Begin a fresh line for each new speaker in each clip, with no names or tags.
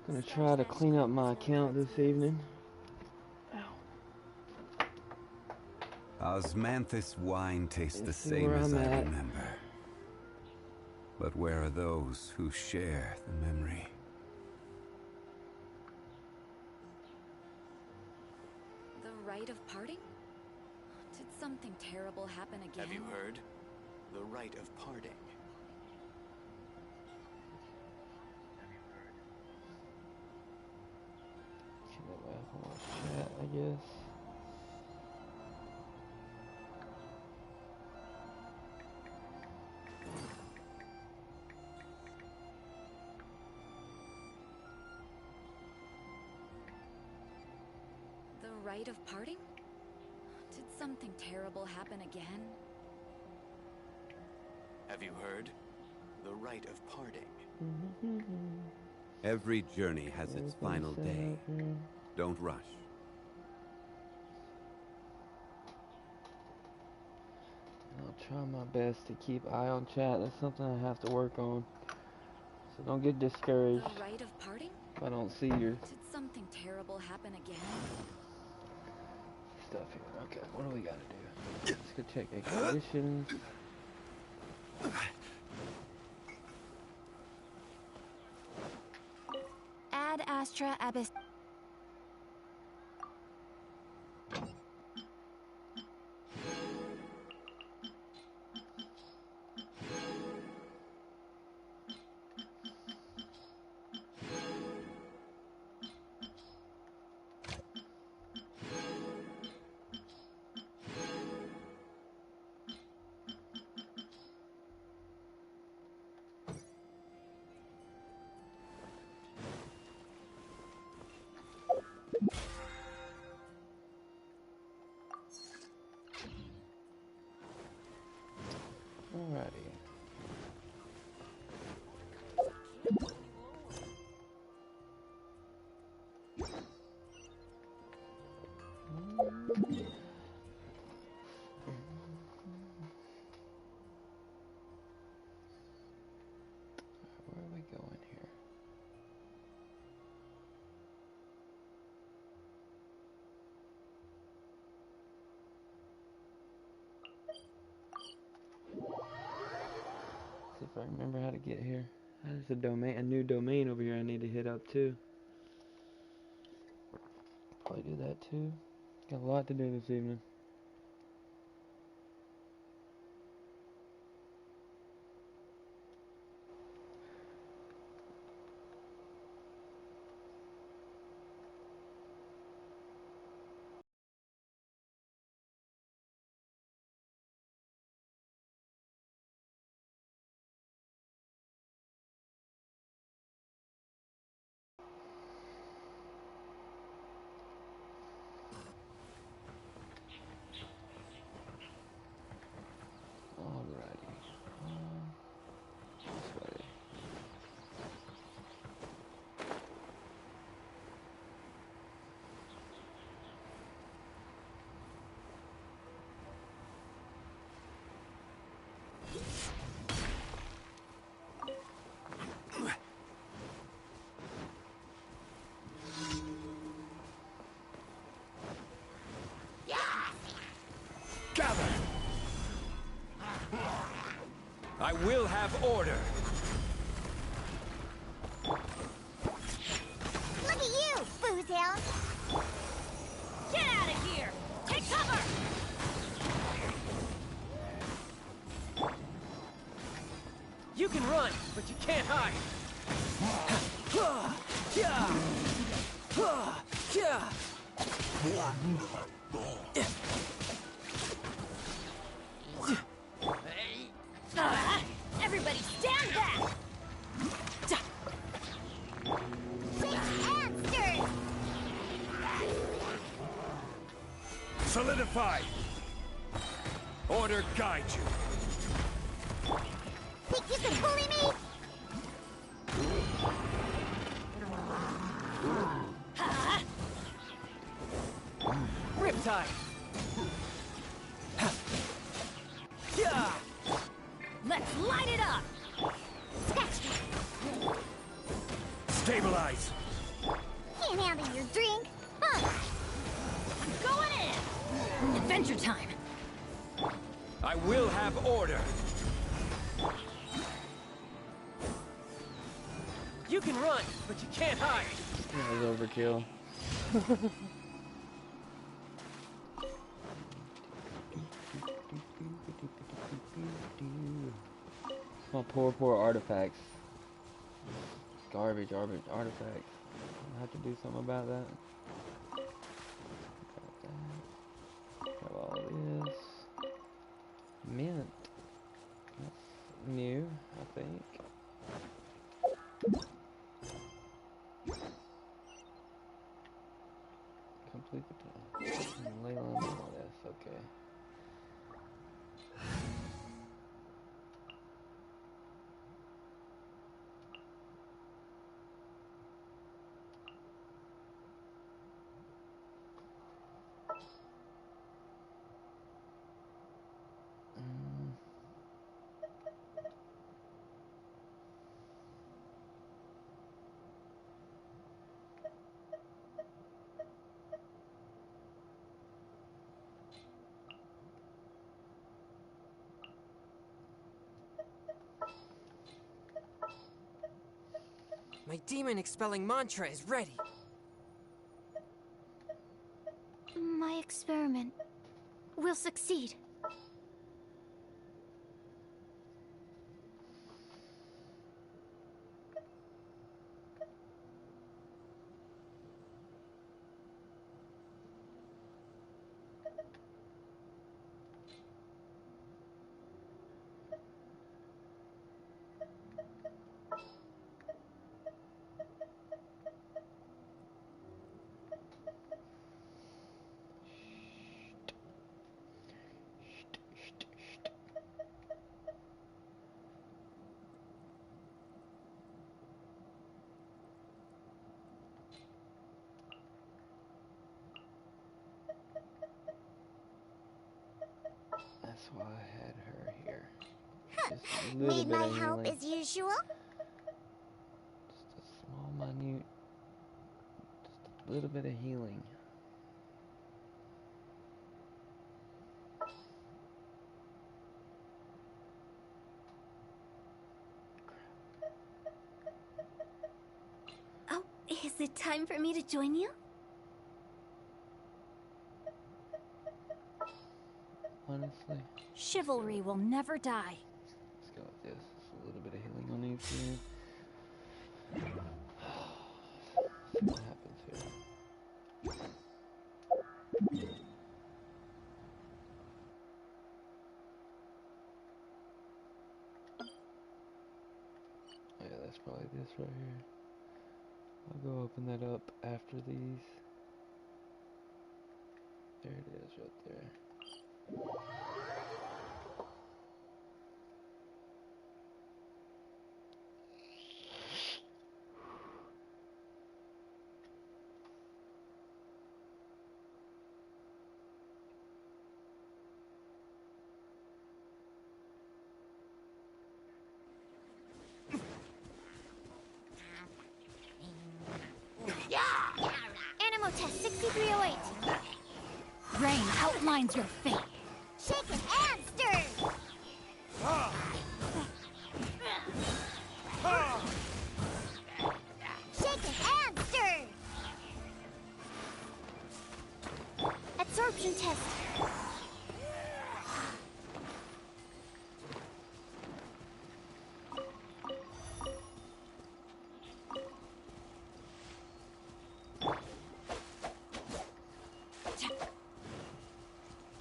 Gonna try to clean up my account this evening.
Osmanthus wine tastes the
See
same
where
as
I'm
I
at.
remember. But where are those who share the memory?
The rite of parting? Did something terrible happen again?
Have you heard? The rite of parting.
Get back on my chat, I guess.
The rite of parting? Did something terrible happen again?
Have you heard? The rite of parting.
Every journey has its final day. Don't rush.
I'll try my best to keep eye on chat. That's something I have to work on. So don't get discouraged
The rite of parting?
if I don't see your
Did something terrible happen again?
stuff here. Okay, what do we gotta do? Let's go check expeditions.
Ad Astra Abyss.
Alrighty. Where are we going here? See if I remember how to get here. There's a new domain over here I need to hit up too. Probably do that too. Got a lot to do this evening. Alrighty. This way.
Gather! I will have order!
Look at you, boozhound!
Get out of here! Take cover!
You can run, but you can't hide!
Everybody stand back!
Hamsters!
Solidify! Order guide you!
Think you can bully me?
Riptide!
Let's light it up!
Stabilize!
Can't handle your drink. Huh.
Going in! Adventure time!
I will have order. You can run, but you can't hide.
That was overkill. My poor artifacts. Garbage artifacts. I have to do something about that. Have all this. Mint. That's new, I think. Complete the task. Ley line and all this, okay.
My demon expelling mantra is ready.
My experiment will succeed.
That's why I had her here. Just a little
Need
bit
my
of
help
healing.
as usual?
Just a small, minute, just a little bit of healing.
Oh, is it time for me to join you?
Honestly,
Chivalry will never die.
let's go with this. Just a little bit of healing on each here. See what happens here. Yeah, that's probably this right here. I'll go open that up after these. There it is right there.
Animal test 6308.
Rain outlines your fate.
Shaken and stirred. Shaken and stirred. Absorption test.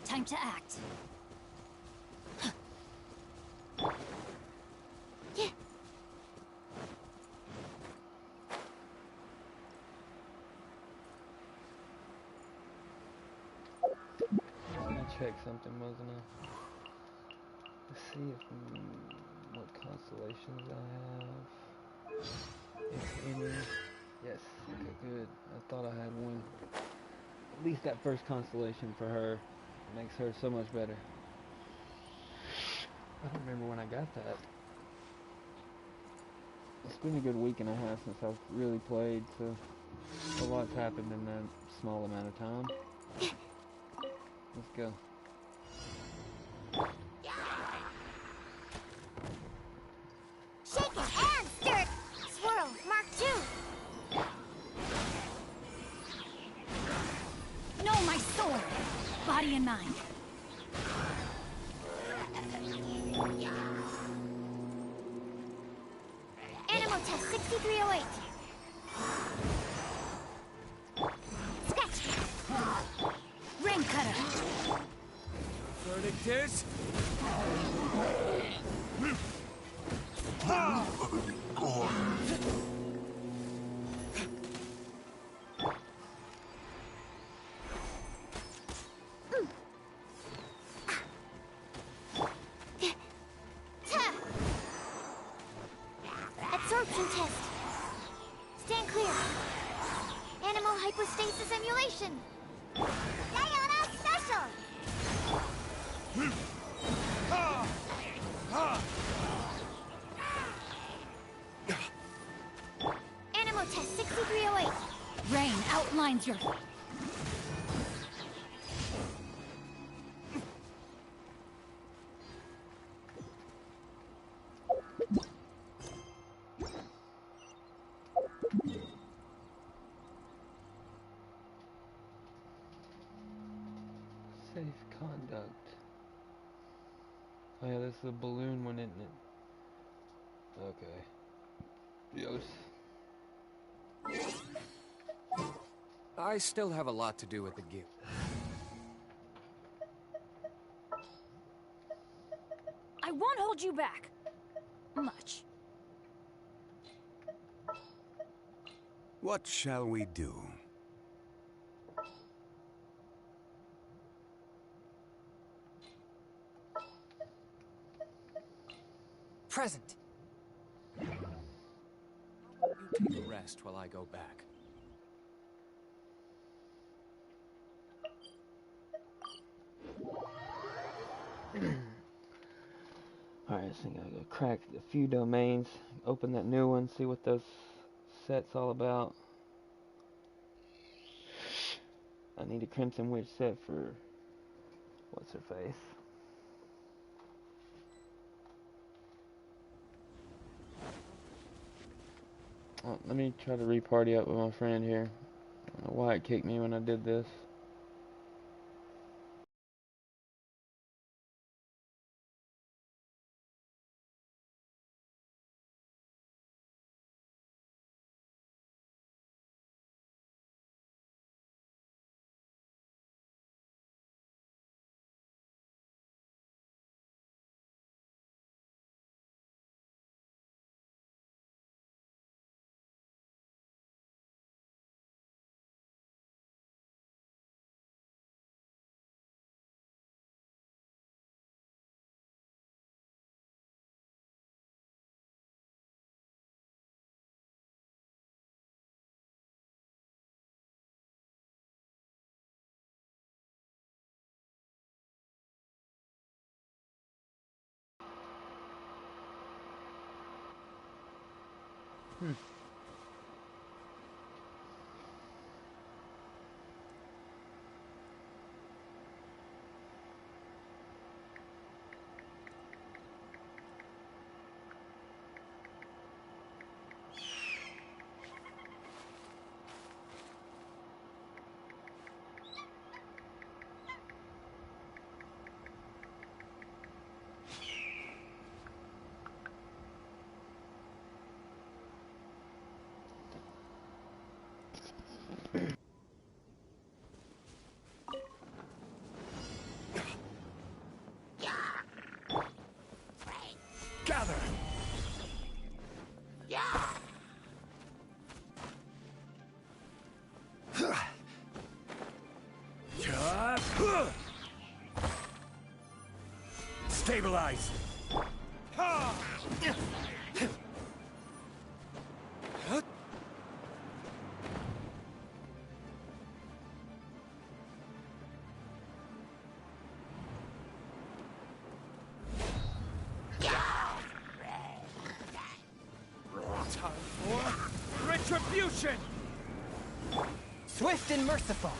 Time to act.
Yeah.
I check something, wasn't I? Let's see if what constellations I have. If any. Yes. Okay, good. I thought I had one. At least that first constellation for her makes her so much better. I don't remember when I got that. It's been a good week and a half since I've really played, so A lot's happened in that small amount of time. Let's go.
Shake it and stir it. Swirl, Mark 2.
Know my sword! Body and mind.
Animal test 6308. Sketch.
Ring cutter.
Verdict is...
Absorption test. Stand clear. Animal hypostasis emulation. Diana special. Animal test 6308.
Rain outlines your...
Safe conduct. Oh yeah, this is a balloon one, isn't it? Okay. Yes.
I still have a lot to do with the guild.
I won't hold you back. Much.
What shall we do?
Present. You take a rest while I go back.
Alright, I think I gotta go crack a few domains, open that new one, see what those sets all about. I need a Crimson Witch set for what's her face. Oh, let me try to re-party up with my friend here. I don't know why it kicked me when I did this.
Gather! Stabilize! Time for retribution! Swift and merciful.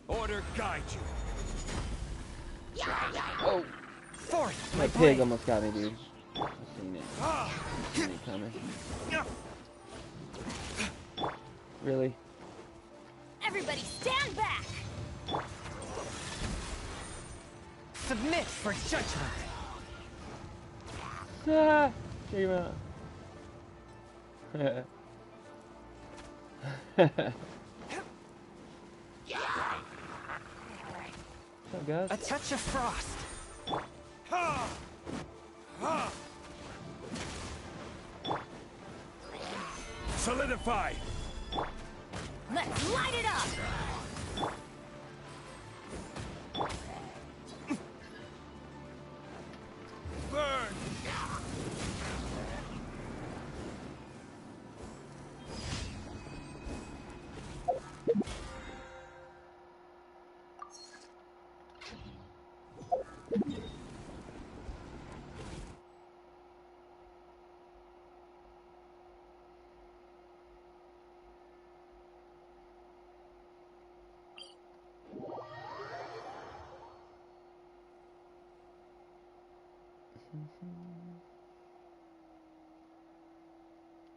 Order guide you.
Oh,
Forth,
my
my
pig
blade.
almost got me, dude. I seen it. Seen it coming. Really?
Everybody stand back!
Submit for judgment.
Ah, came out. What's up, guys?
A touch of frost.
Solidify.
Let's light it up!
Burn.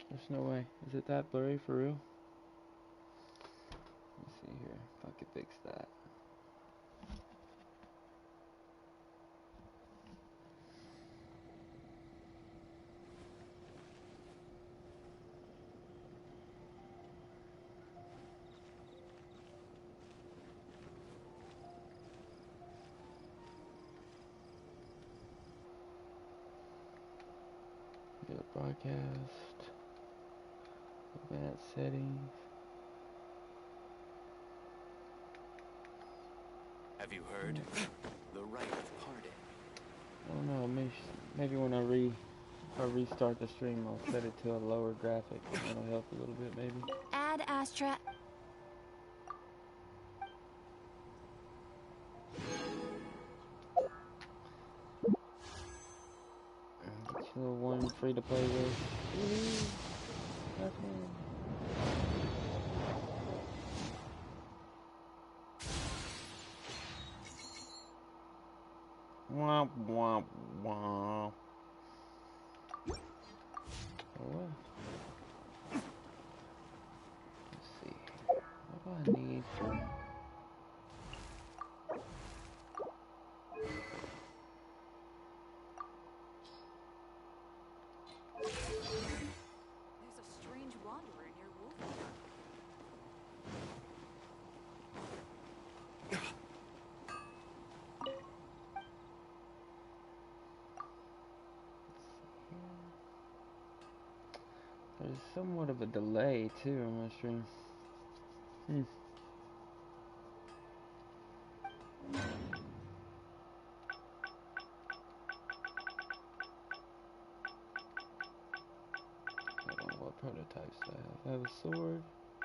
There's no way. Is it that blurry for real? Let me see here. If I could fix that. Go to broadcast. Advanced settings.
Have you heard? The rite of parting.
I don't know. Maybe when I restart the stream, I'll set it to a lower graphic. That'll help a little bit, maybe.
Add Astra.
Get you a little one free to play with. Woohoo! Have fun. Womp womp womp. Oh well. Let's see. What do I need for?
There's a strange wanderer near Wolf.
There's somewhat of a delay too on my stream. I don't know what prototypes I have. I have a sword, a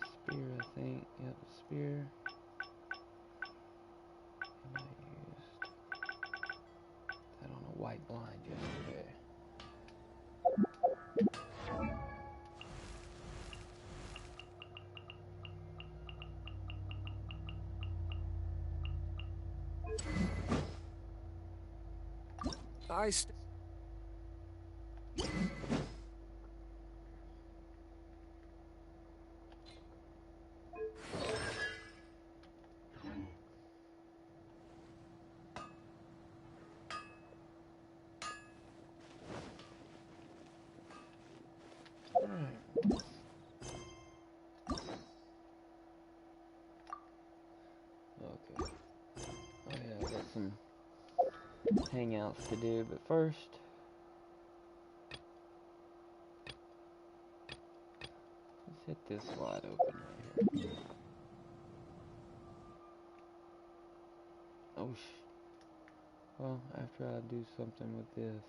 spear, I think. Yep, a spear. And I used that on a white blind yesterday. Alright. Okay. Oh yeah, I got some hangouts to do, but first let's hit this wide open right here. Oh well, after I do something with this.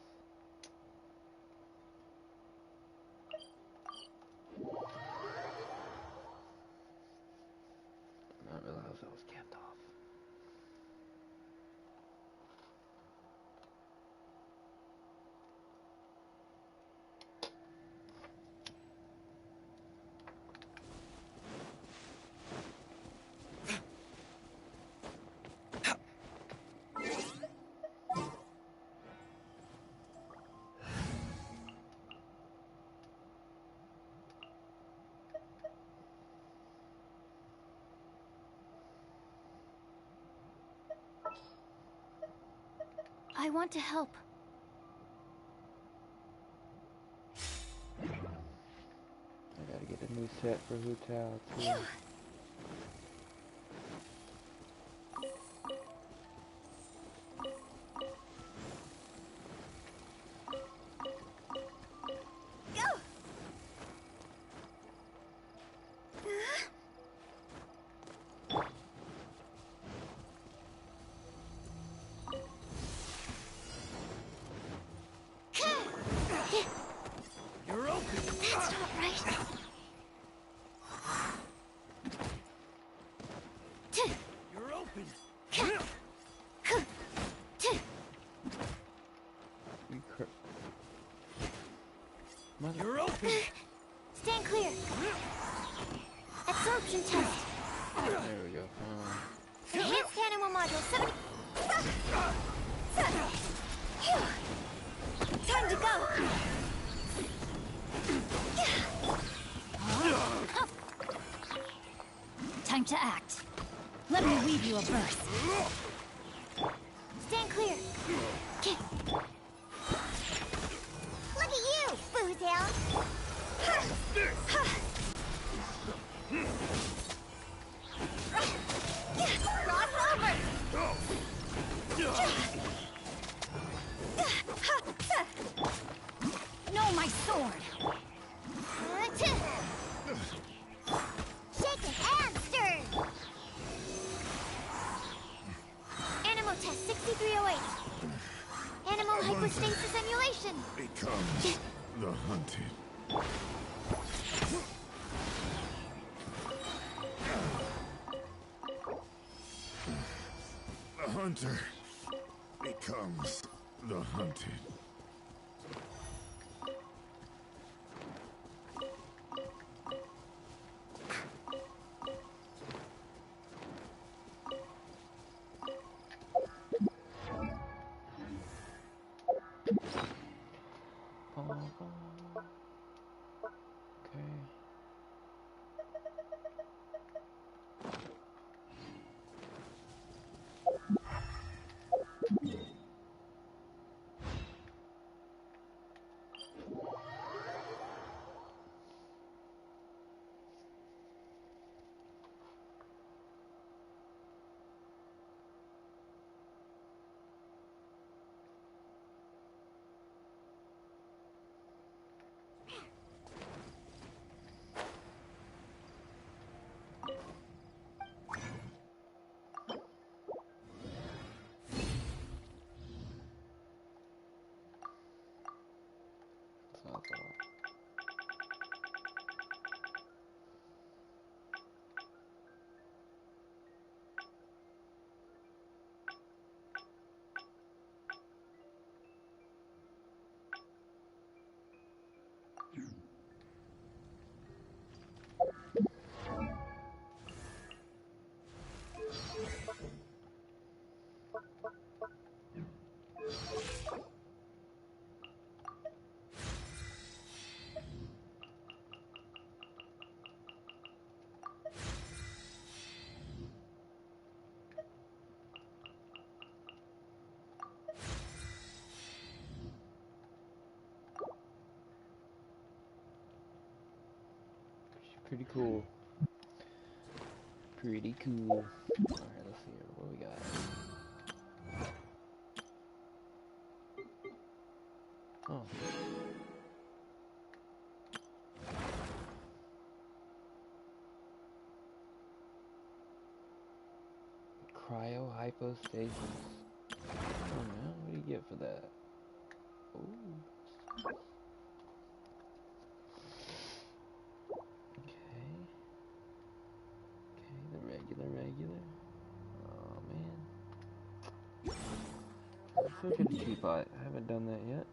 I want to help.
I gotta get a new set for Hu Tao too.
Phew. Go.
You're open.
That's not right.
You're open.
You Mother.
You're open.
Stand clear. Absorption test.
There we go.
Enhanced animal module 70. Time to go.
Time to act. Let me weave you a verse.
Stand clear. Look at you, Bootail. Cross over.
No, my sword.
Shaken and stirred. Animal test 6308. Animal hypostasis emulation.
Becomes the hunted. The hunter becomes the hunted.
Okay. That's not a lot. Pretty cool. Pretty cool. Alright, let's see here. What we got? Oh. Cryo hypostasis. Oh man, what do you get for that? Ooh. Okay. Okay, the regular. Oh man. Let's look at the teapot. I haven't done that yet.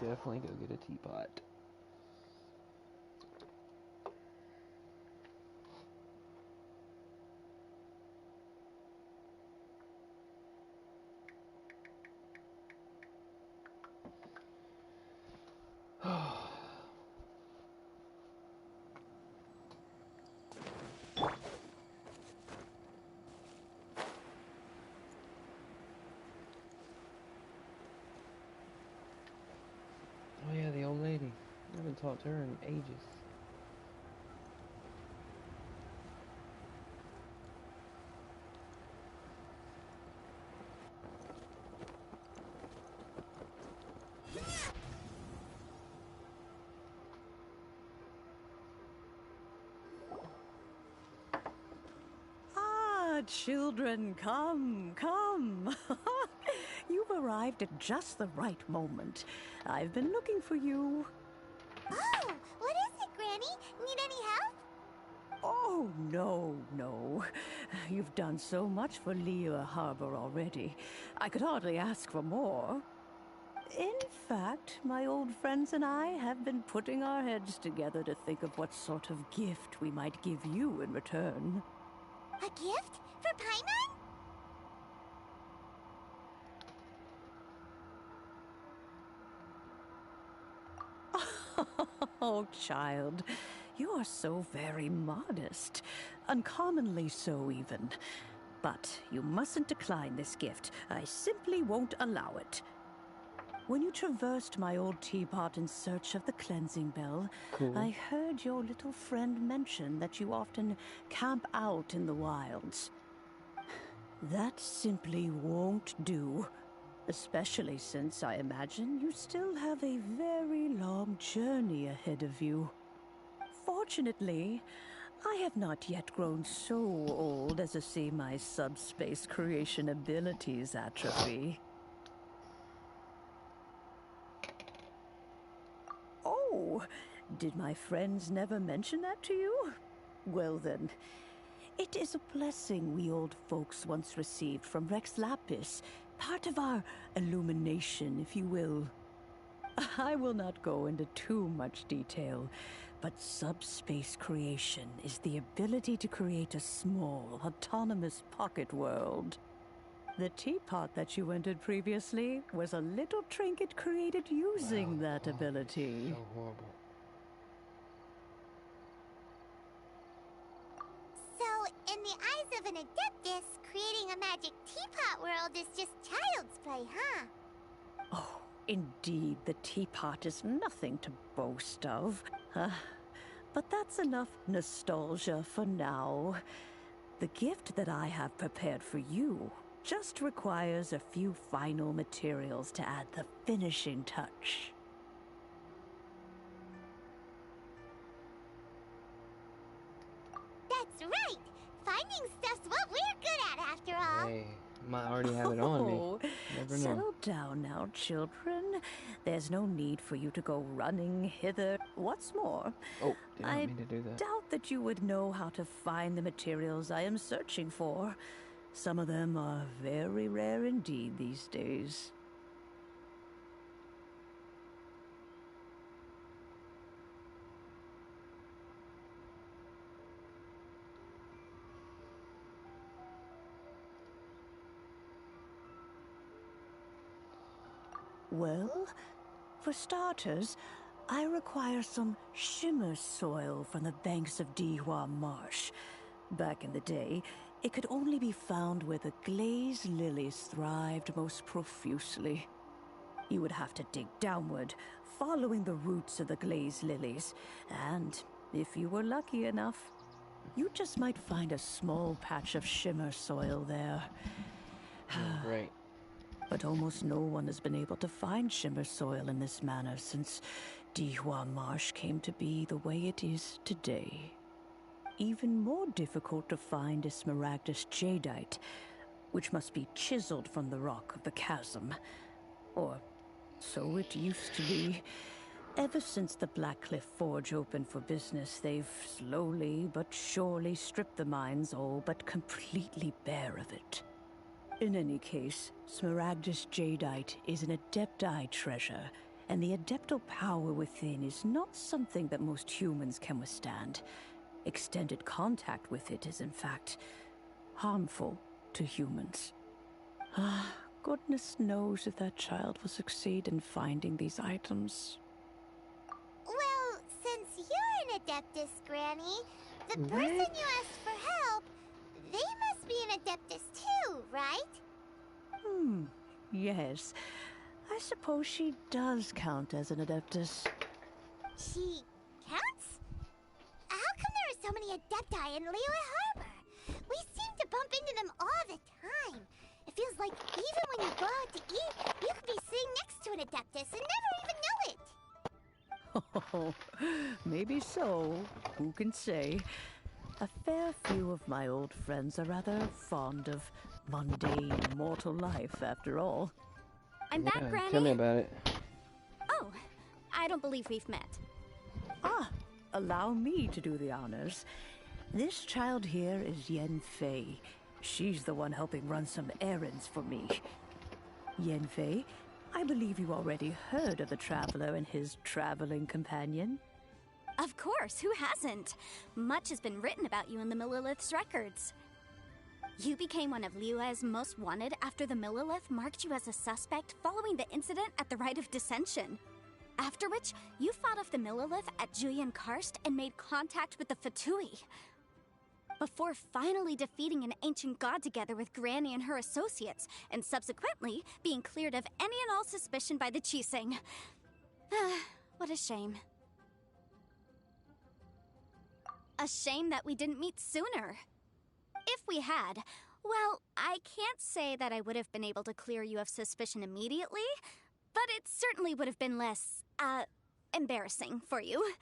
Definitely go get a teapot. talked to her in ages.
Ah, children, come, come. You've arrived at just the right moment. I've been looking for you.
Oh, what is it, Granny? Need any help?
Oh, no, no. You've done so much for Lea Harbor already. I could hardly ask for more. In fact, my old friends and I have been putting our heads together to think of what sort of gift we might give you in return.
A gift? For Paimon?
Oh, child, you are so very modest. Uncommonly so, even. But you mustn't decline this gift. I simply won't allow it. When you traversed my old teapot in search of the cleansing bell,
Cool.
I heard your little friend mention that you often camp out in the wilds. That simply won't do. Especially since I imagine you still have a very long journey ahead of you. Fortunately, I have not yet grown so old as to see my subspace creation abilities atrophy. Oh, did my friends never mention that to you? Well then, it is a blessing we old folks once received from Rex Lapis, part of our illumination, if you will. I will not go into too much detail, but subspace creation is the ability to create a small, autonomous pocket world. The teapot that you entered previously was a little trinket created using that ability.
So horrible.
So, in the eyes of an Adeptus, creating a magic teapot world is just child's play, huh?
Oh, indeed, the teapot is nothing to boast of. But that's enough nostalgia for now. The gift that I have prepared for you just requires a few final materials to add the finishing touch.
That's right! Finding stuff's what we're good at, after all.
Hey, might already have it on me.
Oh,
Never know.
settle down now, children. There's no need for you to go running hither. What's more,
Oh, did not
I
mean to do that.
doubt that you would know how to find the materials I am searching for. Some of them are very rare indeed these days. Well, for starters, I require some shimmer soil from the banks of Dihua Marsh. Back in the day, it could only be found where the glaze lilies thrived most profusely. You would have to dig downward, following the roots of the glaze lilies, and if you were lucky enough, you just might find a small patch of shimmer soil there.
Oh, great.
But almost no one has been able to find shimmer soil in this manner since Dihua Marsh came to be the way it is today. Even more difficult to find is Smaragdus jadeite, which must be chiseled from the rock of the chasm. Or so it used to be. Ever since the Blackcliff Forge opened for business, they've slowly but surely stripped the mines all but completely bare of it. In any case, Smaragdus jadeite is an Adepti treasure, and the Adeptal power within is not something that most humans can withstand. Extended contact with it is, in fact, harmful to humans. Goodness knows if that child will succeed in finding these items.
Well, since you're an Adeptus, Granny, the person you asked for help, they must be an Adeptus too, right?
Yes. I suppose she does count as an Adeptus.
She counts? How come there are so many Adepti in Liyue Harbor? We seem to bump into them all the time. It feels like even when you go out to eat, you could be sitting next to an Adeptus and never even know it.
Oh, maybe so. Who can say? A fair few of my old friends are rather fond of mundane mortal life, after all.
I'm back,
Yeah,
Granny.
tell me about it.
Oh, I don't believe we've met.
Ah, allow me to do the honors. This child here is Yenfei. She's the one helping run some errands for me. Yenfei, I believe you already heard of the Traveler and his traveling companion.
Of course, who hasn't? Much has been written about you in the Millilith's records. You became one of Liyue's most wanted after the Millilith marked you as a suspect following the incident at the Rite of Dissension. After which, you fought off the Millilith at Julian Karst and made contact with the Fatui. Before finally defeating an ancient god together with Granny and her associates, and subsequently being cleared of any and all suspicion by the Chiseng. What a shame. A shame that we didn't meet sooner. If we had, well, I can't say that I would have been able to clear you of suspicion immediately, but it certainly would have been less, embarrassing for you.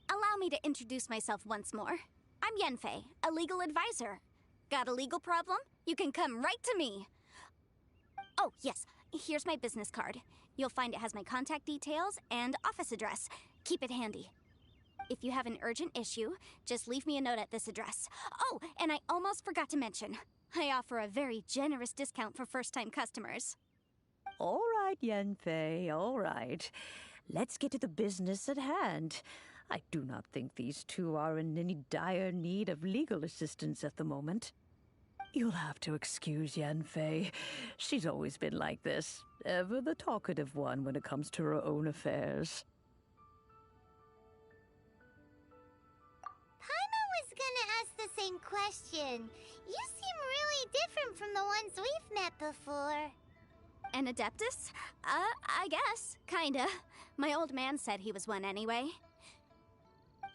Allow me to introduce myself once more. I'm Yenfei, a legal advisor. Got a legal problem? You can come right to me. Oh, yes, here's my business card. You'll find it has my contact details and office address. Keep it handy. If you have an urgent issue, just leave me a note at this address. Oh, and I almost forgot to mention, I offer a very generous discount for first-time customers.
All right, Yenfei, all right. Let's get to the business at hand. I do not think these two are in any dire need of legal assistance at the moment. You'll have to excuse Yenfei. She's always been like this, ever the talkative one when it comes to her own affairs.
Paimon was gonna ask the same question. You seem really different from the ones we've met before.
An Adeptus? I guess. Kinda. My old man said he was one anyway.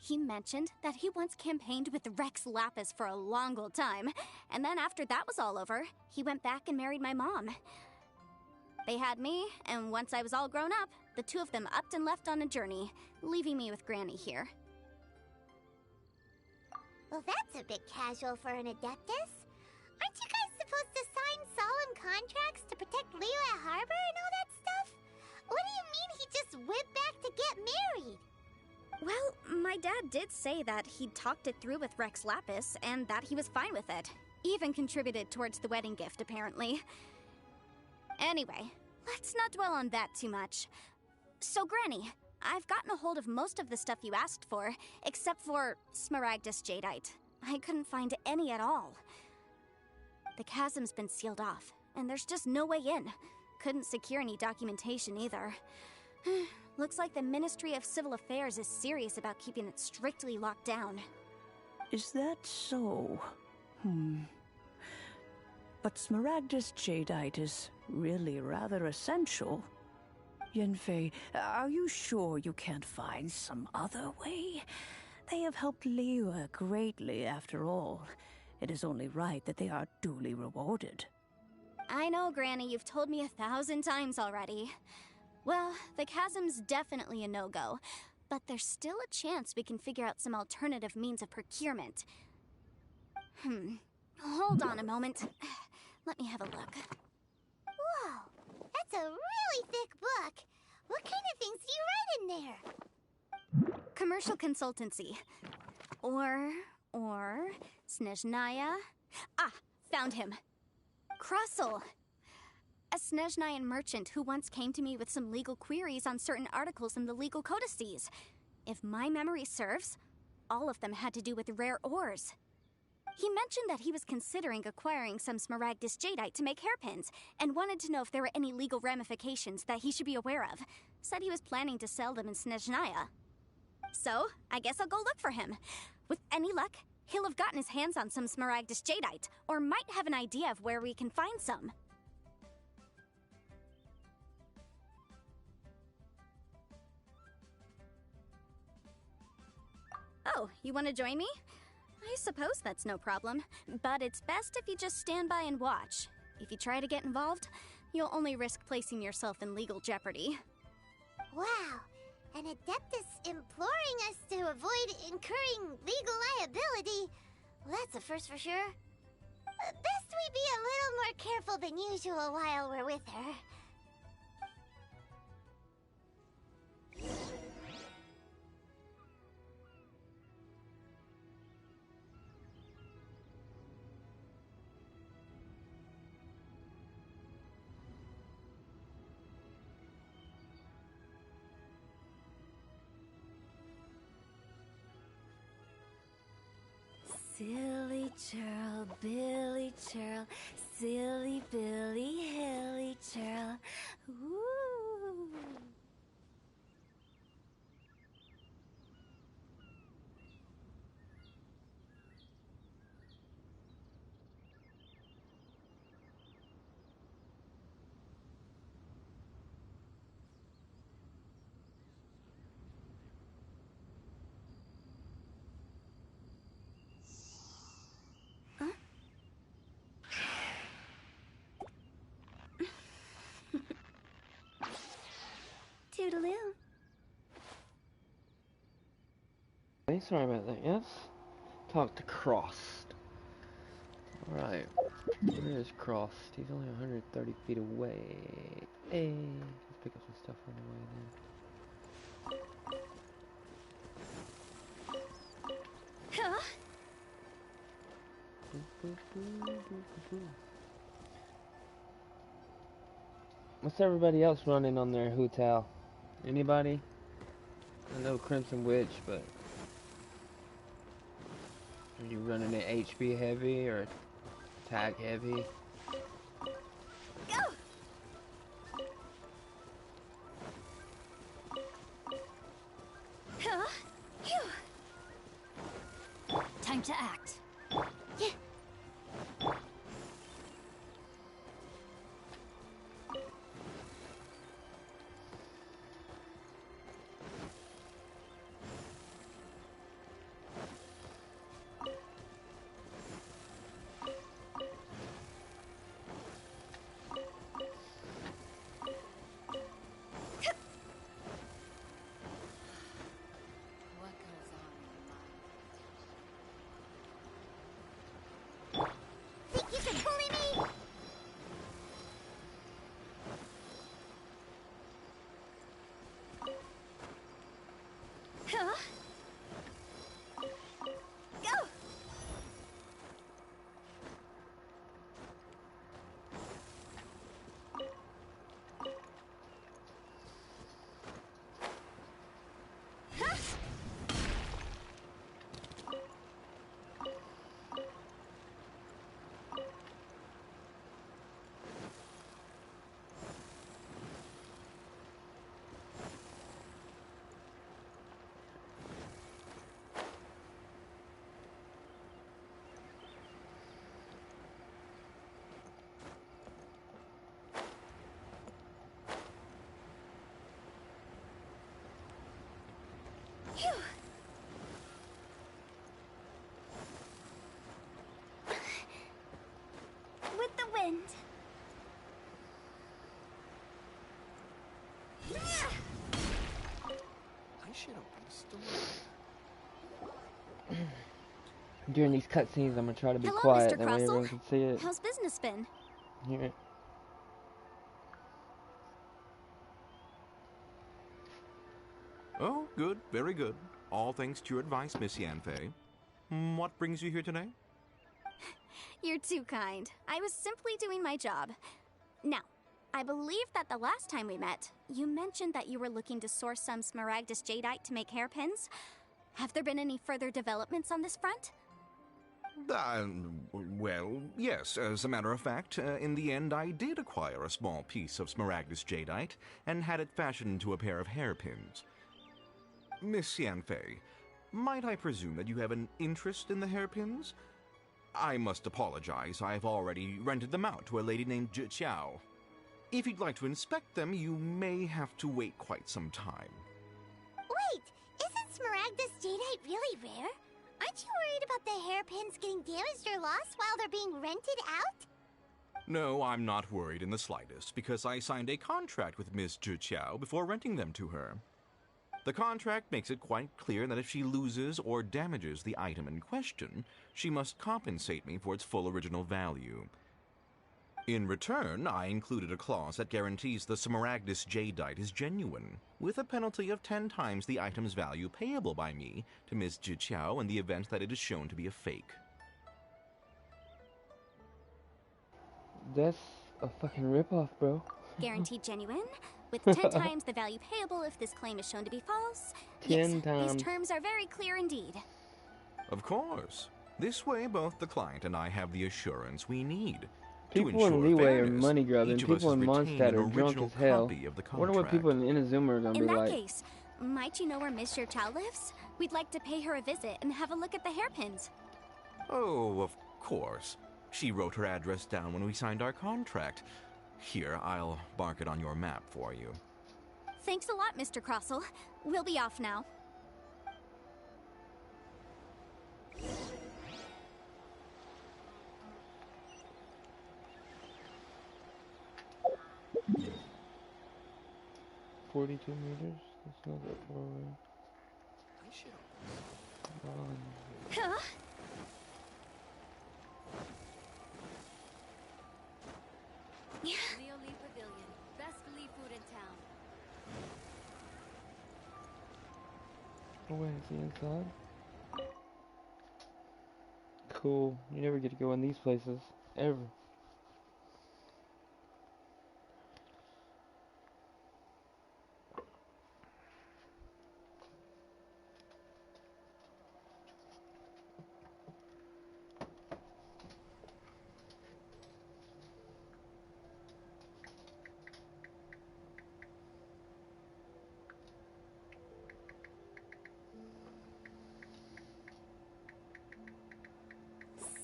He mentioned that he once campaigned with Rex Lapis for a long old time, and then after that was all over, he went back and married my mom. They had me, and once I was all grown up, the two of them upped and left on a journey, leaving me with Granny here.
Well, that's a bit casual for an Adeptus. Aren't you guys supposed to sign solemn contracts to protect Liyue Harbor and all that stuff? What do you mean he just went back to get married?
Well, my dad did say that he'd talked it through with Rex Lapis, and that he was fine with it. Even contributed towards the wedding gift, apparently. Anyway, let's not dwell on that too much. So, Granny, I've gotten a hold of most of the stuff you asked for, except for Smaragdus Jadeite. I couldn't find any at all. The chasm's been sealed off, and there's just no way in. Couldn't secure any documentation either. Looks like the Ministry of Civil Affairs is serious about keeping it strictly locked down.
Is that so? But Smaragdus Jadeite is really rather essential. Yenfei, are you sure you can't find some other way? They have helped Liyue greatly, after all. It is only right that they are duly rewarded.
I know, Granny, you've told me 1,000 times already. Well, the chasm's definitely a no-go, but there's still a chance we can figure out some alternative means of procurement. Hold on a moment. Let me have a look.
Whoa, that's a really thick book. What kind of things do you write in there?
Commercial consultancy. Or Snezhnaya. Ah, found him. Krusel. A Snezhnayan merchant who once came to me with some legal queries on certain articles in the legal codices. If my memory serves, all of them had to do with rare ores. He mentioned that he was considering acquiring some Smaragdus Jadeite to make hairpins, and wanted to know if there were any legal ramifications that he should be aware of. Said he was planning to sell them in Snezhnaya. So, I guess I'll go look for him. With any luck, he'll have gotten his hands on some Smaragdus Jadeite, or might have an idea of where we can find some. Oh, you want to join me? I suppose that's no problem, but it's best if you just stand by and watch. If you try to get involved, you'll only risk placing yourself in legal jeopardy.
Wow, an Adeptus imploring us to avoid incurring legal liability. Well, that's a first for sure. Best we be a little more careful than usual while we're with her.
Silly churl, Billy churl, silly Billy, hilly churl. Ooh.
Toodaloo.
Hey, sorry about that, yes? Talk to Crossed. Alright. Where is Crossed? He's only 130 feet away. Hey, let's pick up some stuff on the way then.
Huh?
What's everybody else running on their hotel? Anybody? I know Crimson Witch, but are you running it HP heavy or attack heavy?
Go! Huh? Phew. Time to act.
What goes on in your mind?
Think you can bully me?
Huh? Go! Huh? Phew. With the wind.
I should open the store.
During these cutscenes, I'm gonna try to be
Hello,
quiet,
Mr.
that way
Crossell.
everyone can see it.
How's business been?
Hear it.
Oh, good, very good. All thanks to your advice, Miss Yanfei. What brings you here today?
You're too kind. I was simply doing my job. Now, I believe that the last time we met, you mentioned that you were looking to source some Smaragdus Jadeite to make hairpins. Have there been any further developments on this front?
Well, yes. As a matter of fact, in the end, I did acquire a small piece of Smaragdus Jadeite and had it fashioned into a pair of hairpins. Miss Yanfei, might I presume that you have an interest in the hairpins? I must apologize. I've already rented them out to a lady named Zhi Qiao. If you'd like to inspect them, you may have to wait quite some time.
Wait, isn't Smaragdus jadeite really rare? Aren't you worried about the hairpins getting damaged or lost while they're being rented out?
No, I'm not worried in the slightest, because I signed a contract with Miss Zhi Qiao before renting them to her. The contract makes it quite clear that if she loses or damages the item in question, she must compensate me for its full original value. In return, I included a clause that guarantees the Smaragdus jadeite is genuine, with a penalty of 10 times the item's value payable by me to Miss Zhi Qiao in the event that it is shown to be a fake.
That's a fucking ripoff, bro.
Guaranteed genuine, with 10 times the value payable if this claim is shown to be false.
10
yes,
times.
These terms are very clear indeed.
Of course. This way, both the client and I have the assurance we need.
People in Leeway are money grubbing. People in Mondstadt are drunk as hell. I wonder what people in Inazuma are gonna be like.
In that case, might you know where Miss Zhi Qiao lives? We'd like to pay her a visit and have a look at the hairpins.
Oh, of course. She wrote her address down when we signed our contract. Here, I'll mark it on your map for you.
Thanks a lot, Mr. Crossell. We'll be off now.
$42 meters? That's not that far away.
Huh?
Leo Lee Pavilion. Best Lee food in town.
Oh wait, is he inside? Cool. You never get to go in these places. Ever.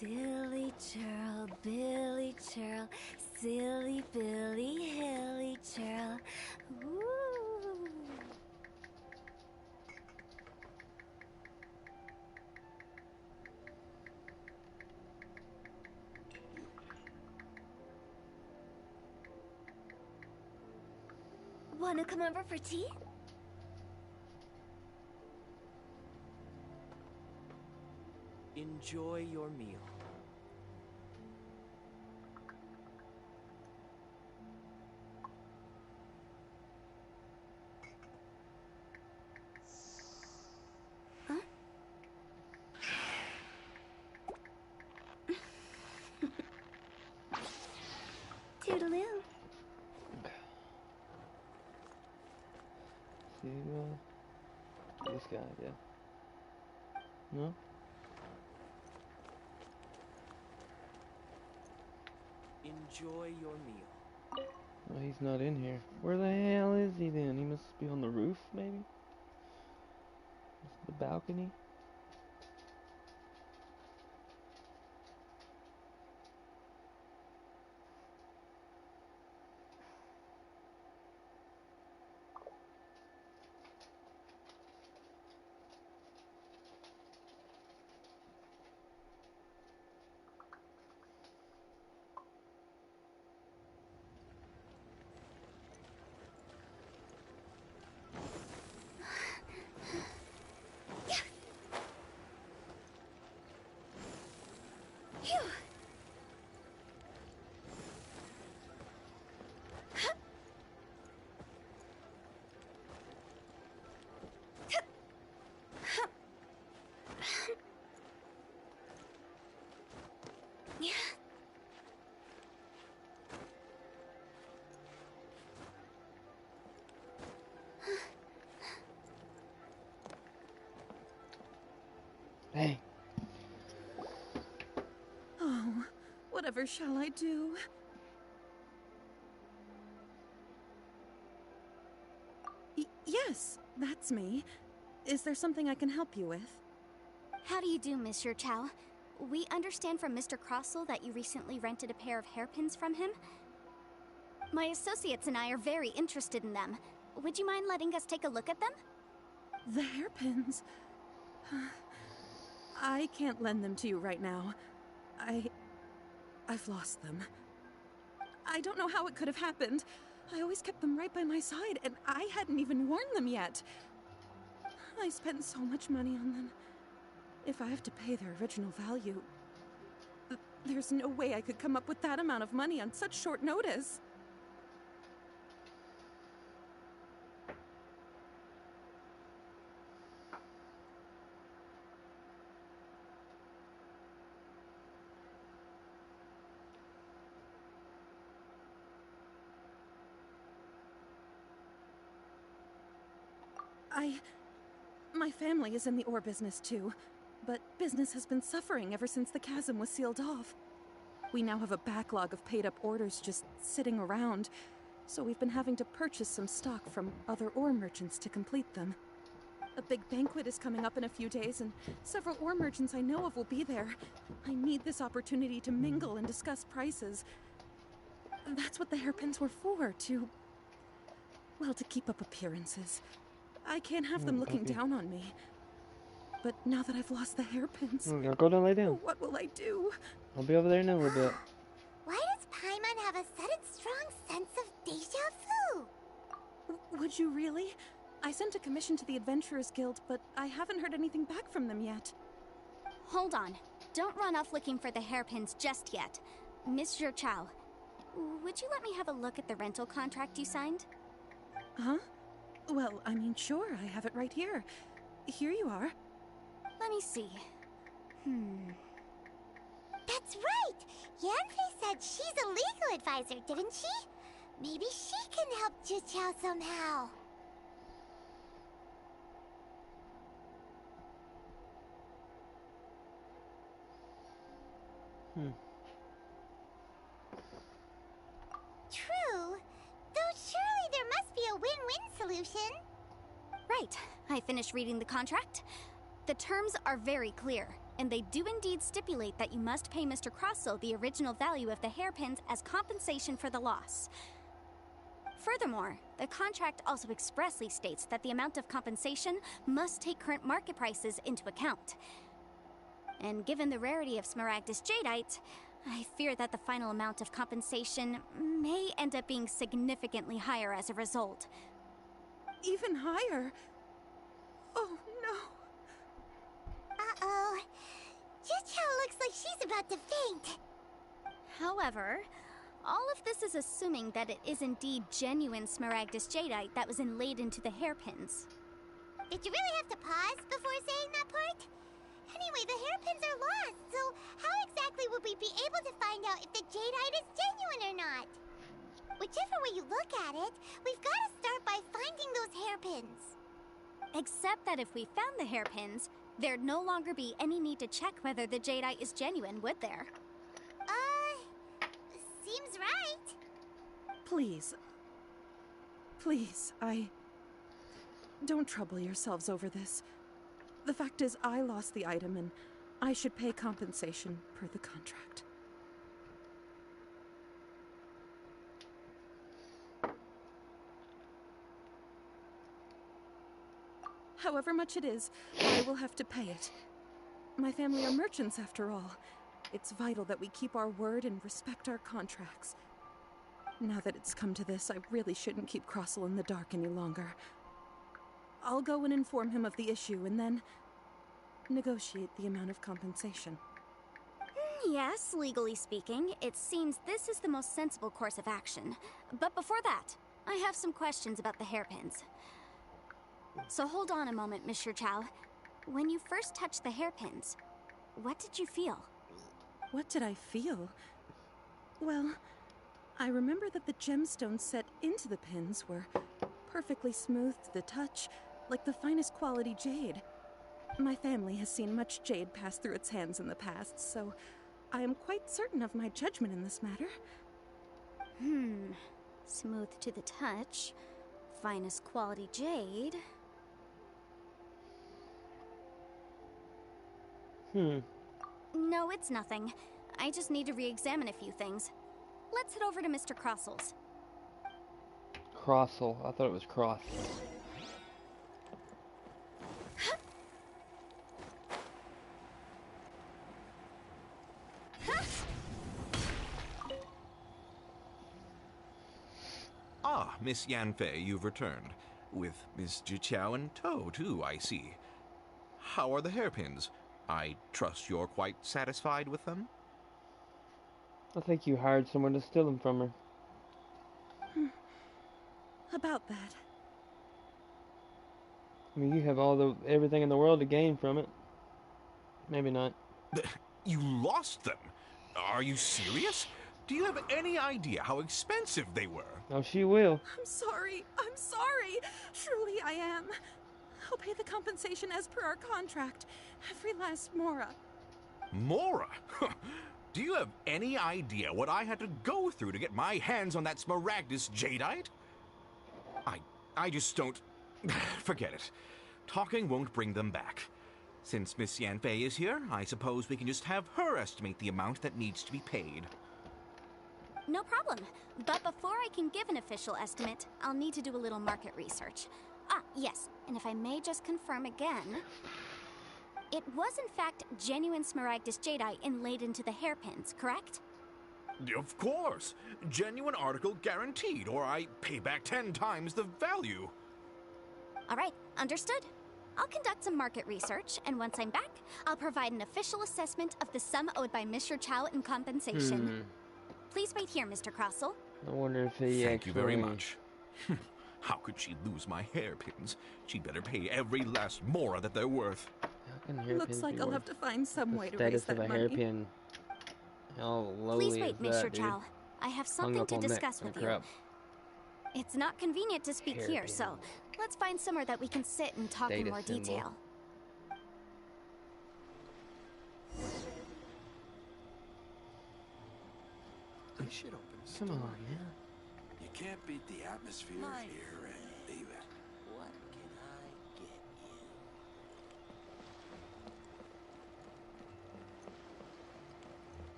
Silly churl, Billy churl, silly Billy, hilly churl. Ooh.
Wanna come over for tea?
Enjoy your meal.
Toodaloo.
See, this guy, yeah. No?
Enjoy your meal.
No, he's not in here. Where the hell is he then? He must be on the roof, maybe? The balcony? Hey.
Oh, whatever shall I do? Yes, that's me. Is there something I can help you with?
How do you do, Miss Zhi Qiao? We understand from Mr. Crossell that you recently rented a pair of hairpins from him. My associates and I are very interested in them. Would you mind letting us take a look at them?
The hairpins. I can't lend them to you right now. I've lost them. I don't know how it could have happened. I always kept them right by my side, and I hadn't even worn them yet. I spent so much money on them. If I have to pay their original value, there's no way I could come up with that amount of money on such short notice. My family is in the ore business too, but business has been suffering ever since the chasm was sealed off. We now have a backlog of paid-up orders just sitting around, so we've been having to purchase some stock from other ore merchants to complete them. A big banquet is coming up in a few days, and several ore merchants I know of will be there. I need this opportunity to mingle and discuss prices. That's what the hairpins were for, to keep up appearances. I can't have them looking down on me. But now that I've lost the hairpins...
Go down, lay down.
What will I do?
I'll be over there in a little bit.
Why does Paimon have a sudden strong sense of deja vu?
Would you really? I sent a commission to the Adventurers Guild, but I haven't heard anything back from them yet.
Hold on. Don't run off looking for the hairpins just yet. Mr. Chow, would you let me have a look at the rental contract you signed?
Huh? Well, I mean, sure, I have it right here. Here you are.
Let me see.
That's right! Yanfei said she's a legal advisor, didn't she? Maybe she can help Juqiao somehow. True. Though surely there must be a win-win solution.
Right. I finished reading the contract. The terms are very clear, and they do indeed stipulate that you must pay Mr. Crossell the original value of the hairpins as compensation for the loss. Furthermore, the contract also expressly states that the amount of compensation must take current market prices into account. And given the rarity of Smaragdus Jadeite, I fear that the final amount of compensation may end up being significantly higher as a result.
Even higher? Oh, no.
Uh-oh. Juqiao looks like she's about to faint.
However, all of this is assuming that it is indeed genuine Smaragdus Jadeite that was inlaid into the hairpins.
Did you really have to pause before saying that part? Anyway, the hairpins are lost, so how exactly would we be able to find out if the Jadeite is genuine or not? Whichever way you look at it, we've got to start by finding those hairpins.
Except that if we found the hairpins, there'd no longer be any need to check whether the Jadeite is genuine, would there?
Seems right.
Please, don't trouble yourselves over this. The fact is, I lost the item, and I should pay compensation per the contract. However much it is, I will have to pay it. My family are merchants, after all. It's vital that we keep our word and respect our contracts. Now that it's come to this, I really shouldn't keep Crossell in the dark any longer. I'll go and inform him of the issue, and then negotiate the amount of compensation.
Yes, legally speaking, it seems this is the most sensible course of action. But before that, I have some questions about the hairpins. So hold on a moment, Mr. Chow. When you first touched the hairpins, what did you feel?
What did I feel? Well, I remember that the gemstones set into the pins were perfectly smooth to the touch, like the finest quality jade. My family has seen much jade pass through its hands in the past, so I am quite certain of my judgment in this matter.
Smooth to the touch, finest quality jade. No, it's nothing. I just need to re-examine a few things. Let's head over to Mr. Crossell's.
Crossell. I thought it was Cross.
Miss Yanfei, you've returned. With Miss Jiqiao in tow, too, I see. How are the hairpins? I trust you're quite satisfied with them?
I think you hired someone to steal them from her.
About that.
I mean, you have everything in the world to gain from it. Maybe not.
You lost them? Are you serious? Do you have any idea how expensive they were?
Oh, she will.
I'm sorry. I'm sorry. Truly, I am. I'll pay the compensation as per our contract. Every last mora.
Mora? Do you have any idea what I had to go through to get my hands on that Smaragdus jadeite? I just don't... Forget it. Talking won't bring them back. Since Miss Yanfei is here, I suppose we can just have her estimate the amount that needs to be paid.
No problem. But before I can give an official estimate, I'll need to do a little market research. Ah, yes. And if I may just confirm again... It was in fact genuine Smaragdus jadeite inlaid into the hairpins, correct?
Of course. Genuine article guaranteed, or I pay back 10 times the value.
All right, understood. I'll conduct some market research, and once I'm back, I'll provide an official assessment of the sum owed by Mr. Chow in compensation. Please wait here, Mr. Crossell.
I wonder if he
Thank you very much. How could she lose my hairpins? She'd better pay every last mora that they're worth.
Looks like I'll have to find some way to raise that money.
Status of a hairpin. How lowly
Please wait,
is
Mr.
that,
Chow. I have something to discuss with you.
Crap.
It's not convenient to speak here, so let's find somewhere that we can sit and talk in more detail.
I should open the
Come
store.
on, man.
You can't beat the atmosphere here and leave it. What can I get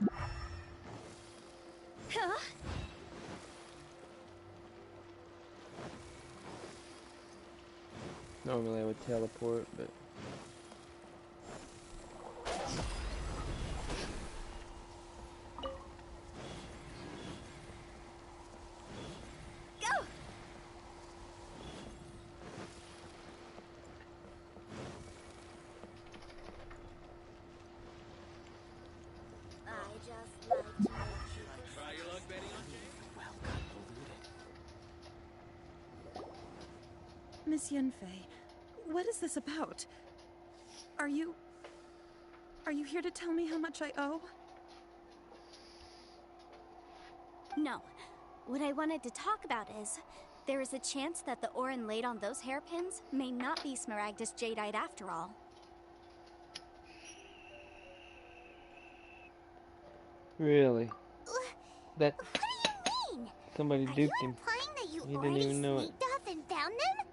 you?
Huh?
Normally I would teleport, but...
Go!
I just like to make you...
Try your luck betting on Jane?
Well, got polluted.
Miss Yanfei, what is this about? Are you here to tell me how much I owe?
No. What I wanted to talk about is, there is a chance that the ore inlaid on those hairpins may not be Smaragdus jadeite after all.
Really? That...
What do you mean?
Somebody
Are you
duped him.
implying that you
He didn't
already
even know it.
sneaked off and found them?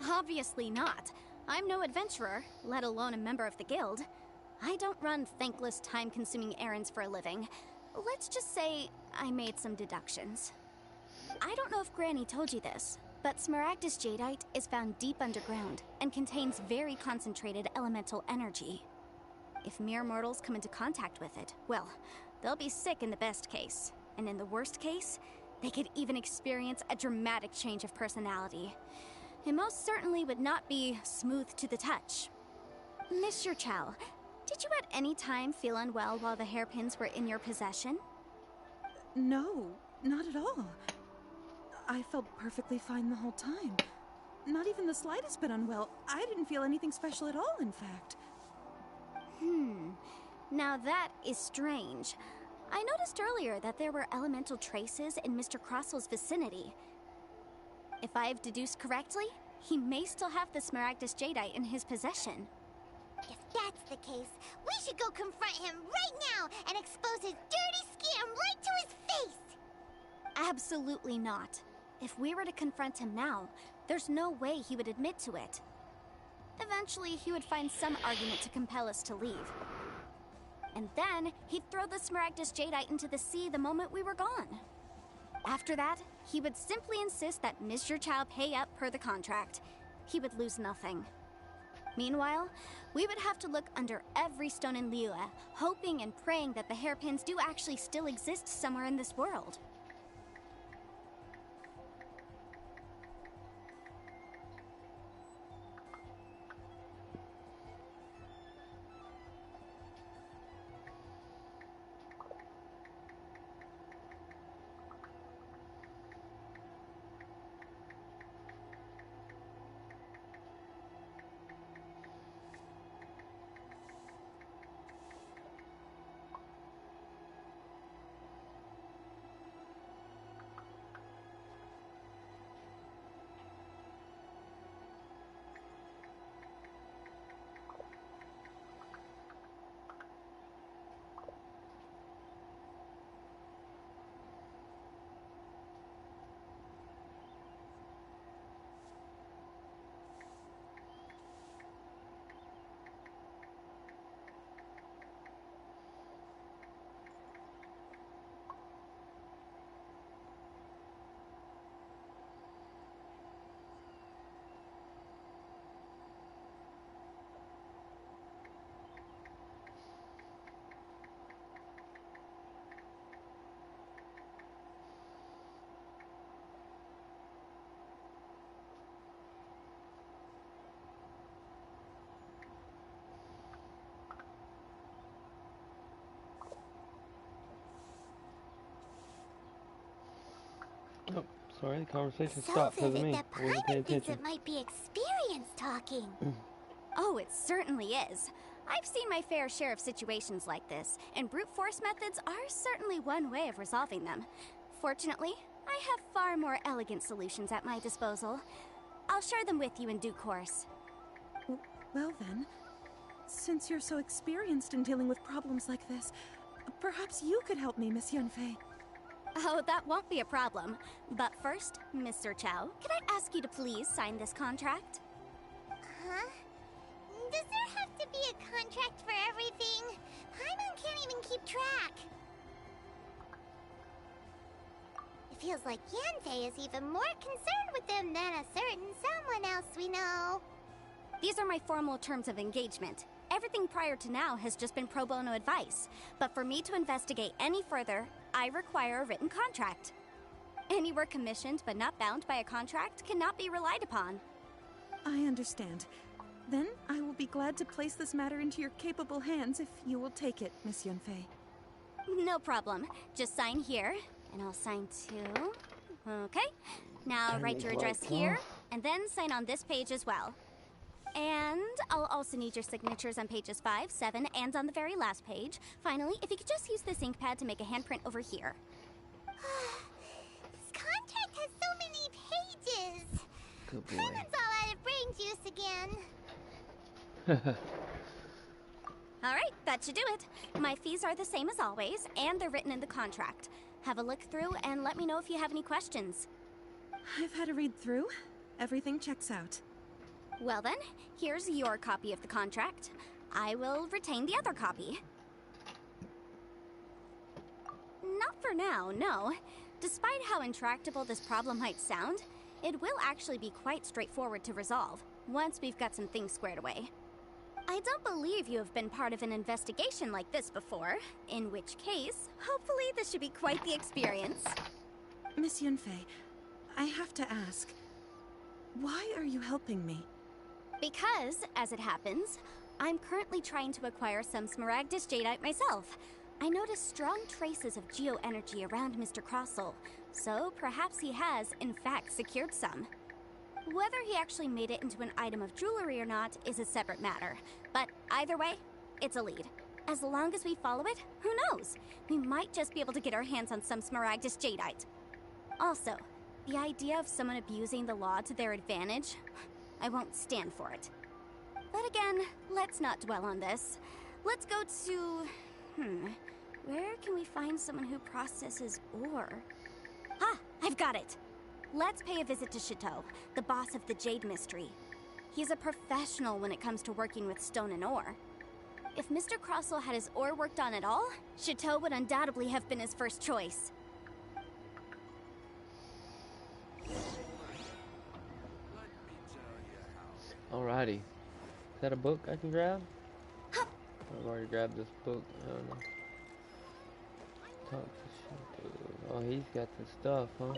Obviously not. I'm no adventurer, let alone a member of the guild. I don't run thankless, time-consuming errands for a living. Let's just say I made some deductions. I don't know if Granny told you this, but Smaragdus jadeite is found deep underground and contains very concentrated elemental energy. If mere mortals come into contact with it, well, they'll be sick in the best case. And in the worst case, they could even experience a dramatic change of personality. It most certainly would not be smooth to the touch. Mr. Chow, did you at any time feel unwell while the hairpins were in your possession?
No, not at all. I felt perfectly fine the whole time. Not even the slightest bit unwell. I didn't feel anything special at all, in fact.
Now that is strange. I noticed earlier that there were elemental traces in Mr. Crossell's vicinity. If I've deduced correctly, he may still have the Smaragdus jadeite in his possession.
If that's the case, we should go confront him right now and expose his dirty scam right to his face!
Absolutely not. If we were to confront him now, there's no way he would admit to it. Eventually, he would find some argument to compel us to leave. And then, he'd throw the Smaragdus jadeite into the sea the moment we were gone. After that, he would simply insist that Mr. Chow pay up per the contract. He would lose nothing. Meanwhile, we would have to look under every stone in Liyue, hoping and praying that the hairpins do actually still exist somewhere in this world.
Oh, sorry, the conversation
So
stopped because of
vivid
me.
that
I wasn't paying
Paimon thinks
attention.
it might be experience talking.
Oh, it certainly is. I've seen my fair share of situations like this, and brute force methods are certainly one way of resolving them. Fortunately, I have far more elegant solutions at my disposal. I'll share them with you in due course.
Well then, since you're so experienced in dealing with problems like this, perhaps you could help me, Miss Yunfei.
Oh, that won't be a problem. But first, Mr. Chow, could I ask you to please sign this contract?
Huh? Does there have to be a contract for everything? Paimon can't even keep track. It feels like Yanfei is even more concerned with them than a certain someone else we know.
These are my formal terms of engagement. Everything prior to now has just been pro bono advice. But for me to investigate any further, I require a written contract. Any work commissioned but not bound by a contract cannot be relied upon.
I understand. Then I will be glad to place this matter into your capable hands if you will take it, Miss Yunfei.
No problem. Just sign here, and I'll sign too. Okay. Now write your address here, and then sign on this page as well. And I'll also need your signatures on pages 5, 7, and on the very last page. Finally, if you could just use this ink pad to make a handprint over here.
This contract has so many pages.
Good boy.
Paimon's all out of brain juice again.
Alright, that should do it. My fees are the same as always, and they're written in the contract. Have a look through and let me know if you have any questions.
I've had a read through. Everything checks out.
Well then, here's your copy of the contract. I will retain the other copy. Not for now, no. Despite how intractable this problem might sound, it will actually be quite straightforward to resolve, once we've got some things squared away. I don't believe you have been part of an investigation like this before, in which case, hopefully this should be quite the experience.
Miss Yunfei, I have to ask, why are you helping me?
Because, as it happens, I'm currently trying to acquire some Smaragdus Jadeite myself. I noticed strong traces of geoenergy around Mr. Crossel, so perhaps he has, in fact, secured some. Whether he actually made it into an item of jewelry or not is a separate matter, but either way, it's a lead. As long as we follow it, who knows? We might just be able to get our hands on some Smaragdus Jadeite. Also, the idea of someone abusing the law to their advantage, I won't stand for it. But again, let's not dwell on this. Let's go to... where can we find someone who processes ore? Ah, I've got it! Let's pay a visit to Chateau, the boss of the Jade Mystery. He's a professional when it comes to working with stone and ore. If Mr. Crossel had his ore worked on at all, Chateau would undoubtedly have been his first choice.
Alrighty. Is that a book I can grab? I've already grabbed this book. I don't know. Talk to Shinto. Oh, he's got the stuff, huh?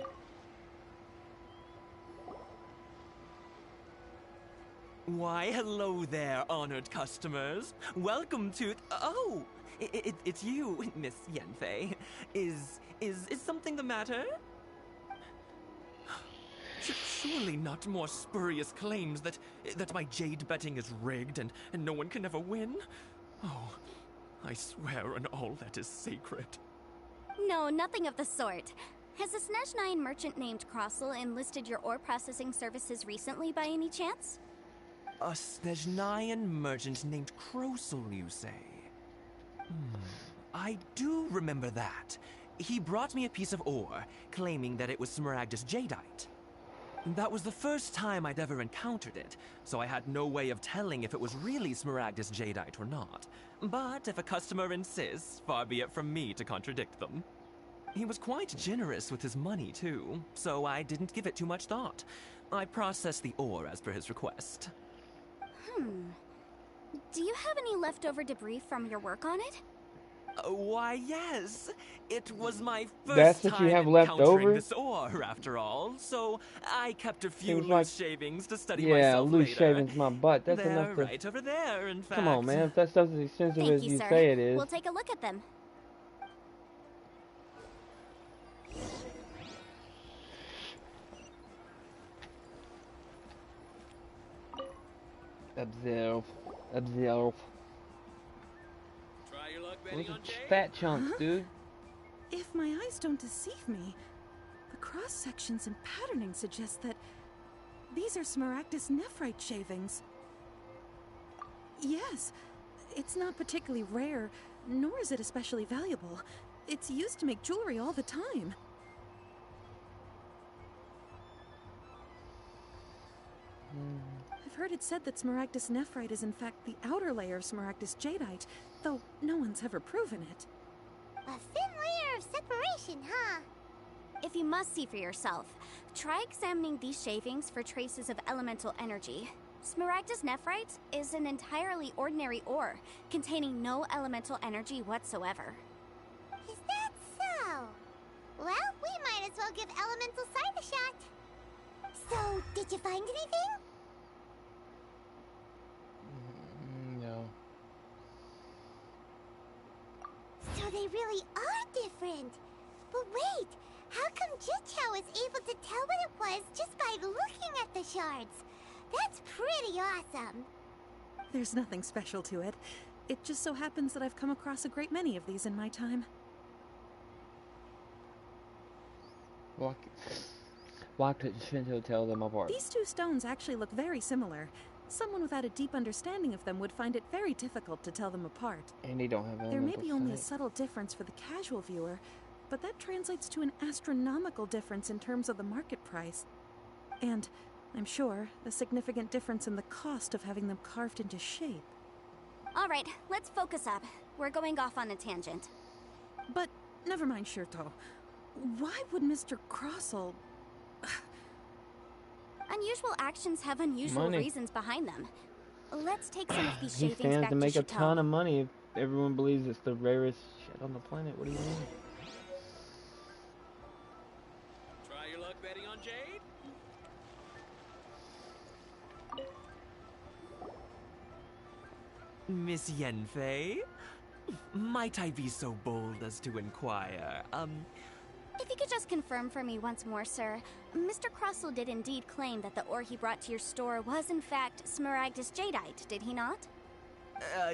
Why, hello there, honored customers. Welcome to... Oh! It's you, Miss Yanfei. Is something the matter? Surely not more spurious claims that my jade betting is rigged and no one can ever win? Oh, I swear on all that is sacred.
No, nothing of the sort. Has a Snezhnayan merchant named Crossel enlisted your ore processing services recently by any chance?
A Snezhnayan merchant named Crossel, you say? I do remember that. He brought me a piece of ore, claiming that it was Smaragdus Jadeite. That was the first time I'd ever encountered it, so I had no way of telling if it was really Smaragdus Jadeite or not. But if a customer insists, far be it from me to contradict them. He was quite generous with his money, too, so I didn't give it too much thought. I processed the ore as per his request.
Do you have any leftover debris from your work on it?
Why, yes. It was my
That's
first
what
time
you have left
encountering
over?
this ore, after all, so I kept a few
Seems
loose
like-
shavings to study
Yeah,
myself
loose
later.
shavings my butt. That's
They're
enough to...
right over there, in fact.
Come on, man. If that stuff's as expensive
Thank
as
you,
you
sir.
say it is.
We'll take a look at them.
Observe. Observe.
Try your luck
Those
betting
are
on Jade?
fat chunks,
Huh?
dude.
If my eyes don't deceive me, the cross sections and patterning suggest that these are Smaragdus nephrite shavings. Yes, it's not particularly rare, nor is it especially valuable. It's used to make jewelry all the time. I've heard it said that Smaragdus nephrite is in fact the outer layer of Smaragdus jadeite, though no one's ever proven it.
A thin layer of separation, huh?
If you must see for yourself, try examining these shavings for traces of elemental energy. Smaragdus nephrite is an entirely ordinary ore, containing no elemental energy whatsoever.
Is that so? Well, we might as well give elemental sight a shot. So, did you find anything?
No.
So they really are different. But wait, how come Jichao was able to tell what it was just by looking at the shards? That's pretty awesome.
There's nothing special to it. It just so happens that I've come across a great many of these in my time.
Why couldn't Shinto tell them apart?
These two stones actually look very similar. Someone without a deep understanding of them would find it very difficult to tell them apart.
And they don't have
There may
elemental
be only a
sight.
subtle difference for the casual viewer, but that translates to an astronomical difference in terms of the market price. And, I'm sure, a significant difference in the cost of having them carved into shape.
All right, let's focus up. We're going off on a tangent.
But, never mind, Shirto. Why would Mr. Crossell...
Unusual actions have unusual
Money.
reasons behind them. Let's take some of these
He
shavings
stands
back
to make
to
a
Chateau.
ton of money if everyone believes it's the rarest shit on the planet. What do you mean?
Try your luck betting on Jade? Miss Yenfei? Might I be so bold as to inquire,
If you could just confirm for me once more, sir. Mr. Crossell did indeed claim that the ore he brought to your store was in fact Smaragdus jadeite, did he not?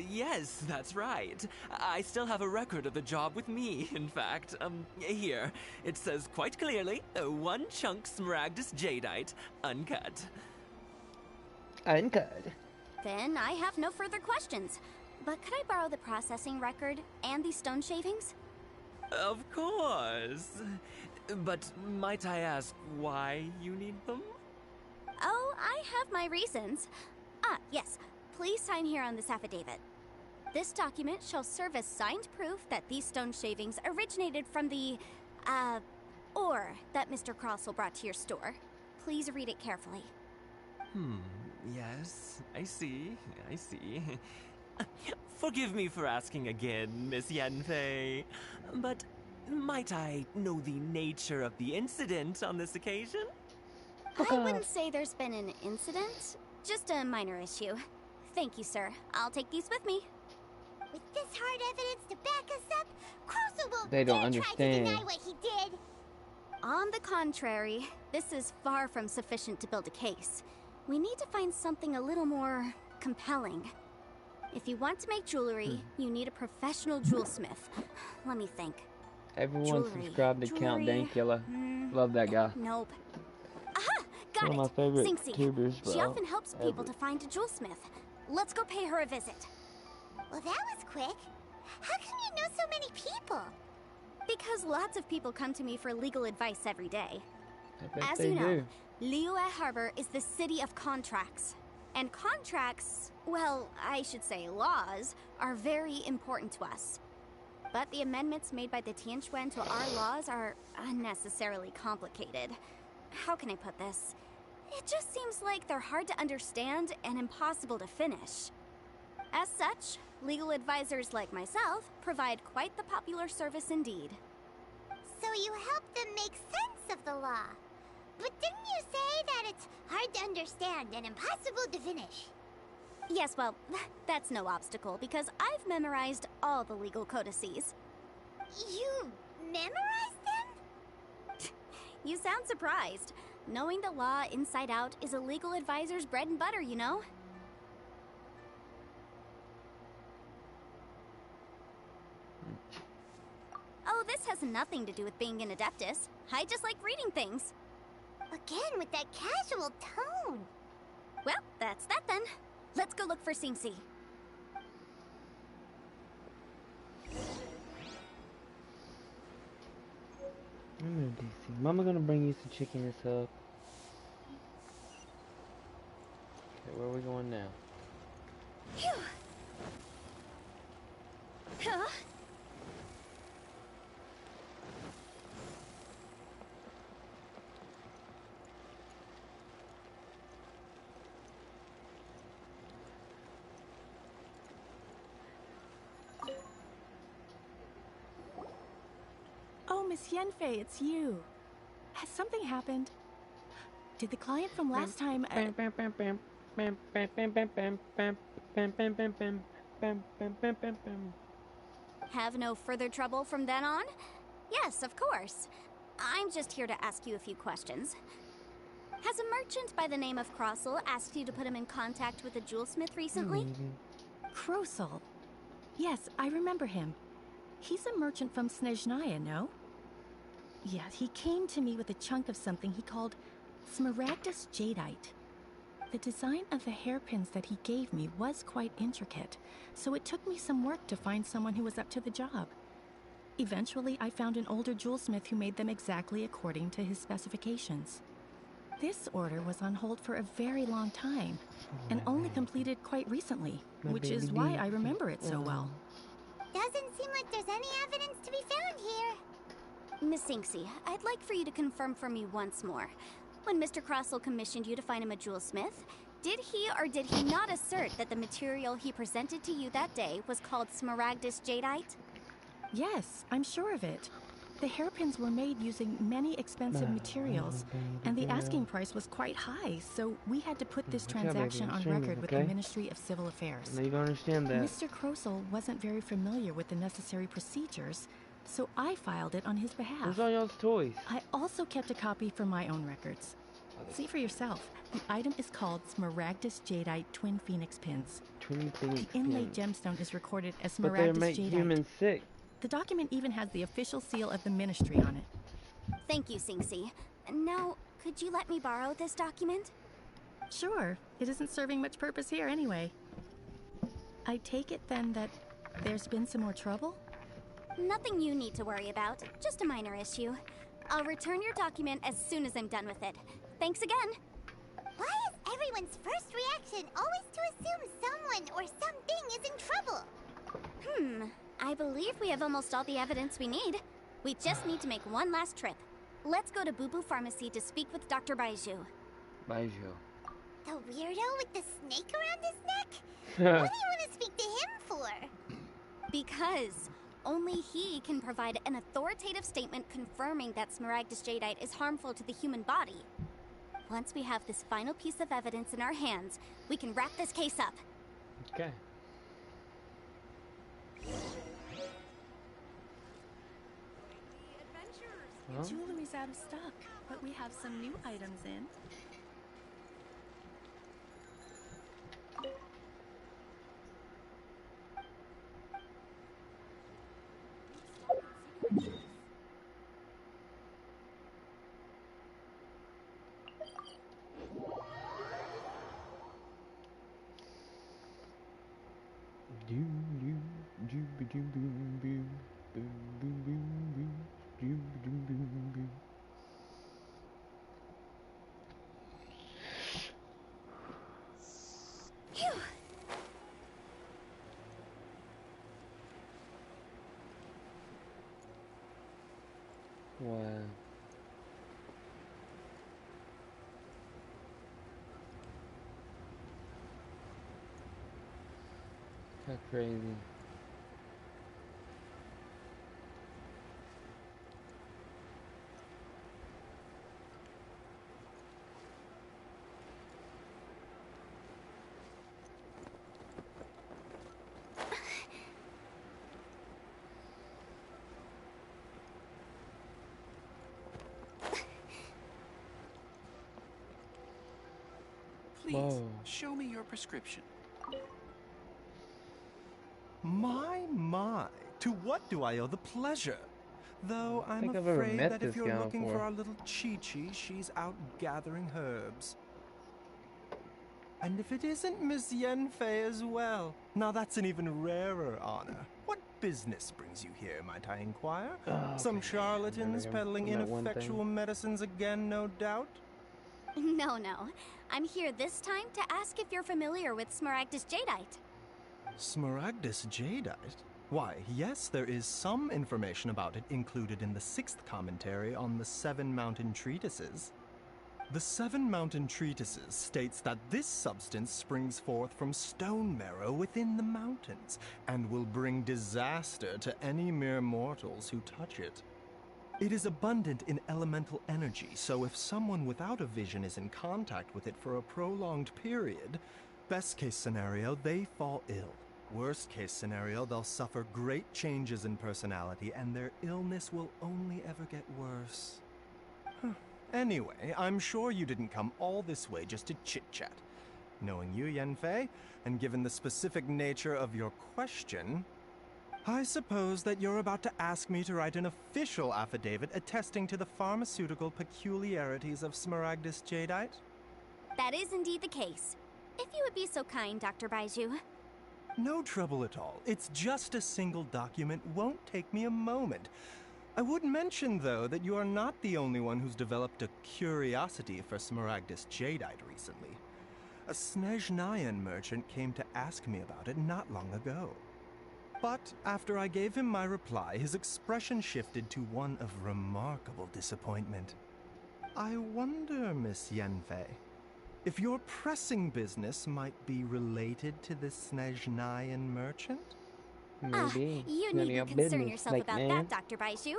Yes, that's right. I still have a record of the job with me, in fact. Here. It says quite clearly, 1 chunk Smaragdus jadeite, uncut.
Uncut.
Then I have no further questions. But could I borrow the processing record and these stone shavings?
Of course. But might I ask why you need them?
Oh, I have my reasons. Ah, yes. Please sign here on this affidavit. This document shall serve as signed proof that these stone shavings originated from the, ore that Mr. Crossell brought to your store. Please read it carefully.
Yes, I see. Forgive me for asking again, Miss Yenfei, but might I know the nature of the incident on this occasion?
I wouldn't say there's been an incident, just a minor issue. Thank you, sir. I'll take these with me.
With this hard evidence to back us up, Crossell won't
They don't
dare try to
understand.
deny what he did.
On the contrary, this is far from sufficient to build a case. We need to find something a little more compelling. If you want to make jewelry, you need a professional jewelsmith. Let me think.
Everyone
Jewelry.
subscribe to Count
Jewelry.
Dankula. Love that guy.
Nope. Aha! Got
One of my
it!
favorite
Sinxi.
tubers,
She
bro.
often helps people
Ever.
to find a jewelsmith. Let's go pay her a visit.
Well, that was quick. How come you know so many people?
Because lots of people come to me for legal advice every day.
I bet
As
they
you know,
do.
Liyue Harbor is the city of contracts. And contracts, well, I should say laws, are very important to us. But the amendments made by the Tianquan to our laws are unnecessarily complicated. How can I put this? It just seems like they're hard to understand and impossible to finish. As such, legal advisors like myself provide quite the popular service indeed.
So you help them make sense of the law. But didn't you say that it's hard to understand and impossible to finish?
Yes, well, that's no obstacle because I've memorized all the legal codices.
You memorized them?
You sound surprised. Knowing the law inside out is a legal advisor's bread and butter, you know? nothing to do with being an Adeptus. I just like reading things.
Again with that casual tone.
Well, that's that then. Let's go look for Singsi.
I'm in DC. Mama gonna bring you some chicken and sub. Okay, where are we going now?
Phew. Huh?
Oh, Miss Yenfei, it's you. Has something happened? Did the client from last time...
Have no further trouble from then on? Yes, of course. I'm just here to ask you a few questions. Has a merchant by the name of Crossel asked you to put him in contact with a jewelsmith recently?
Crossel? Yes, I remember him. He's a merchant from Snezhnaya, no? Yeah, he came to me with a chunk of something he called Smaragdus Jadeite. The design of the hairpins that he gave me was quite intricate, so it took me some work to find someone who was up to the job. Eventually, I found an older jewelsmith who made them exactly according to his specifications. This order was on hold for a very long time, and only completed quite recently, which is why I remember it so well.
Doesn't seem like there's any evidence to be found here.
Miss Singsi, I'd like for you to confirm for me once more. When Mr. Crossel commissioned you to find him a jewelsmith, did he or did he not assert that the material he presented to you that day was called Smaragdus Jadeite?
Yes, I'm sure of it. The hairpins were made using many expensive materials, and the asking price was quite high, so we had to put this transaction on record with the Ministry of Civil Affairs.
Now you gotta understand that.
Mr. Crossel wasn't very familiar with the necessary procedures, so I filed it on his behalf.
Where's all y'all's toys?
I also kept a copy for my own records. See for yourself. The item is called Smaragdus Jadeite Twin Phoenix Pins.
Twin Phoenix
The inlaid
pins.
gemstone is recorded as
But they
Smaragdus
make
Jadeite.
humans sick.
The document even has the official seal of the ministry on it.
Thank you, Singsi. Now, could you let me borrow this document?
Sure. It isn't serving much purpose here anyway. I take it then that there's been some more trouble?
Nothing you need to worry about, just a minor issue. I'll return your document as soon as I'm done with it. Thanks again.
Why is everyone's first reaction always to assume someone or something is in trouble?
I believe we have almost all the evidence we need. We just need to make one last trip. Let's go to Boo Boo Pharmacy to speak with Dr. Baiju.
Baiju.
The weirdo with the snake around his neck? What do you want to speak to him for?
Because only he can provide an authoritative statement confirming that Smaragdus Jadeite is harmful to the human body. Once we have this final piece of evidence in our hands, we can wrap this case up.
Okay.
Huh? Jewelry's out of stock, but we have some new items in.
Wow. How crazy.
Please,
Whoa.
show me your prescription.
My, to what do I owe the pleasure? Though I'm
think I've ever
afraid
met
that if
this
you're
guy
looking
before.
for our little Chi-Chi, she's out gathering herbs. And if it isn't Miss Yenfei as well, now that's an even rarer honor. What business brings you here, might I inquire?
Oh,
Some
okay.
charlatans
Remember him
peddling
from that one
ineffectual medicines again, no doubt?
No, no. I'm here this time to ask if you're familiar with Smaragdus Jadeite.
Smaragdus Jadeite? Why, yes, there is some information about it included in the 6th commentary on the 7 Mountain Treatises. The 7 Mountain Treatises states that this substance springs forth from stone marrow within the mountains, and will bring disaster to any mere mortals who touch it. It is abundant in elemental energy, so if someone without a vision is in contact with it for a prolonged period, best case scenario, they fall ill. Worst case scenario, they'll suffer great changes in personality, and their illness will only ever get worse. Anyway, I'm sure you didn't come all this way just to chit-chat. Knowing you, Yenfei, and given the specific nature of your question, I suppose that you're about to ask me to write an official affidavit attesting to the pharmaceutical peculiarities of Smaragdus Jadeite?
That is indeed the case. If you would be so kind, Dr. Baiju.
No trouble at all. It's just a single document. Won't take me a moment. I would mention, though, that you are not the only one who's developed a curiosity for Smaragdus Jadeite recently. A Snezhnayan merchant came to ask me about it not long ago. But after I gave him my reply, his expression shifted to one of remarkable disappointment. I wonder, Miss Yenfei, if your pressing business might be related to the Snezhnayan merchant?
Maybe.
You
None of
needn't
your
concern
business,
yourself
snake
about
man.
that, Dr. Baiju.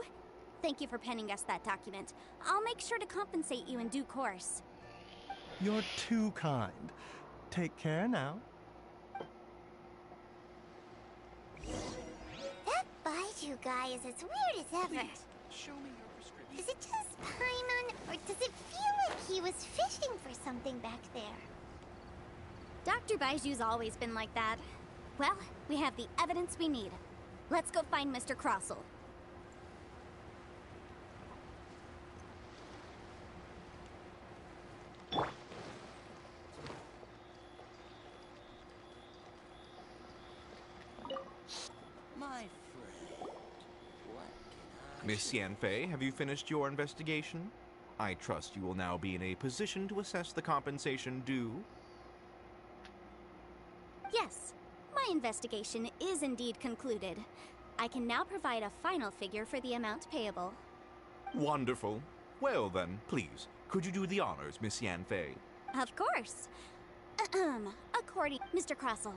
Thank you for penning us that document. I'll make sure to compensate you in due course.
You're too kind. Take care now.
That Baiju guy is as weird as ever.
Please, show me your prescription.
Is it just Paimon, or does it feel like he was fishing for something back there?
Dr. Baiju's always been like that. Well, we have the evidence we need. Let's go find Mr. Crossell.
My friend, what can I...
Miss Yanfei, have you finished your investigation? I trust you will now be in a position to assess the compensation due.
Yes, my investigation is indeed concluded. I can now provide a final figure for the amount payable.
Wonderful. Well then, please, could you do the honors, Miss Yanfei?
Of course. According Mr. Crossell,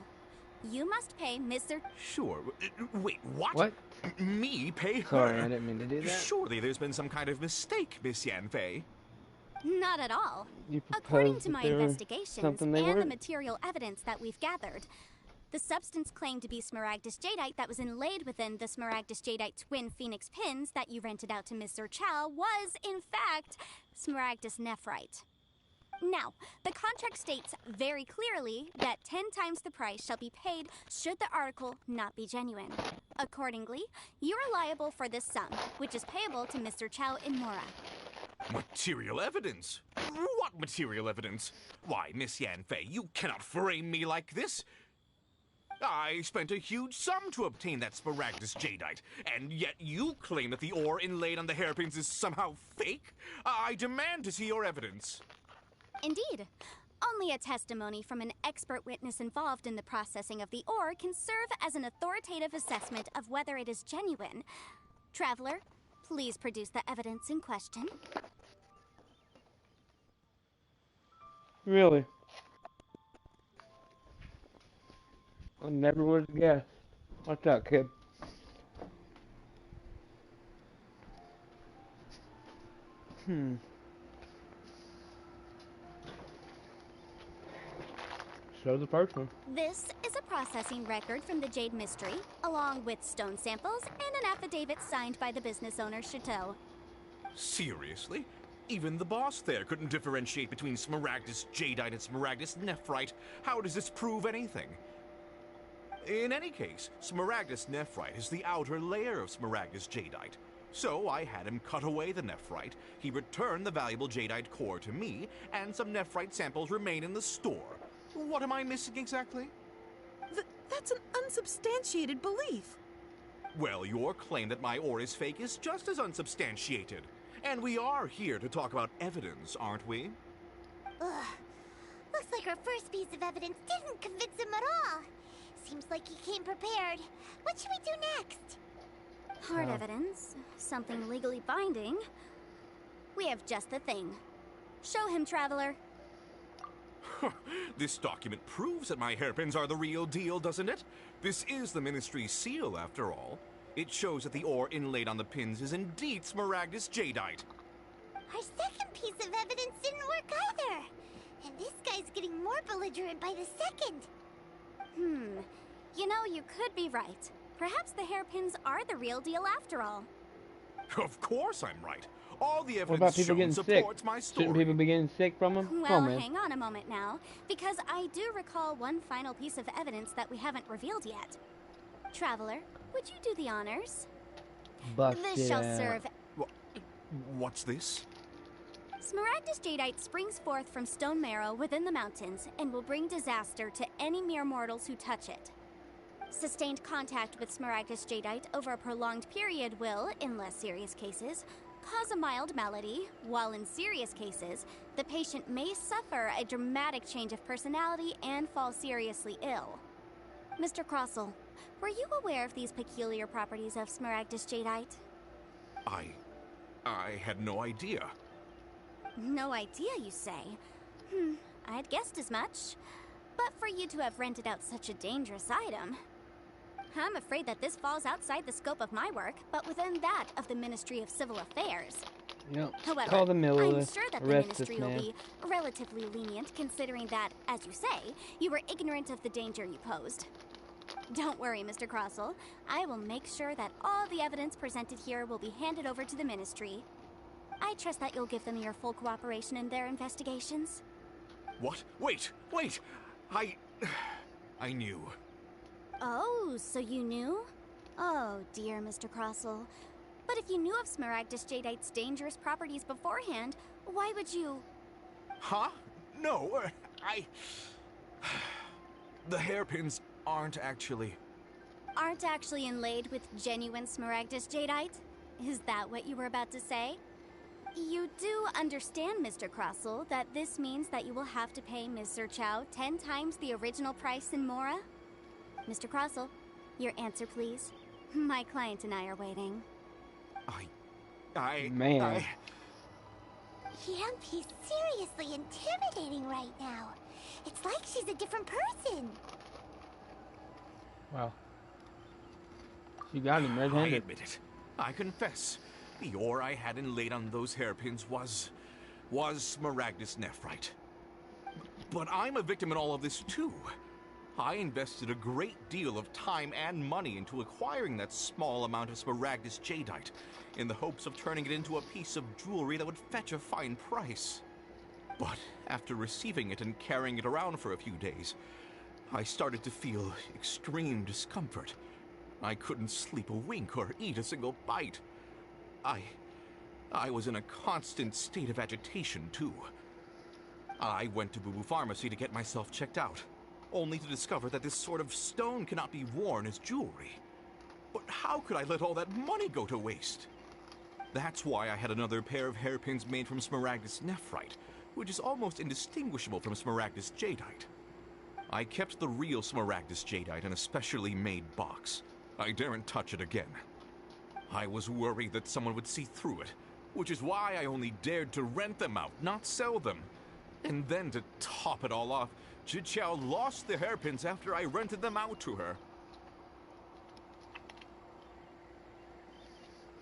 you must pay Mr.
Sure. Wait, what?
What?
Me pay her?
Sorry, I didn't mean to do that.
Surely there's been some kind of mistake, Miss Yanfei.
Not at all.
You
According
proposed
to
that
my
there was
investigations
something they
and the
weren't?
material evidence that we've gathered, the substance claimed to be Smaragdus Jadeite that was inlaid within the Smaragdus Jadeite twin phoenix pins that you rented out to Mr. Chow was, in fact, Smaragdus Nephrite. Now, the contract states very clearly that 10 times the price shall be paid should the article not be genuine. Accordingly, you are liable for this sum, which is payable to Mr. Chow in Mora.
Material evidence? What material evidence? Why, Miss Yanfei, you cannot frame me like this. I spent a huge sum to obtain that Smaragdus Jadeite, and yet you claim that the ore inlaid on the hairpins is somehow fake? I demand to see your evidence.
Indeed. Only a testimony from an expert witness involved in the processing of the ore can serve as an authoritative assessment of whether it is genuine. Traveler, please produce the evidence in question.
Really? I never would have guessed. What's up, kid? Show the first one.
This is a processing record from the Jade Mystery, along with stone samples and an affidavit signed by the business owner, Chateau.
Seriously? Even the boss there couldn't differentiate between Smaragdus Jadeite and Smaragdus Nephrite. How does this prove anything? In any case, Smaragdus Nephrite is the outer layer of Smaragdus Jadeite. So I had him cut away the nephrite, he returned the valuable jadeite core to me, and some nephrite samples remain in the store. What am I missing exactly?
That's an unsubstantiated belief.
Well, your claim that my ore is fake is just as unsubstantiated. And we are here to talk about evidence, aren't we?
Ugh. Looks like our first piece of evidence didn't convince him at all. Seems like he came prepared. What should we do next?
Hard evidence. Something legally binding. We have just the thing. Show him, Traveler.
This document proves that my hairpins are the real deal, doesn't it? This is the Ministry's seal, after all. It shows that the ore inlaid on the pins is indeed Smaragdus jadeite.
Our second piece of evidence didn't work either. And this guy's getting more belligerent by the second.
You know, you could be right. Perhaps the hairpins are the real deal after all.
Of course I'm right. All the
What about
evidence
people
shown
getting sick?
supports my story.
Shouldn't people be getting sick from them?
Well, hang on a moment now, because I do recall one final piece of evidence that we haven't revealed yet. Traveler, would you do the honors? This shall serve.
What's this?
Smaragdus jadeite springs forth from stone marrow within the mountains and will bring disaster to any mere mortals who touch it. Sustained contact with Smaragdus jadeite over a prolonged period will, in less serious cases, cause a mild malady, while in serious cases, the patient may suffer a dramatic change of personality and fall seriously ill. Mr. Crossell, were you aware of these peculiar properties of Smaragdus jadeite?
I had no idea.
No idea, you say? I'd guessed as much. But for you to have rented out such a dangerous item... I'm afraid that this falls outside the scope of my work, but within that of the Ministry of Civil Affairs.
Yep.
However,
Call the Miller.
I'm sure that the Ministry will be relatively lenient, considering that, as you say, you were ignorant of the danger you posed. Don't worry, Mr. Crossell. I will make sure that all the evidence presented here will be handed over to the Ministry. I trust that you'll give them your full cooperation in their investigations.
What? Wait! I knew.
Oh, so you knew? Oh, dear Mr. Crossell. But if you knew of Smaragdus jadeite's dangerous properties beforehand, why would you...
Huh? No, The hairpins aren't actually
inlaid with genuine Smaragdus jadeite? Is that what you were about to say? You do understand, Mr. Crossell, that this means that you will have to pay Ms. Zerchow 10 times the original price in Mora? Mr. Crossell, your answer, please. My client and I are waiting.
Man.
Yampy's seriously intimidating right now. It's like she's a different person.
Wow. She got him red-handed.
I admit it. I confess. The ore I had inlaid on those hairpins was Smaragdus nephrite. But I'm a victim in all of this too. I invested a great deal of time and money into acquiring that small amount of Smaragdus jadeite, in the hopes of turning it into a piece of jewelry that would fetch a fine price. But after receiving it and carrying it around for a few days, I started to feel extreme discomfort. I couldn't sleep a wink or eat a single bite. I was in a constant state of agitation, too. I went to Boo Boo Pharmacy to get myself checked out, only to discover that this sort of stone cannot be worn as jewelry. But how could I let all that money go to waste? That's why I had another pair of hairpins made from Smaragdus nephrite, which is almost indistinguishable from Smaragdus jadeite. I kept the real Smaragdus jadeite in a specially made box. I daren't touch it again. I was worried that someone would see through it, which is why I only dared to rent them out, not sell them. And then to top it all off, Zhiqiao lost the hairpins after I rented them out to her.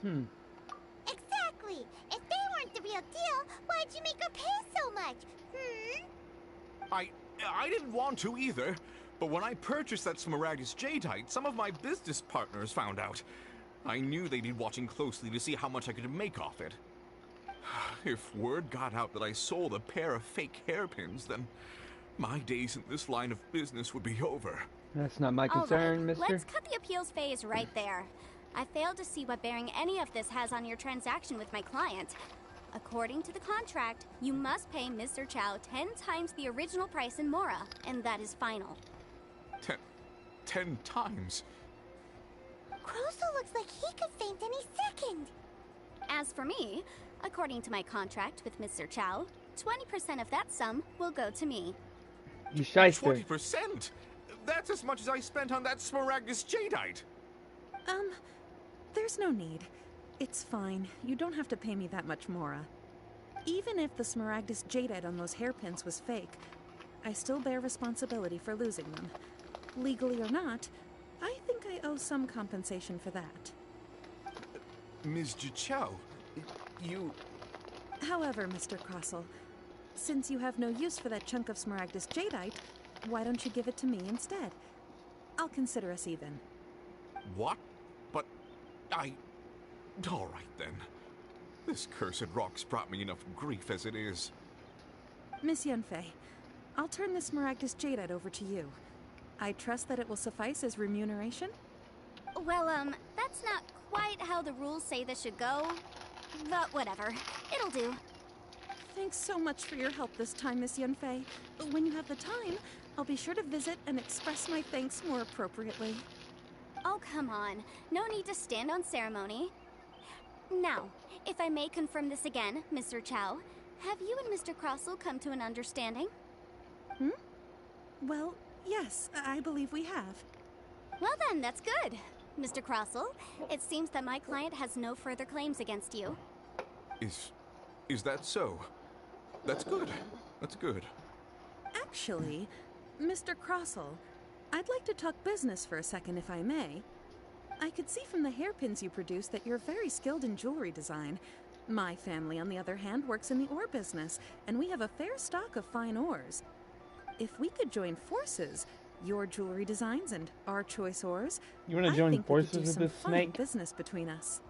Exactly! If they weren't the real deal, why'd you make her pay so much?
I didn't want to either, but when I purchased that Smaragdus jadeite, some of my business partners found out. I knew they'd be watching closely to see how much I could make off it. If word got out that I sold a pair of fake hairpins, then my days in this line of business would be over.
That's not my concern,
right,
mister.
let's cut the appeals phase right there. I failed to see what bearing any of this has on your transaction with my client. According to the contract, you must pay Mr. Chow 10 times the original price in Mora, and that is final.
10 times?
Crosel looks like he could faint any second.
As for me, according to my contract with Mr. Chow, 20% of that sum will go to me.
You shyster.
20%? That's as much as I spent on that Smaragdus Jadeite.
There's no need. It's fine. You don't have to pay me that much, Mora. Even if the Smaragdus Jadeite on those hairpins was fake, I still bear responsibility for losing them. Legally or not, I think I owe some compensation for that.
Ms. Jichao, you...
However, Mr. Crossell, since you have no use for that chunk of Smaragdus Jadeite, why don't you give it to me instead? I'll consider us even.
What? But all right, then. This cursed rock's brought me enough grief as it is.
Miss Yunfei, I'll turn the Smaragdus Jadeite over to you. I trust that it will suffice as remuneration?
Well, that's not quite how the rules say this should go. But whatever. It'll do.
Thanks so much for your help this time, Miss Yunfei. When you have the time, I'll be sure to visit and express my thanks more appropriately.
Oh, come on. No need to stand on ceremony. Now, if I may confirm this again, Mr. Chow, have you and Mr. Crossell come to an understanding?
Well, yes, I believe we have.
Well then, that's good. Mr. Crossell, it seems that my client has no further claims against you.
Is that so? That's good. That's good.
Actually, Mr. Crossell, I'd like to talk business for a second, if I may. I could see from the hairpins you produce that you're very skilled in jewelry design. My family, on the other hand, works in the ore business, and we have a fair stock of fine ores. If we could join forces, your jewelry designs and our choice ores,
You want to join forces with this snake?
Business between us.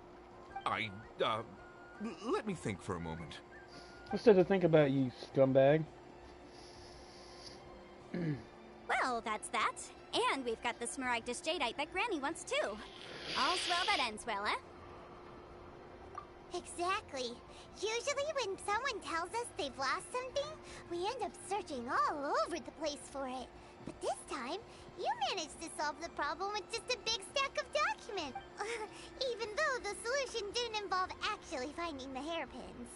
Let me think for a moment.
What's there to think about, you scumbag?
Well, that's that. And we've got the Smaragdus Jadeite that Granny wants too. All's well that ends well, eh?
Exactly. Usually when someone tells us they've lost something, we end up searching all over the place for it. But this time, you managed to solve the problem with just a big stack of documents. Even though the solution didn't involve actually finding the hairpins.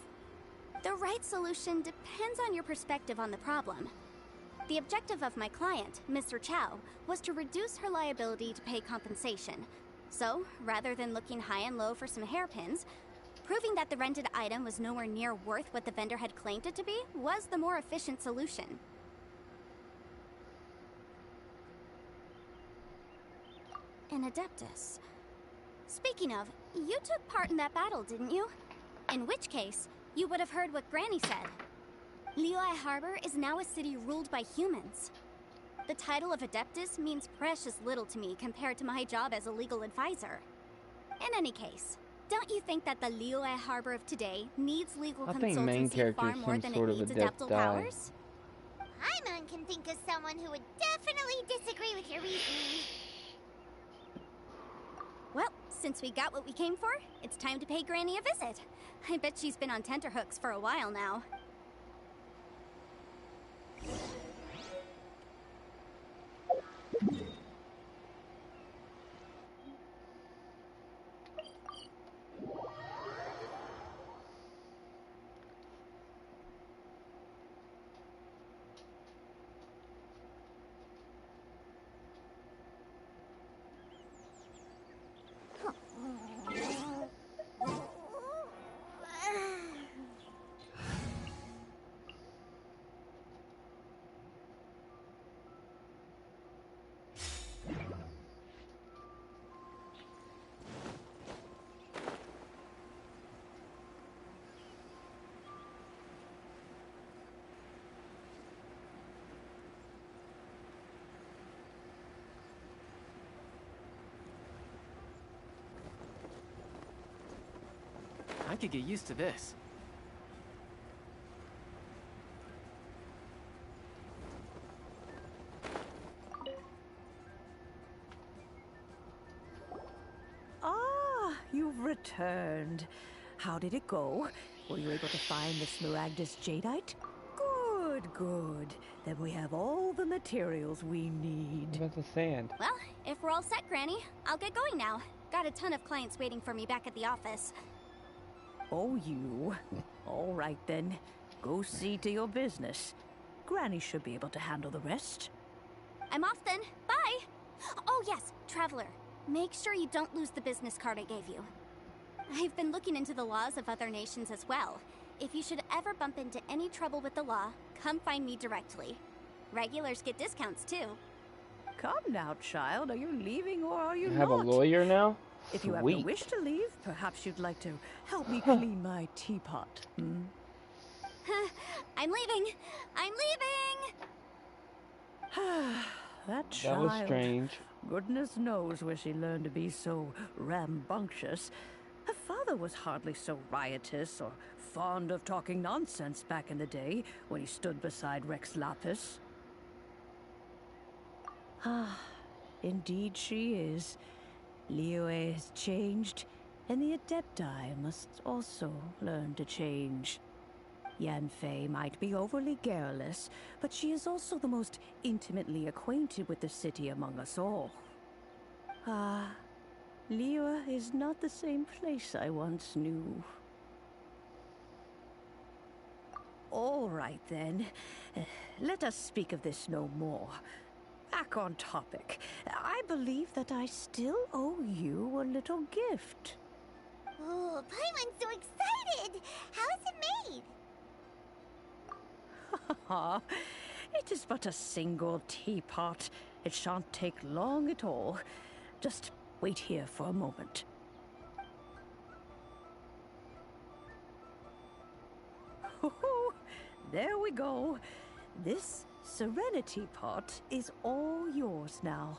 The right solution depends on your perspective on the problem. The objective of my client, Mr. Chow, was to reduce her liability to pay compensation. So, rather than looking high and low for some hairpins, proving that the rented item was nowhere near worth what the vendor had claimed it to be was the more efficient solution. An Adeptus. Speaking of, you took part in that battle, didn't you? In which case, you would have heard what Granny said. Liyue Harbor is now a city ruled by humans. The title of Adeptus means precious little to me compared to my job as a legal advisor. In any case, don't you think that the Liyue Harbor of today needs legal consultancy far more than it needs adeptal powers?
Paimon can think of someone who would definitely disagree with your reasoning.
Well, since we got what we came for, it's time to pay Granny a visit. I bet she's been on tenterhooks for a while now.
I could get used to this.
Ah, returned. How did it go? Were you able to find the Smaragdus Jadeite? Good, good. Then we have all the materials we need.
What about the sand?
Well, if we're all set, Granny, I'll get going now. Got a ton of clients waiting for me back at the office.
Oh, you. All right, then. Go see to your business. Granny should be able to handle the rest.
I'm off then. Bye! Oh, yes, Traveler. Make sure you don't lose the business card I gave you. I've been looking into the laws of other nations as well. If you should ever bump into any trouble with the law, come find me directly. Regulars get discounts, too.
Come now, child. Are you leaving or are you
You have
not?
a lawyer now?
If you have no wish to leave, perhaps you'd like to help me clean my teapot, hmm?
I'm leaving! I'm leaving!
That child.
That was strange.
Goodness knows where she learned to be so rambunctious. Her father was hardly so riotous or fond of talking nonsense back in the day when he stood beside Rex Lapis. Ah, indeed she is. Liyue has changed, and the Adepti must also learn to change. Yanfei might be overly garrulous, but she is also the most intimately acquainted with the city among us all. Ah, Liyue is not the same place I once knew. All right, then. Let us speak of this no more. Back on topic. I believe that I still owe you a little gift.
Oh, Paimon's so excited! How is it made?
It is but a single teapot. It shan't take long at all. Just wait here for a moment. There we go. This Serenity pot is all yours now.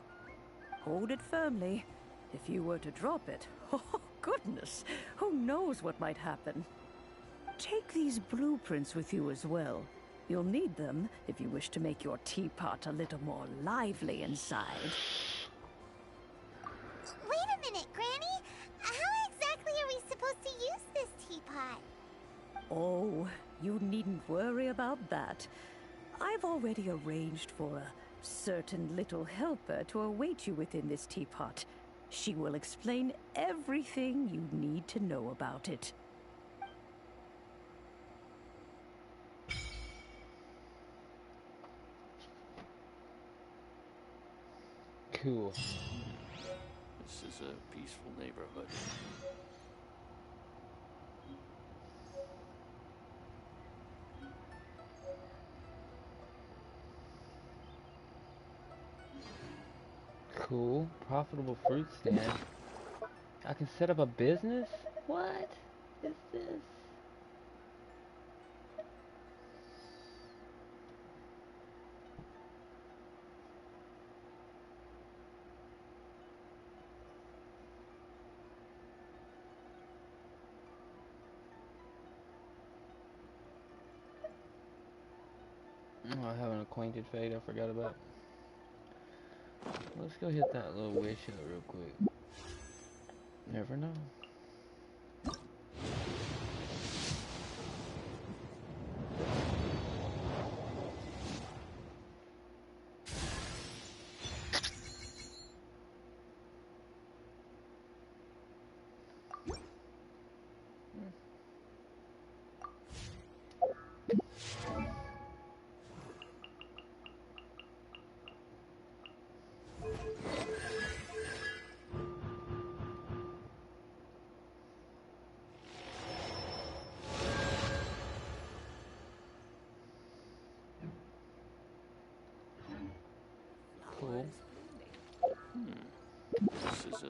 Hold it firmly. If you were to drop it, oh goodness, who knows what might happen. Take these blueprints with you as well. You'll need them if you wish to make your teapot a little more lively inside.
Wait a minute, Granny! How exactly are we supposed to use this teapot?
Oh, you needn't worry about that. I've already arranged for a certain little helper to await you within this teapot. She will explain everything you need to know about it.
Cool.
This is a peaceful neighborhood.
Cool. Profitable fruit stand. I can set up a business? What is this? Oh, I have an acquainted fate I forgot about. Let's go hit that little wish out real quick. Never know. Cool.
This is a...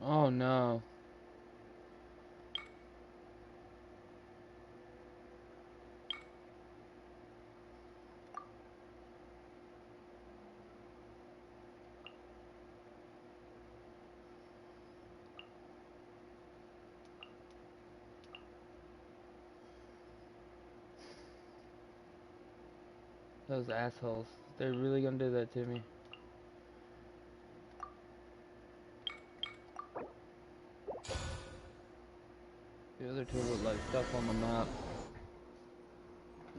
Oh no. Those assholes. They're really gonna do that to me. The other two look like stuff on the map.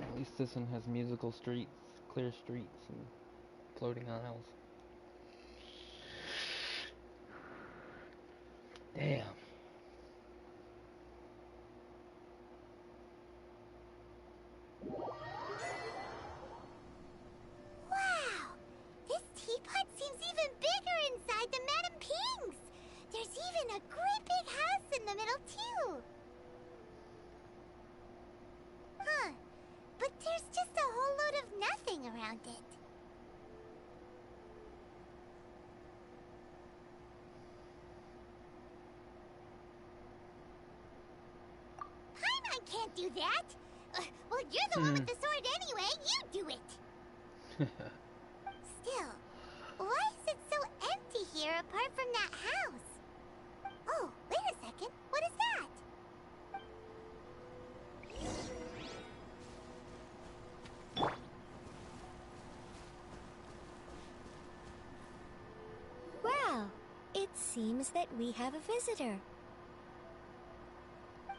At least this one has musical streets, clear streets, and floating aisles. Damn.
Wow! This teapot seems even bigger inside than Madame Ping's! There's even a great big house in the middle, too! Huh. But there's just a whole load of nothing around it. Paimon can't do that! Well, you're the one with the sword anyway. You do it! Still, why is it so empty here apart from that house? Oh, wait a second. What is that?
Well, it seems that we have a visitor.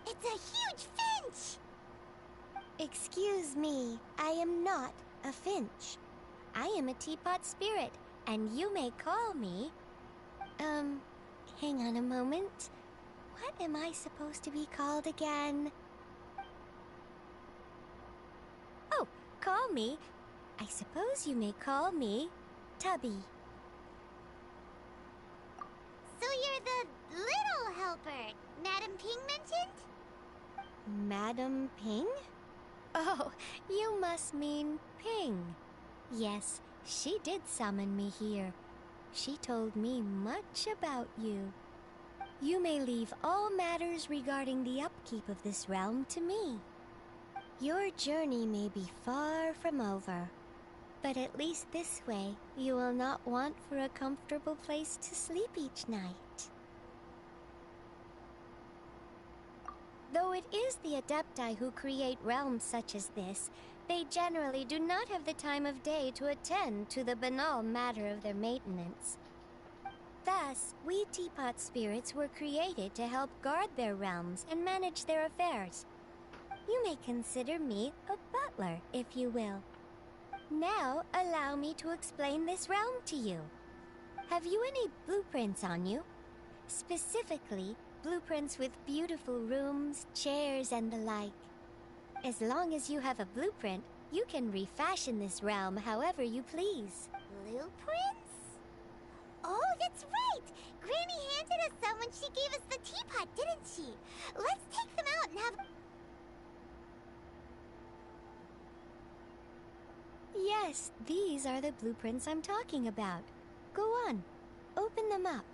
It's a huge finch!
Excuse me, I am not a finch. I am a teapot spirit, and you may call me... hang on a moment. What am I supposed to be called again? Oh, call me. I suppose you may call me Tubby.
So you're the little helper Madame Ping mentioned?
Madam Ping? Oh, you must mean Ping. Yes, she did summon me here. She told me much about you. You may leave all matters regarding the upkeep of this realm to me. Your journey may be far from over, but at least this way you will not want for a comfortable place to sleep each night. Though it is the Adepti who create realms such as this, they generally do not have the time of day to attend to the banal matter of their maintenance. Thus, we teapot spirits were created to help guard their realms and manage their affairs. You may consider me a butler, if you will. Now, allow me to explain this realm to you. Have you any blueprints on you? Specifically, blueprints with beautiful rooms, chairs, and the like. As long as you have a blueprint, you can refashion this realm however you please.
Blueprints? Oh, that's right! Granny handed us some when she gave us the teapot, didn't she? Let's take them out and have...
Yes, these are the blueprints I'm talking about. Go on, open them up.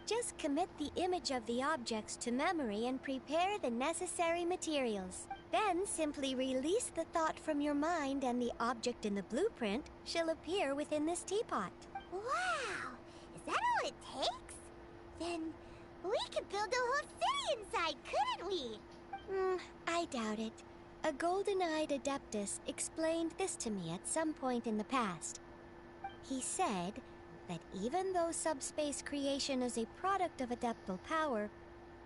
Just commit the image of the objects to memory and prepare the necessary materials. Then simply release the thought from your mind and the object in the blueprint shall appear within this teapot.
Wow! Is that all it takes? Then we could build a whole city inside, couldn't we?
I doubt it. A golden-eyed adeptus explained this to me at some point in the past. He said that even though subspace creation is a product of adeptal power,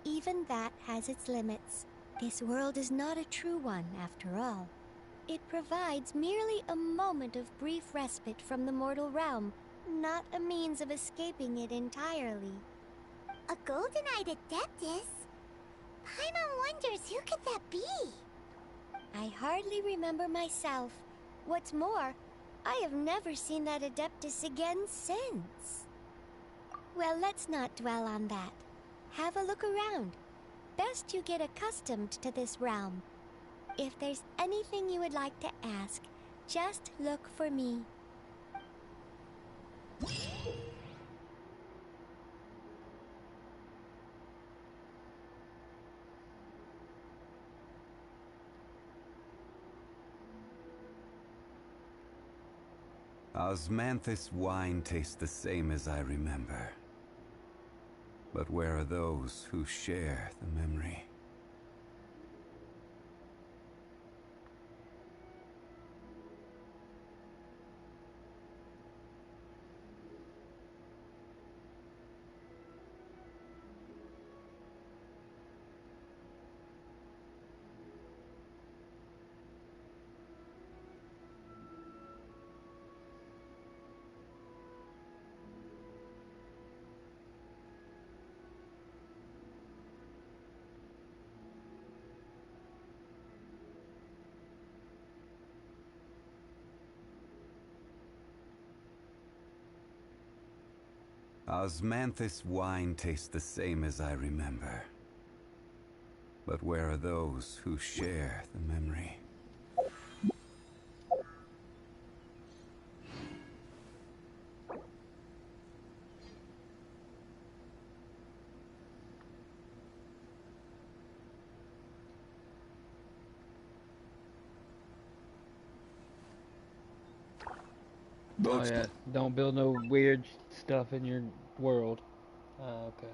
even that has its limits. This world is not a true one, after all. It provides merely a moment of brief respite from the mortal realm, not a means of escaping it entirely.
A golden-eyed adeptus? Paimon wonders who could that be?
I hardly remember myself. What's more, I have never seen that adeptus again since. Well, let's not dwell on that. Have a look around. Best you get accustomed to this realm. If there's anything you would like to ask, just look for me.
Osmanthus wine tastes the same as I remember. But where are those who share the memory? Osmanthus wine tastes the same as I remember. But where are those who share the memory?
Oh yeah, don't build no weird stuff in your world. Okay.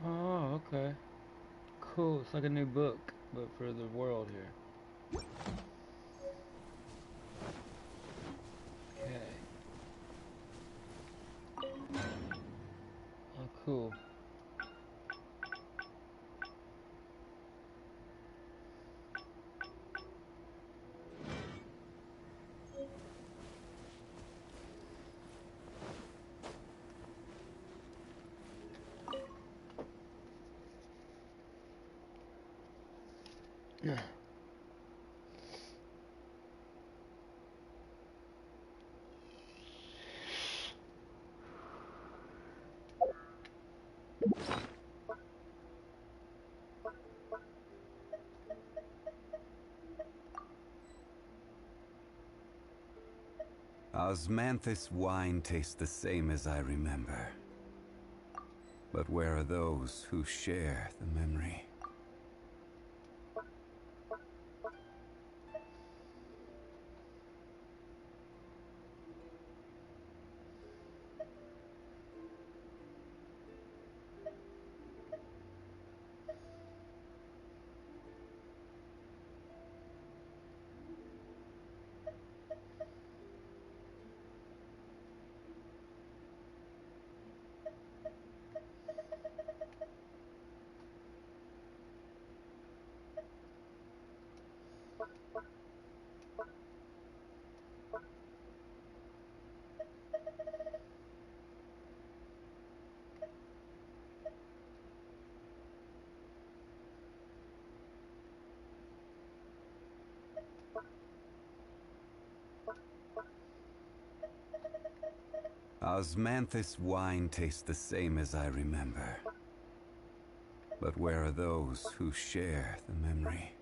Oh, okay. Cool. It's like a new book, but for the world here. Okay. Oh, cool.
Osmanthus wine tastes the same as I remember. But where are those who share the memory? Osmanthus wine tastes the same as I remember. But where are those who share the memory?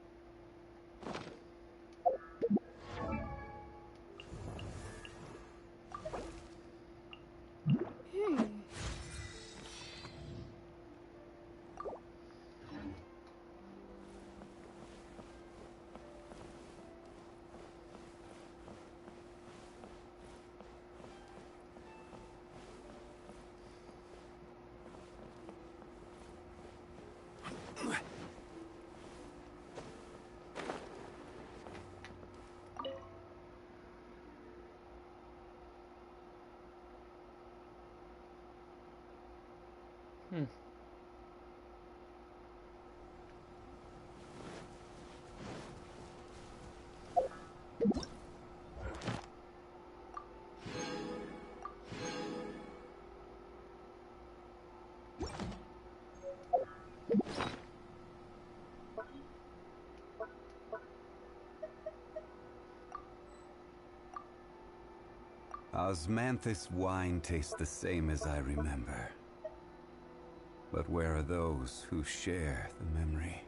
Hmm.
Osmanthus wine tastes the same as I remember. But where are those who share the memory?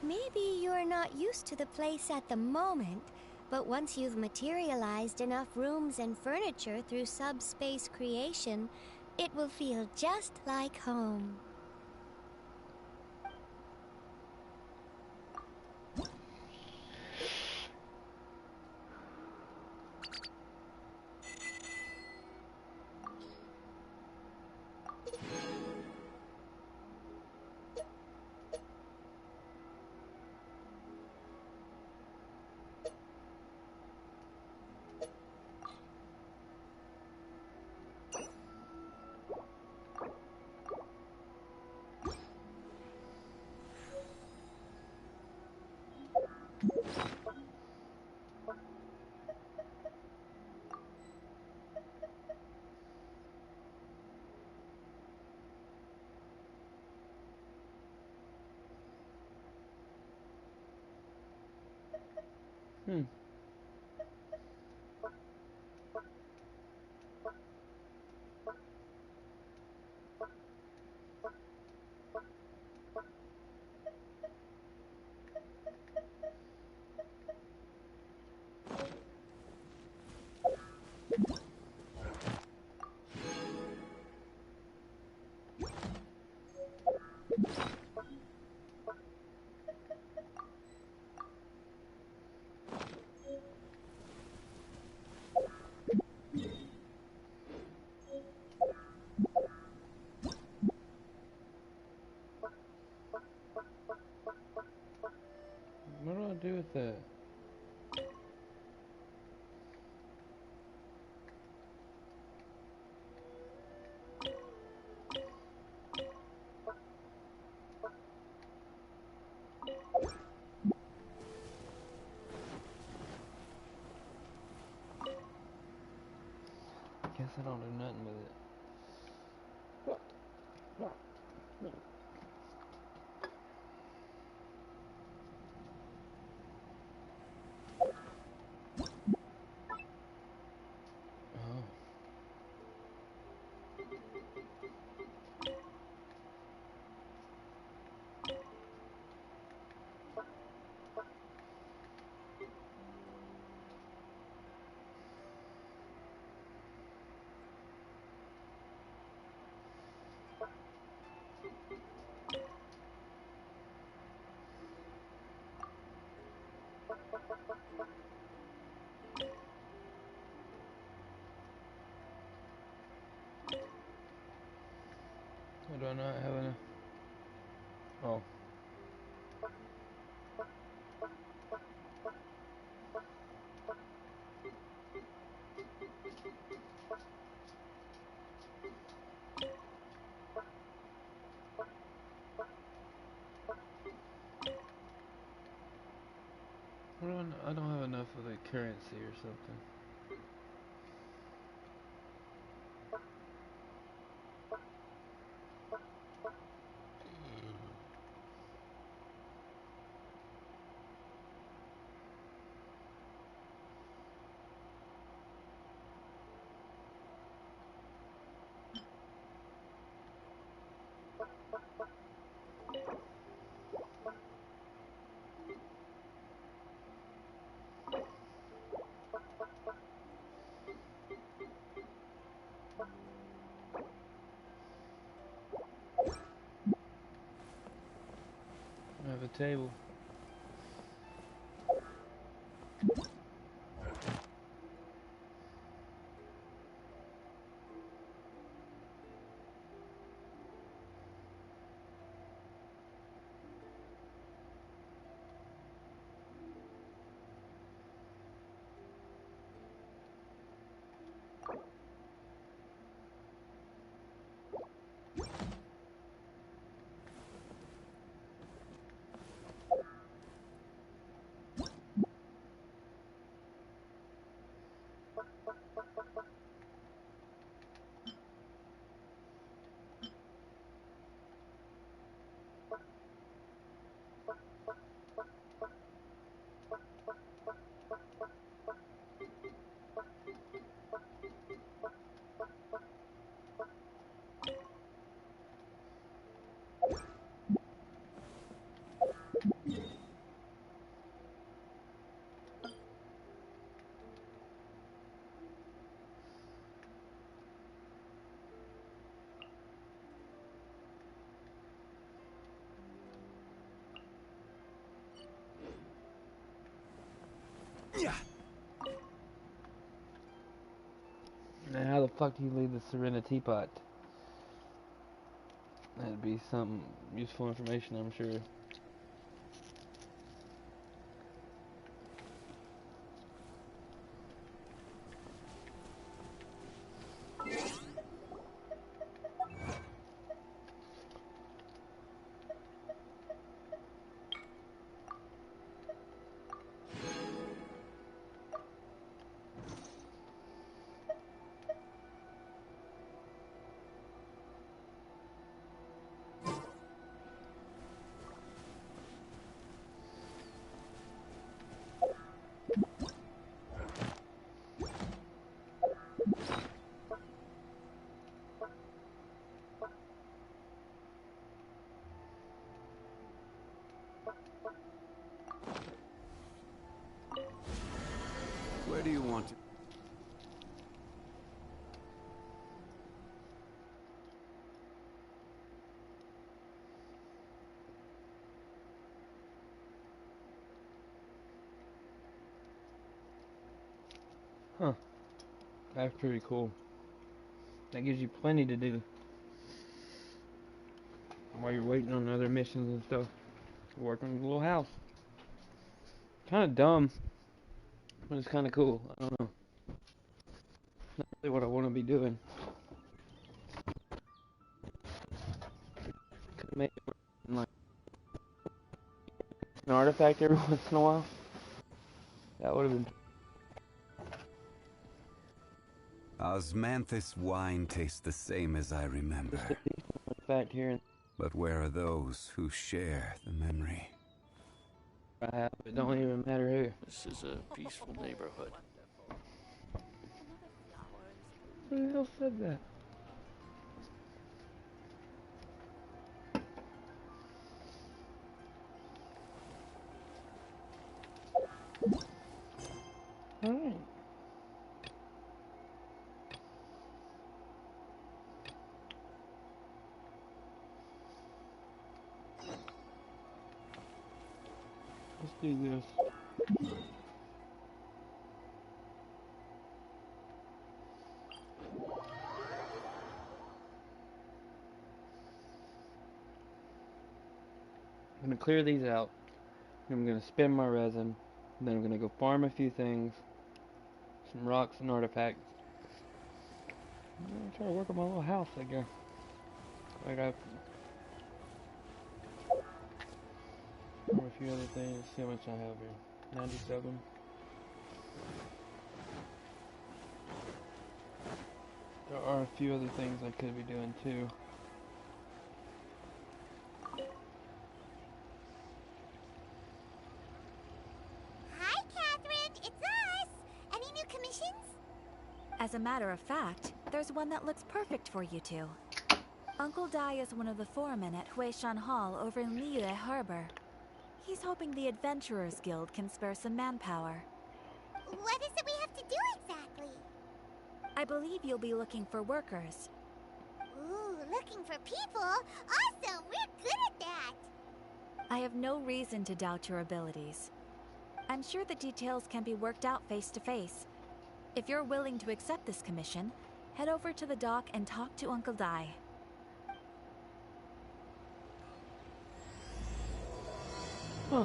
Maybe you're not used to the place at the moment, but once you've materialized enough rooms and furniture through subspace creation, it will feel just like home.
Hmm. What do I do with that? Guess I don't do nothing with it. Oh. I do not have enough. Oh. I don't have enough of the currency or something. I have a table. Now, how the fuck do you leave the Serenity Pot? That'd be some useful information, I'm sure.
Where do you want to...
Huh. That's pretty cool. That gives you plenty to do while you're waiting on other missions and stuff. Work on the little house. Kind of dumb, but it's kind of cool. I don't know. Not really what I want to be doing. Could make it like an artifact every once in a while. That would have been.
Osmanthus wine tastes the same as I remember.
Just a decent artifact here.
But where are those who share the memory?
I have. It don't even matter who.
This is a peaceful neighborhood.
Who the hell said that? Alright. Let's do this. I'm gonna clear these out. I'm gonna spin my resin. And then I'm gonna go farm a few things. Some rocks and artifacts. I'm gonna try to work on my little house, I guess. I got a few other things. See how much I have here. 97. There are a few other things I could be doing too.
Hi, Catherine. It's us. Any new commissions?
As a matter of fact, there's one that looks perfect for you two. Uncle Dai is one of the foremen at Huishan Hall over in Liyue Harbor. He's hoping the Adventurers Guild can spare some manpower.
What is it we have to do exactly?
I believe you'll be looking for workers.
Ooh, looking for people? Awesome! We're good at that!
I have no reason to doubt your abilities. I'm sure the details can be worked out face to face. If you're willing to accept this commission, head over to the dock and talk to Uncle Dai.
Huh.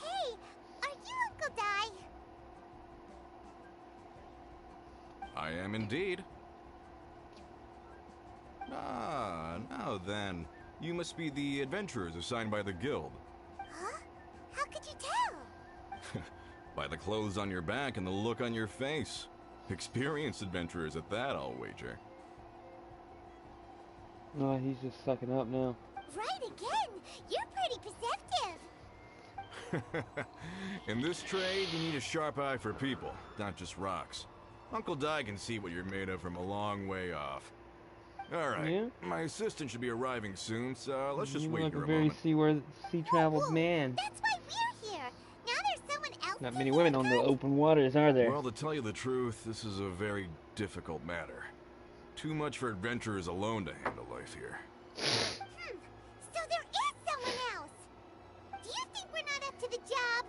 Hey, are you Uncle Dai?
I am indeed. Ah, now then. You must be the adventurers assigned by the guild.
Huh? How could you tell?
By the clothes on your back and the look on your face. Experienced adventurers at that, I'll wager.
No, he's just sucking up now.
Right again! You're pretty perceptive!
In this trade, you need a sharp eye for people, not just rocks. Uncle Dai can see what you're made of from a long way off. Alright,
Yeah?
my assistant should be arriving soon, so let's just
You
wait
look
here
a
a
very
moment.
sea-traveled man.
That's why we're here! Now there's someone else.
Not many women on the open waters, are there?
Well, to tell you the truth, this is a very difficult matter. Too much for adventurers alone to handle life here.
So there is someone else! Do you think we're not up to the job?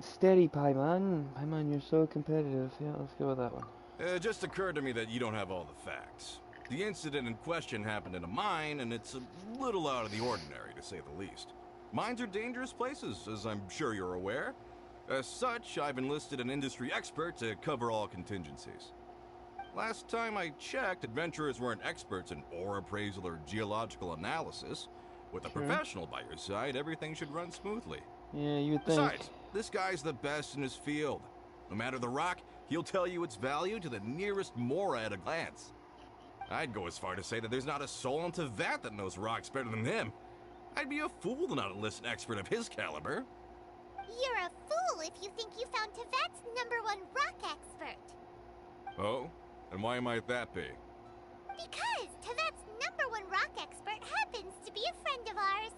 Steady, Paimon. Paimon, you're so competitive. Yeah, let's go with that one.
It just occurred to me that you don't have all the facts. The incident in question happened in a mine, and it's a little out of the ordinary, to say the least. Mines are dangerous places, as I'm sure you're aware. As such, I've enlisted an industry expert to cover all contingencies. Last time I checked, adventurers weren't experts in ore appraisal or geological analysis. With a professional by your side, everything should run smoothly.
Yeah, you would think.
Besides, this guy's the best in his field. No matter the rock, he'll tell you its value to the nearest mora at a glance. I'd go as far to say that there's not a soul in Tevat that knows rocks better than him. I'd be a fool to not enlist an expert of his caliber.
You're a fool if you think you found Tevat's #1 rock expert.
Oh? And why might that be?
Because Tevat's #1 rock expert happens to be a friend of ours.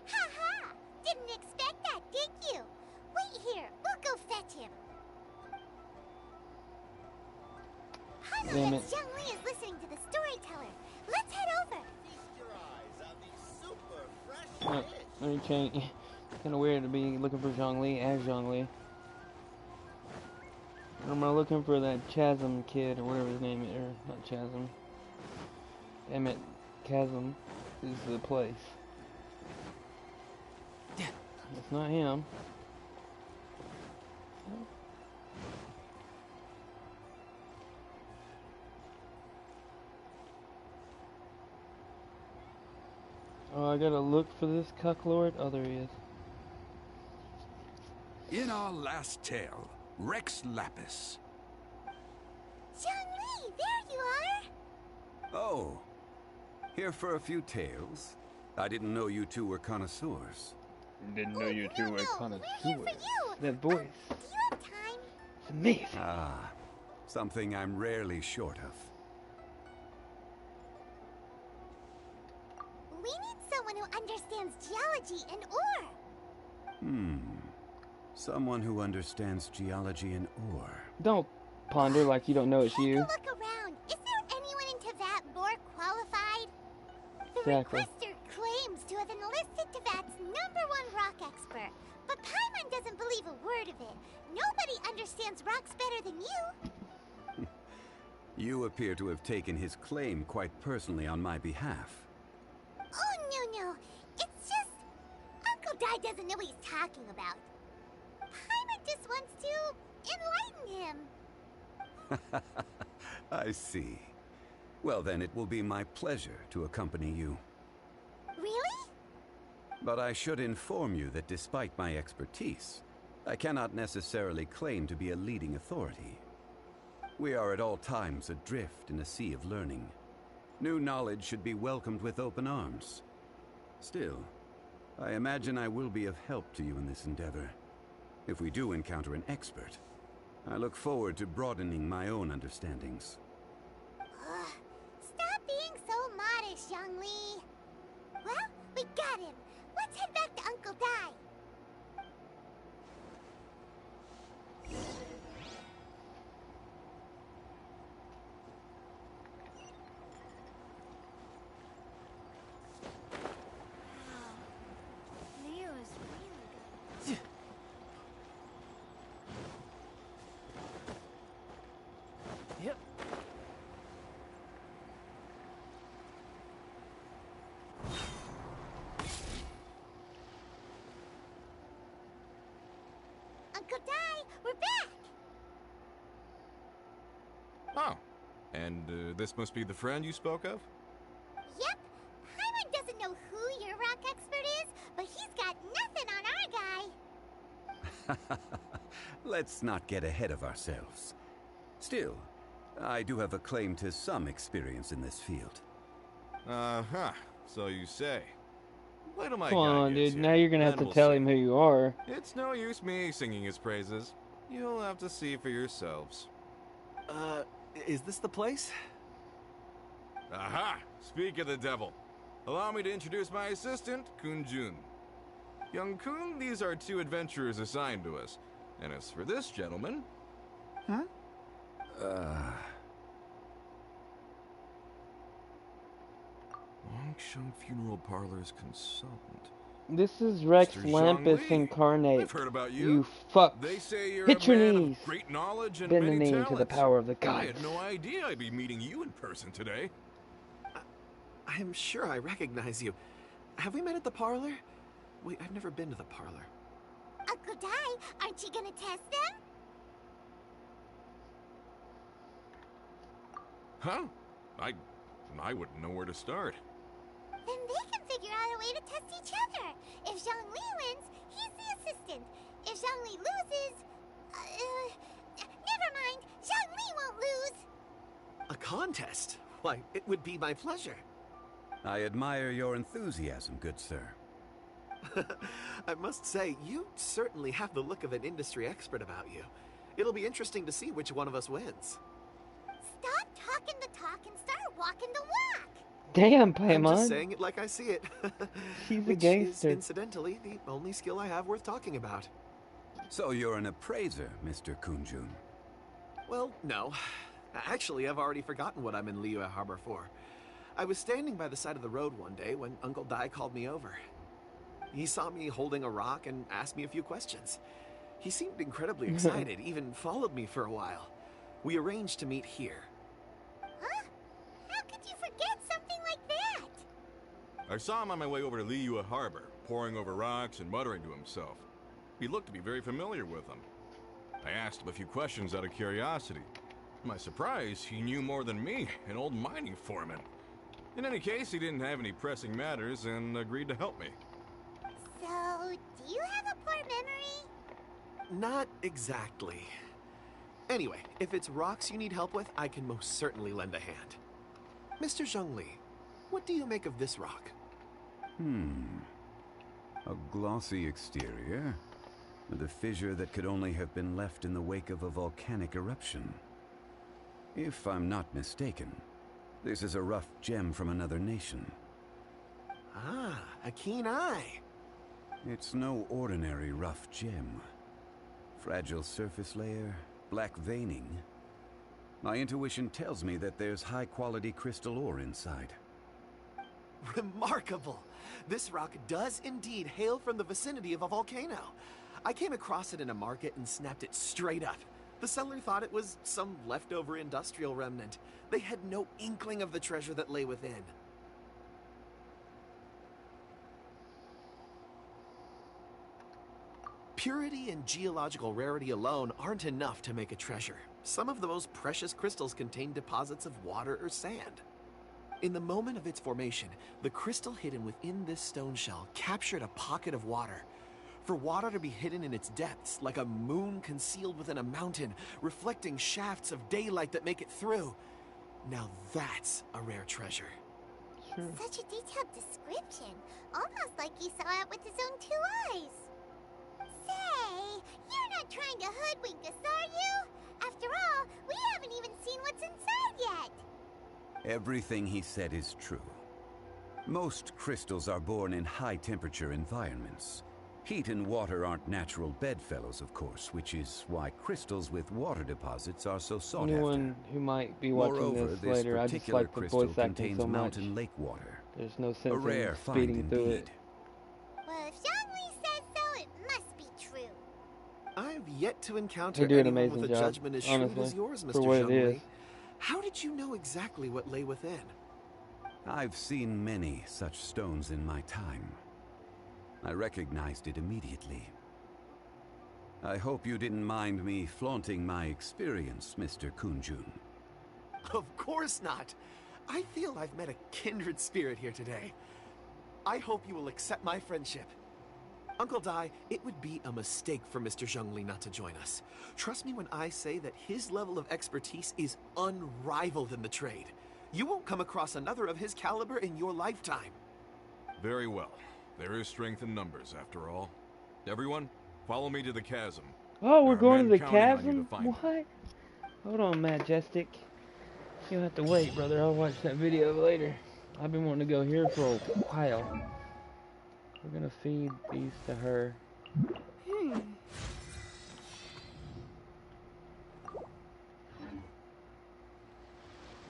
Ha! Didn't expect that, did you? Wait here, we'll go fetch him.
Damn it.
Zhongli is listening to the storyteller. Let's head over.
Oh, let me change. Kind of weird to be looking for Zhongli as Zhongli. Or am I looking for that Chasm kid or whatever his name is? Or not Chasm. Damn it. Chasm is the place. It's not him. Oh, I gotta look for this cucklord. Oh, there he is.
In our last tale, Rex Lapis.
Zhongli, there you are.
Oh, here for a few tales. I didn't know you two were connoisseurs.
Didn't know you two were connoisseurs.
We're here for you.
That voice.
Do you have time?
It's amazing.
Ah, something I'm rarely short of.
We need someone who understands geology and ore.
Someone who understands geology and ore.
Don't ponder like you don't know it's you.
Look around. Is there anyone in Teyvat more qualified? The
Exactly.
requester claims to have enlisted Teyvat's #1 rock expert, but Paimon doesn't believe a word of it. Nobody understands rocks better than you.
You appear to have taken his claim quite personally on my behalf.
Oh, no. It's just... Uncle Dai doesn't know what he's talking about. Paimon just wants to enlighten him.
I see. Well then, it will be my pleasure to accompany you.
Really?
But I should inform you that despite my expertise, I cannot necessarily claim to be a leading authority. We are at all times adrift in a sea of learning. New knowledge should be welcomed with open arms. Still, I imagine I will be of help to you in this endeavor. If we do encounter an expert, I look forward to broadening my own understandings.
Stop being so modest, Zhongli. Well, we got him. Let's head back to Uncle Dai.
Leo is really good.
Yep.
Uncle Dai, we're back!
Oh. And this must be the friend you spoke of?
Yep. Paimon doesn't know who your rock expert is, but he's got nothing on our guy.
Let's not get ahead of ourselves. Still, I do have a claim to some experience in this field.
Uh-huh. So you say. Wait till my
Come
guy
on,
gets
dude.
here,
Now you're gonna have
then
to
we'll
tell
see.
him who you are.
It's no use me singing his praises. You'll have to see for yourselves.
Is this the place?
Aha! Speak of the devil. Allow me to introduce my assistant, Kun Jun. Young Kun, these are 2 adventurers assigned to us. And as for this gentleman...
Huh?
Longsheng Funeral Parlor's consultant.
This is Rex
Mr.
Lampus
Zhongli.
incarnate.
I've heard about
You
you.
fuck.
They say you're
Hit
a
your
man
knees.
of great knowledge and
Bend the
many
knee
talents.
to the power of the
I
gods.
had no idea I'd be meeting you in person today.
I'm sure I recognize you. Have we met at the parlor? Wait, I've never been to the parlor.
Uncle Dai, aren't you gonna test them?
Huh? I wouldn't know where to start.
Then they can figure out a way to test each other. If Zhongli wins, he's the assistant. If Zhongli loses... never mind. Zhongli won't lose.
A contest? Why, it would be my pleasure.
I admire your enthusiasm, good sir.
I must say, you certainly have the look of an industry expert about you. It'll be interesting to see which one of us wins.
Stop talking the talk and start walking the walk.
Damn,
I'm
Paimon.
just saying it like I see it.
He's a
Which
gangster.
is, incidentally, the only skill I have worth talking about.
So you're an appraiser, Mr. Kunjun.
Well, no. Actually, I've already forgotten what I'm in Liyue Harbor for. I was standing by the side of the road one day when Uncle Dai called me over. He saw me holding a rock and asked me a few questions. He seemed incredibly excited, even followed me for a while. We arranged to meet here.
Huh? How could you forget something like that?
I saw him on my way over to Liyue Harbor, poring over rocks and muttering to himself. He looked to be very familiar with them. I asked him a few questions out of curiosity. To my surprise, he knew more than me, an old mining foreman. In any case, he didn't have any pressing matters and agreed to help me.
So, do you have a poor memory?
Not exactly. Anyway, if it's rocks you need help with, I can most certainly lend a hand. Mr. Zhongli, what do you make of this rock?
A glossy exterior, with a fissure that could only have been left in the wake of a volcanic eruption. If I'm not mistaken, this is a rough gem from another nation.
Ah, a keen eye.
It's no ordinary rough gem. Fragile surface layer, black veining. My intuition tells me that there's high-quality crystal ore inside.
Remarkable! This rock does indeed hail from the vicinity of a volcano. I came across it in a market and snapped it straight up. The seller thought it was some leftover industrial remnant. They had no inkling of the treasure that lay within. Purity and geological rarity alone aren't enough to make a treasure. Some of the most precious crystals contain deposits of water or sand. In the moment of its formation, the crystal hidden within this stone shell captured a pocket of water. For water to be hidden in its depths, like a moon concealed within a mountain, reflecting shafts of daylight that make it through. Now that's a rare treasure.
Sure.
Such a detailed description. Almost like he saw it with his own 2 eyes. Say, you're not trying to hoodwink us, are you? After all, we haven't even seen what's inside yet.
Everything he said is true. Most crystals are born in high-temperature environments. Heat and water aren't natural bedfellows, of course, which is why crystals with water deposits are so sought after.
Anyone who might be watching
Moreover,
this later, I just
particular
like the
crystal
voice acting
contains
so much.
mountain lake water.
There's no
A
sense
rare
in
find
speeding through
indeed.
it.
Well, if Zhongli says so, it must be true.
I've yet to encounter
They do an
anyone
amazing
with a
job,
judgment as shrewd
honestly,
as yours, Mr.
for what it is.
Zhongli. How did you know exactly what lay within?
I've seen many such stones in my time. I recognized it immediately. I hope you didn't mind me flaunting my experience, Mr. Kunjun.
Of course not. I feel I've met a kindred spirit here today. I hope you will accept my friendship. Uncle Dai, it would be a mistake for Mr. Zhongli not to join us. Trust me when I say that his level of expertise is unrivaled in the trade. You won't come across another of his caliber in your lifetime.
Very well. There is strength in numbers, after all. Everyone, follow me to the chasm.
Oh, we're
There are
going to
men
the
counting on you
chasm?
to find them.
What? Hold on, Majestic. You'll have to wait, brother. I'll watch that video later. I've been wanting to go here for a while. We're gonna feed these to her.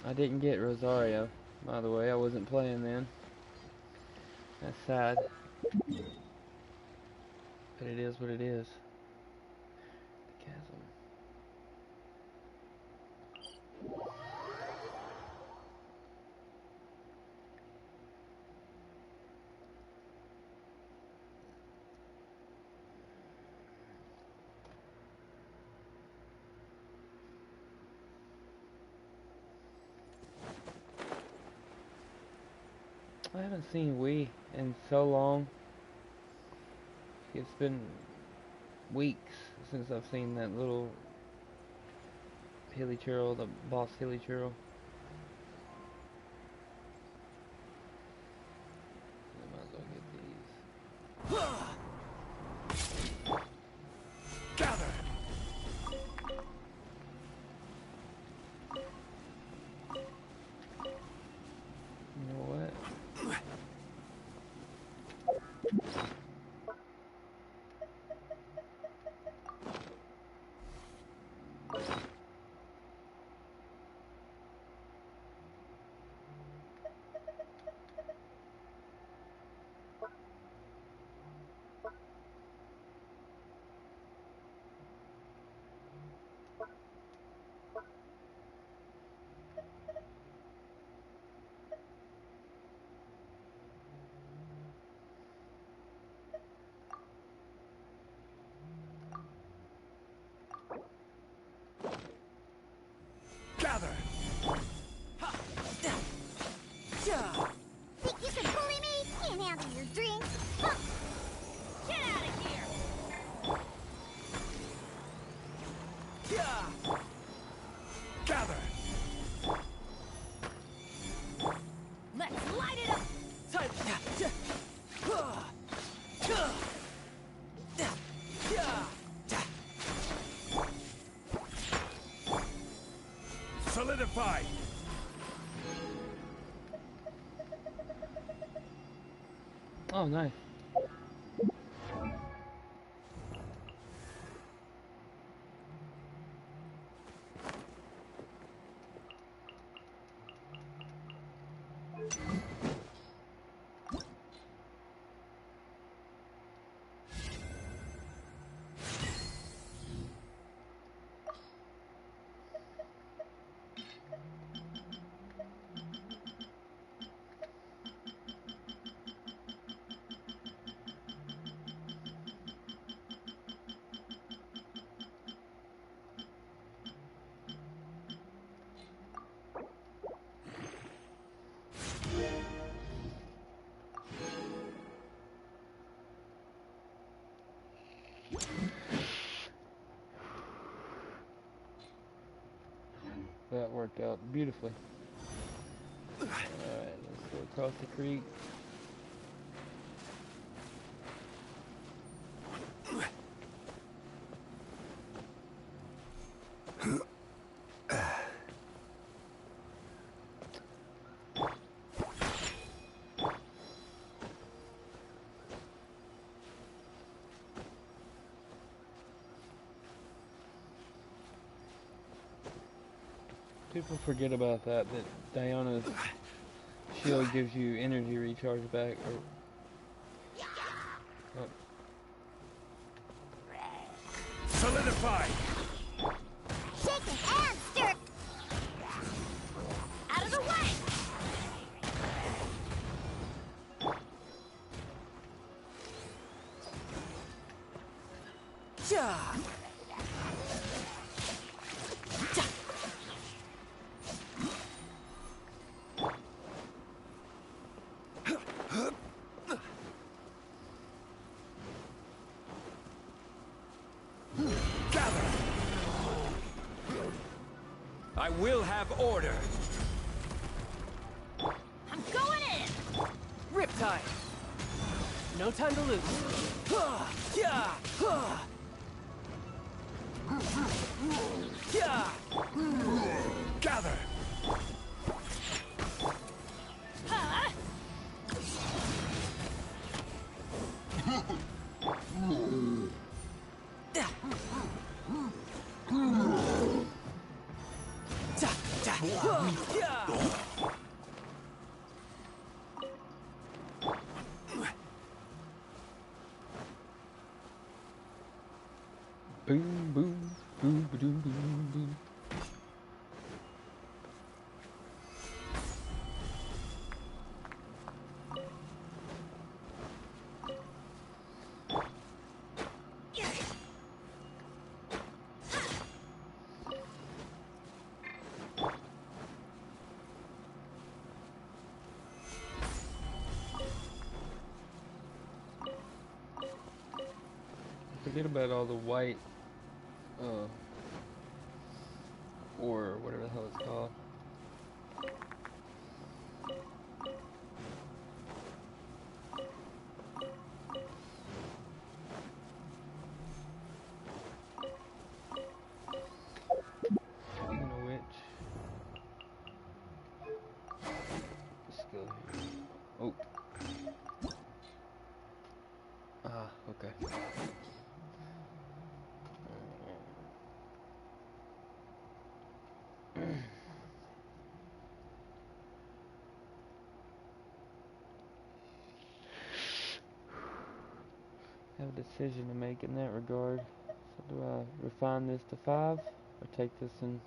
I didn't get Rosario, by the way. I wasn't playing then. That's sad. But it is what it is. The chasm. I haven't seen Wii in so long. It's been weeks since I've seen that little hilly churl, the boss hilly churl. I might as well get these.
Gather!
You know what?
Gather!
Think you can bully me? Can't handle your drink. Huh. Get out of here!
Gather!
Let's light it up!
Solidify!
Oh, nice. That worked out beautifully. Alright, let's go across the creek. People forget about that Diana's shield gives you energy recharge back.
Solidify!
Shaken and stirred! Out of the way!
Yeah.
I will have order.
I'm going in! Riptide! No time to lose. Yeah! Yeah!
Gather!
Huh?
Boom, boom, boom, boom, boom, boom. Forget about all the white, or whatever the hell it's called. Speaking of which, let's go here. Oh. Ah, okay. Have a decision to make in that regard. So do I refine this to 5 or take this into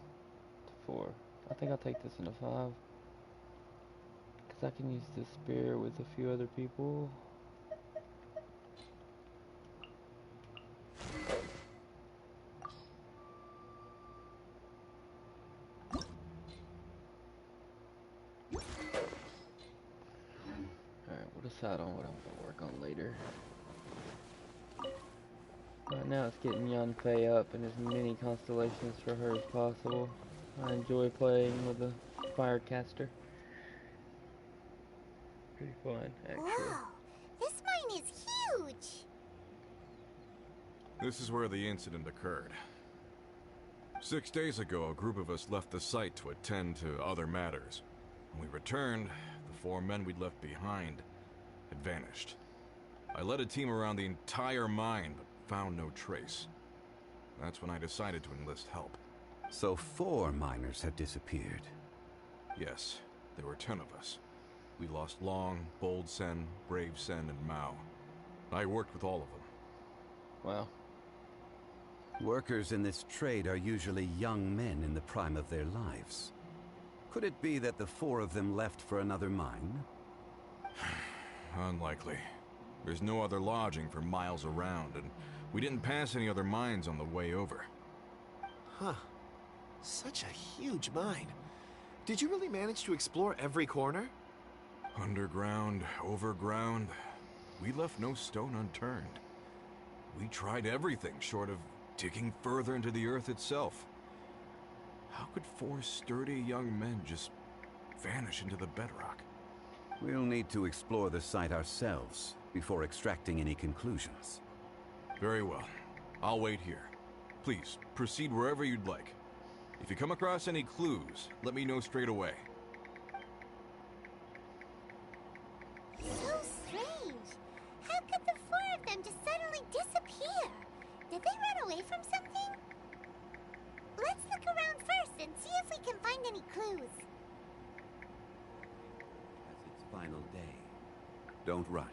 4? I think I'll take this into 5. Because I can use this spear with a few other people. Alright, we'll decide on what I'm going to work on later. Right now it's getting Yanfei up in as many constellations for her as possible. I enjoy playing with the Firecaster. Pretty fun, actually.
Whoa! This mine is huge!
This is where the incident occurred. 6 days ago, a group of us left the site to attend to other matters. When we returned, the 4 men we'd left behind had vanished. I led a team around the entire mine, but found no trace. That's when I decided to enlist help.
So 4 miners have disappeared.
Yes, there were 10 of us. We lost Long, Bold Sen, Brave Sen, and Mao. I worked with all of them.
Wow.
Workers in this trade are usually young men in the prime of their lives. Could it be that the 4 of them left for another mine?
Unlikely. There's no other lodging for miles around, and we didn't pass any other mines on the way over.
Huh. Such a huge mine. Did you really manage to explore every corner?
Underground, overground, we left no stone unturned. We tried everything short of digging further into the earth itself. How could 4 sturdy young men just vanish into the bedrock?
We'll need to explore the site ourselves before extracting any conclusions.
Very well. I'll wait here. Please, proceed wherever you'd like. If you come across any clues, let me know straight away.
So strange. How could the 4 of them just suddenly disappear? Did they run away from something? Let's look around first and see if we can find any clues.
As its final day, don't rush.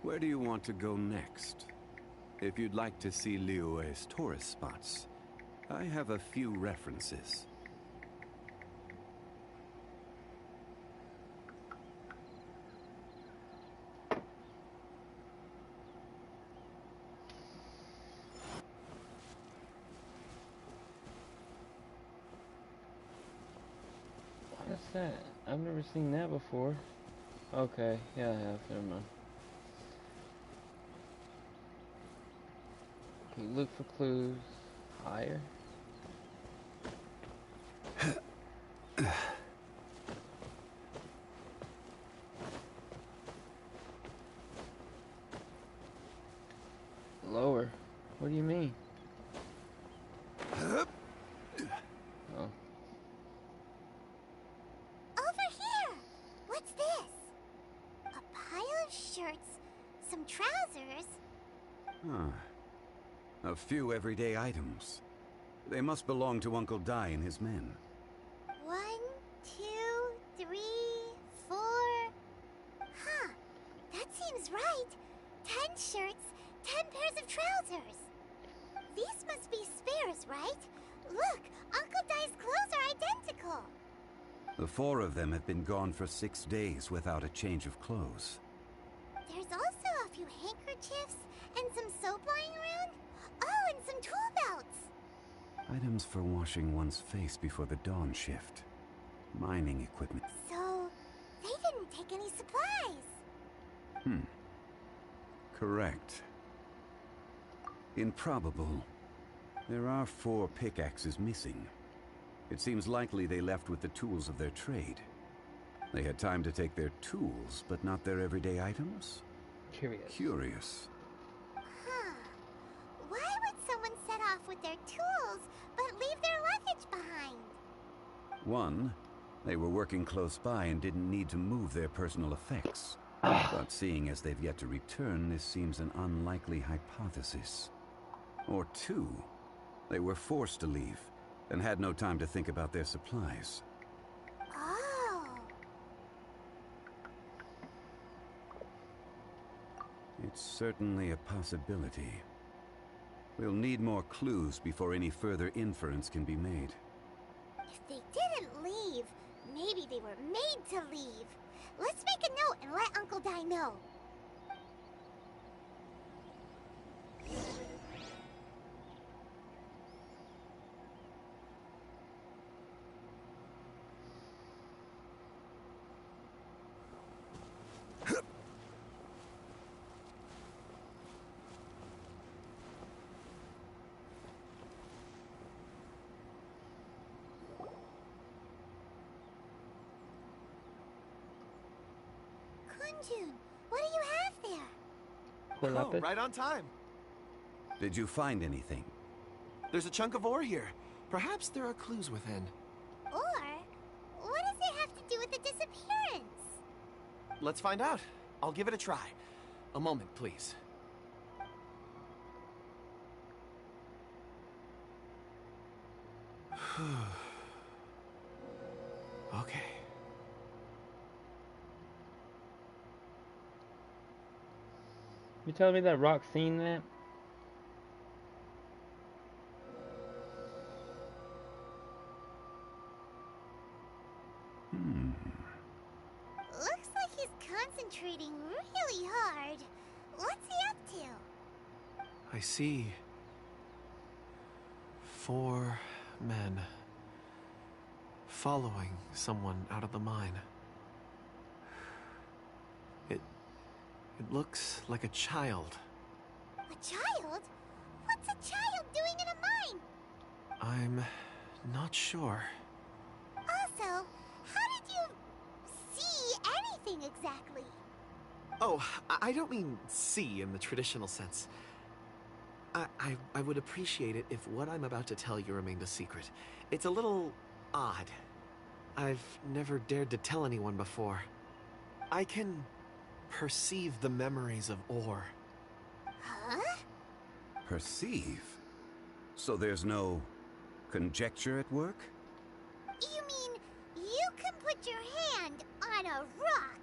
Where do you want to go next? If you'd like to see Liyue's tourist spots, I have a few references.
What's that? I've never seen that before. Okay, yeah, I have. Never mind. Okay, look for clues. Higher. Lower. What do you mean? Oh.
Over here! What's this? A pile of shirts, some trousers.
Huh. A few everyday items. They must belong to Uncle Dai and his men.
1, 2, 3, 4. Huh. That seems right. 10 shirts, 10 pairs of trousers. These must be spares, right? Look, Uncle Dai's clothes are identical.
The 4 of them have been gone for 6 days without a change of clothes.
There's also a few handkerchiefs and some soap lying around. Oh, and some tool belts.
Items for washing one's face before the dawn shift. Mining equipment.
So, they didn't take any supplies.
Correct. Improbable. There are 4 pickaxes missing. It seems likely they left with the tools of their trade. They had time to take their tools, but not their everyday items? Curious.
Huh. Why would someone set off with their tools, but leave their luggage behind?
1, they were working close by and didn't need to move their personal effects. But seeing as they've yet to return, this seems an unlikely hypothesis. Or 2, they were forced to leave and had no time to think about their supplies.
Oh.
It's certainly a possibility. We'll need more clues before any further inference can be made.
If they didn't leave, maybe they were made to leave. Let's make a note and let Uncle Dai know. Kunjun, what do you have there?
Oh, right on time.
Did you find anything?
There's a chunk of ore here. Perhaps there are clues within.
Or, what does it have to do with the disappearance?
Let's find out. I'll give it a try. A moment, please. Okay.
You telling me that Rock seen that?
Looks like he's concentrating really hard. What's he up to?
I see 4 men following someone out of the mine. It looks like a child.
A child? What's a child doing in a mine?
I'm not sure.
Also, how did you see anything exactly?
Oh, I don't mean see in the traditional sense. I would appreciate it if what I'm about to tell you remained a secret. It's a little odd. I've never dared to tell anyone before. I can perceive the memories of Or.
Huh?
Perceive? So there's no conjecture at work?
You mean you can put your hand on a rock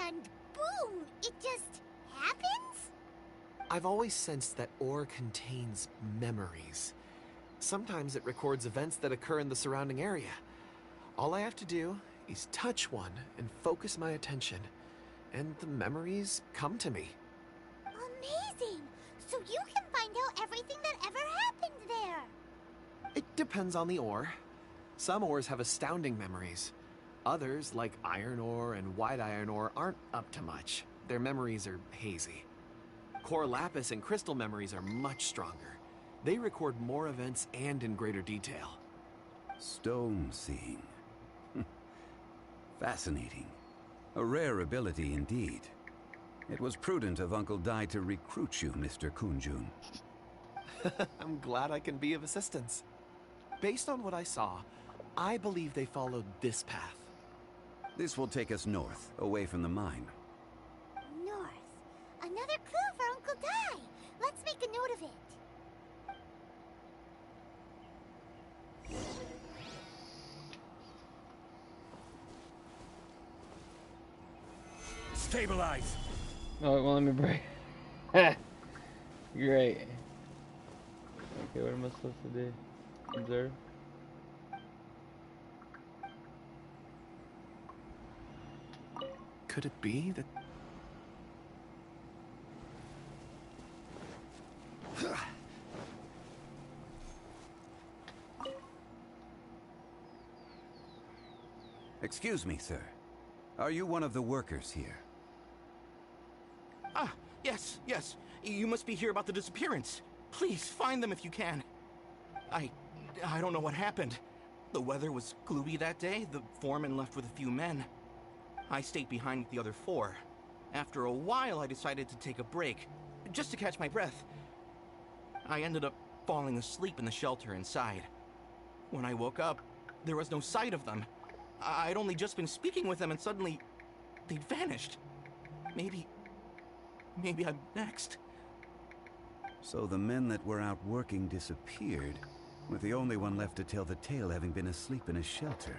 and boom, it just happens?
I've always sensed that Or contains memories. Sometimes it records events that occur in the surrounding area. All I have to do is touch one and focus my attention, and the memories come to me.
Amazing! So you can find out everything that ever happened there.
It depends on the ore. Some ores have astounding memories. Others, like iron ore and white iron ore, aren't up to much. Their memories are hazy. Core lapis and crystal memories are much stronger. They record more events and in greater detail.
Stone seeing. Fascinating. A rare ability indeed. It was prudent of Uncle Dai to recruit you, Mr. Kunjun.
I'm glad I can be of assistance. Based on what I saw, I believe they followed this path.
This will take us north, away from the mine.
North. Another clue for Uncle Dai. Let's make a note of it.
Stabilize.
Oh, well, let me break. Great. Okay, what am I supposed to do? Observe.
Could it be that...
Excuse me, sir. Are you one of the workers here?
Ah, yes. You must be here about the disappearance. Please, find them if you can. I don't know what happened. The weather was gloomy that day. The foreman left with a few men. I stayed behind with the other 4. After a while, I decided to take a break, just to catch my breath. I ended up falling asleep in the shelter inside. When I woke up, there was no sight of them. I'd only just been speaking with them and suddenly they'd vanished. Maybe I'm next.
So the men that were out working disappeared, with the only one left to tell the tale having been asleep in a shelter.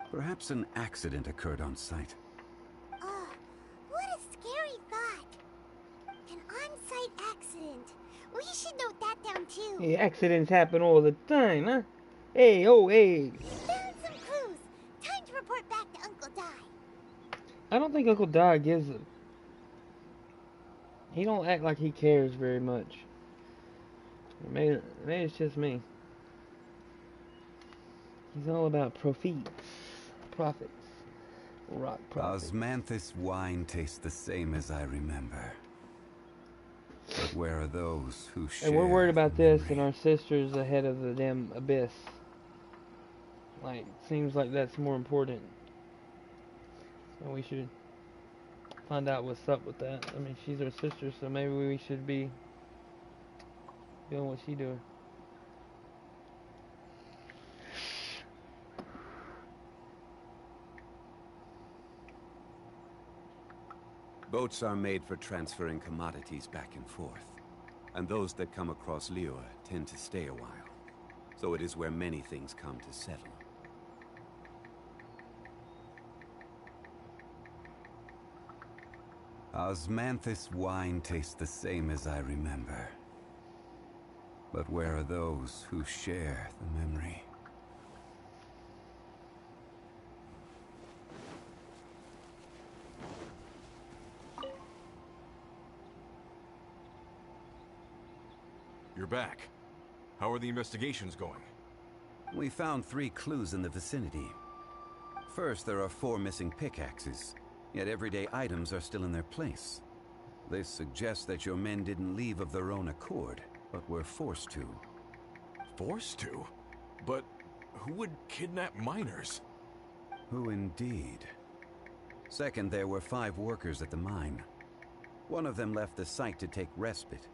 Perhaps an accident occurred on site.
What a scary thought. An on-site accident. We should note that down too.
Hey, accidents happen all the time, huh? Hey, oh, hey.
Found some clues. Time to report back to Uncle Dai.
I don't think Uncle Dai gives a... He don't act like he cares very much. Maybe it's just me. He's all about profits. Rock profits.
Osmanthus wine tastes the same as I remember. But where are those who share?
And we're worried about this, and our sister's ahead of the damn abyss. Like, seems like that's more important. So we should find out what's up with that. I mean, she's our sister, so maybe we should be doing what she's doing.
Boats are made for transferring commodities back and forth, and those that come across Liyue tend to stay a while. So it is where many things come to settle. Osmanthus wine tastes the same as I remember. But where are those who share the memory?
You're back. How are the investigations going?
We found 3 clues in the vicinity. First, there are 4 missing pickaxes, yet everyday items are still in their place. This suggests that your men didn't leave of their own accord, but were forced to.
Forced to? But who would kidnap miners?
Who indeed? Second, there were 5 workers at the mine. One of them left the site to take respite.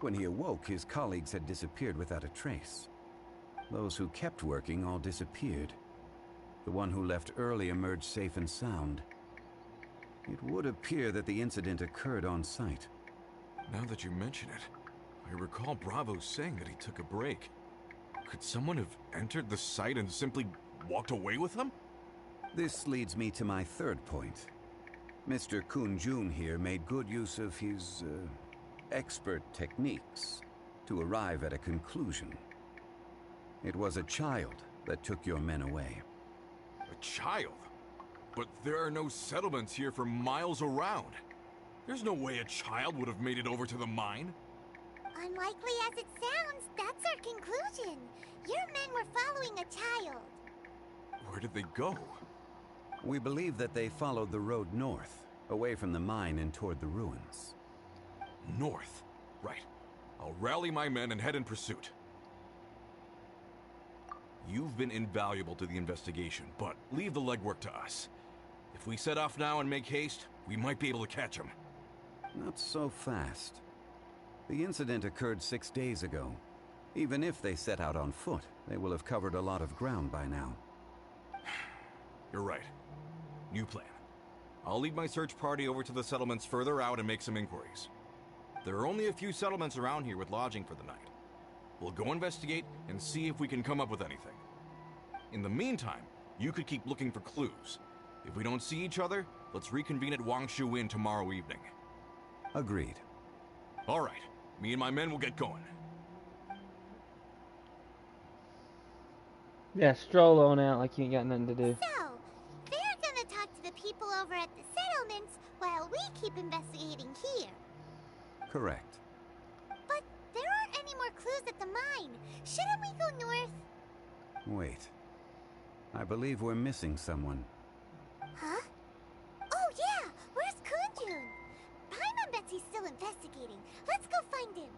When he awoke, his colleagues had disappeared without a trace. Those who kept working all disappeared. The one who left early emerged safe and sound. It would appear that the incident occurred on site.
Now that you mention it, I recall Bravo saying that he took a break. Could someone have entered the site and simply walked away with him?
This leads me to my third point. Mr. Kun-jun here made good use of his, expert techniques to arrive at a conclusion. It was a child that took your men away.
A child? But there are no settlements here for miles around. There's no way a child would have made it over to the mine.
Unlikely as it sounds, that's our conclusion. Your men were following a child.
Where did they go?
We believe that they followed the road north, away from the mine and toward the ruins.
North? Right. I'll rally my men and head in pursuit. You've been invaluable to the investigation, but leave the legwork to us. If we set off now and make haste, we might be able to catch them.
Not so fast. The incident occurred 6 days ago. Even if they set out on foot, they will have covered a lot of ground by now.
You're right. New plan. I'll lead my search party over to the settlements further out and make some inquiries. There are only a few settlements around here with lodging for the night. We'll go investigate and see if we can come up with anything. In the meantime, you could keep looking for clues. If we don't see each other, let's reconvene at Wangshu Inn tomorrow evening.
Agreed.
All right. Me and my men will get going.
Yeah, stroll on out like you ain't got nothing to do.
So, they're gonna talk to the people over at the settlements while we keep investigating here.
Correct.
But there aren't any more clues at the mine. Shouldn't we go north?
Wait. I believe we're missing someone.
Huh? Oh yeah! Where's Kunjun? Paimon bets he's still investigating. Let's go find him.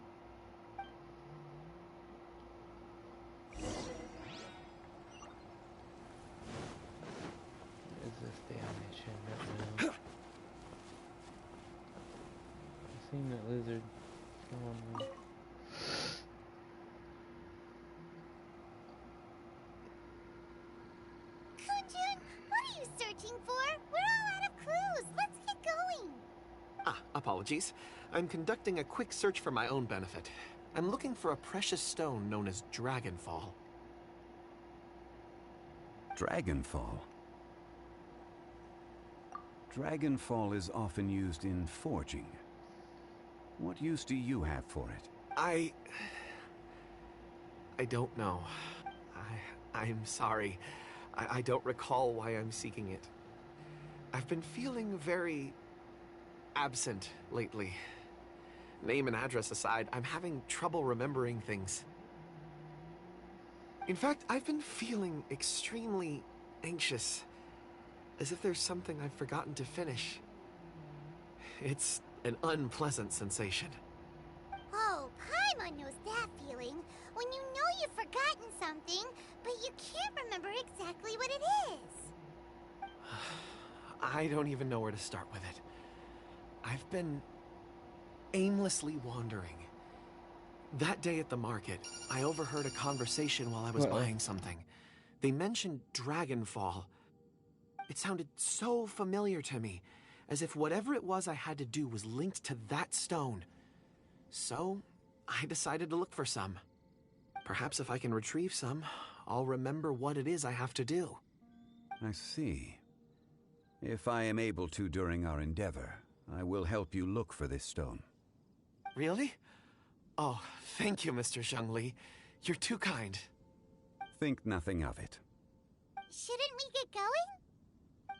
Is this damn mission right now? I've seen that lizard. Come on, man.
Kunjun, what are you searching for? We're all out of clues. Let's get going.
Apologies. I'm conducting a quick search for my own benefit. I'm looking for a precious stone known as Dragonfall.
Dragonfall? Dragonfall is often used in forging. What use do you have for it?
I don't know. I'm sorry. I don't recall why I'm seeking it. I've been feeling very absent lately. Name and address aside, I'm having trouble remembering things. In fact, I've been feeling extremely anxious, as if there's something I've forgotten to finish. It's an unpleasant sensation.
Oh, Paimon knows that feeling. When you know you've forgotten something, but you can't remember exactly what it is.
I don't even know where to start with it. I've been aimlessly wandering. That day at the market, I overheard a conversation while I was buying something. They mentioned Dragonfall. It sounded so familiar to me, as if whatever it was I had to do was linked to that stone. So, I decided to look for some. Perhaps if I can retrieve some, I'll remember what it is I have to do.
I see. If I am able to during our endeavor, I will help you look for this stone.
Really? Oh, thank you, Mr. Zhongli. You're too kind.
Think nothing of it.
Shouldn't we get going?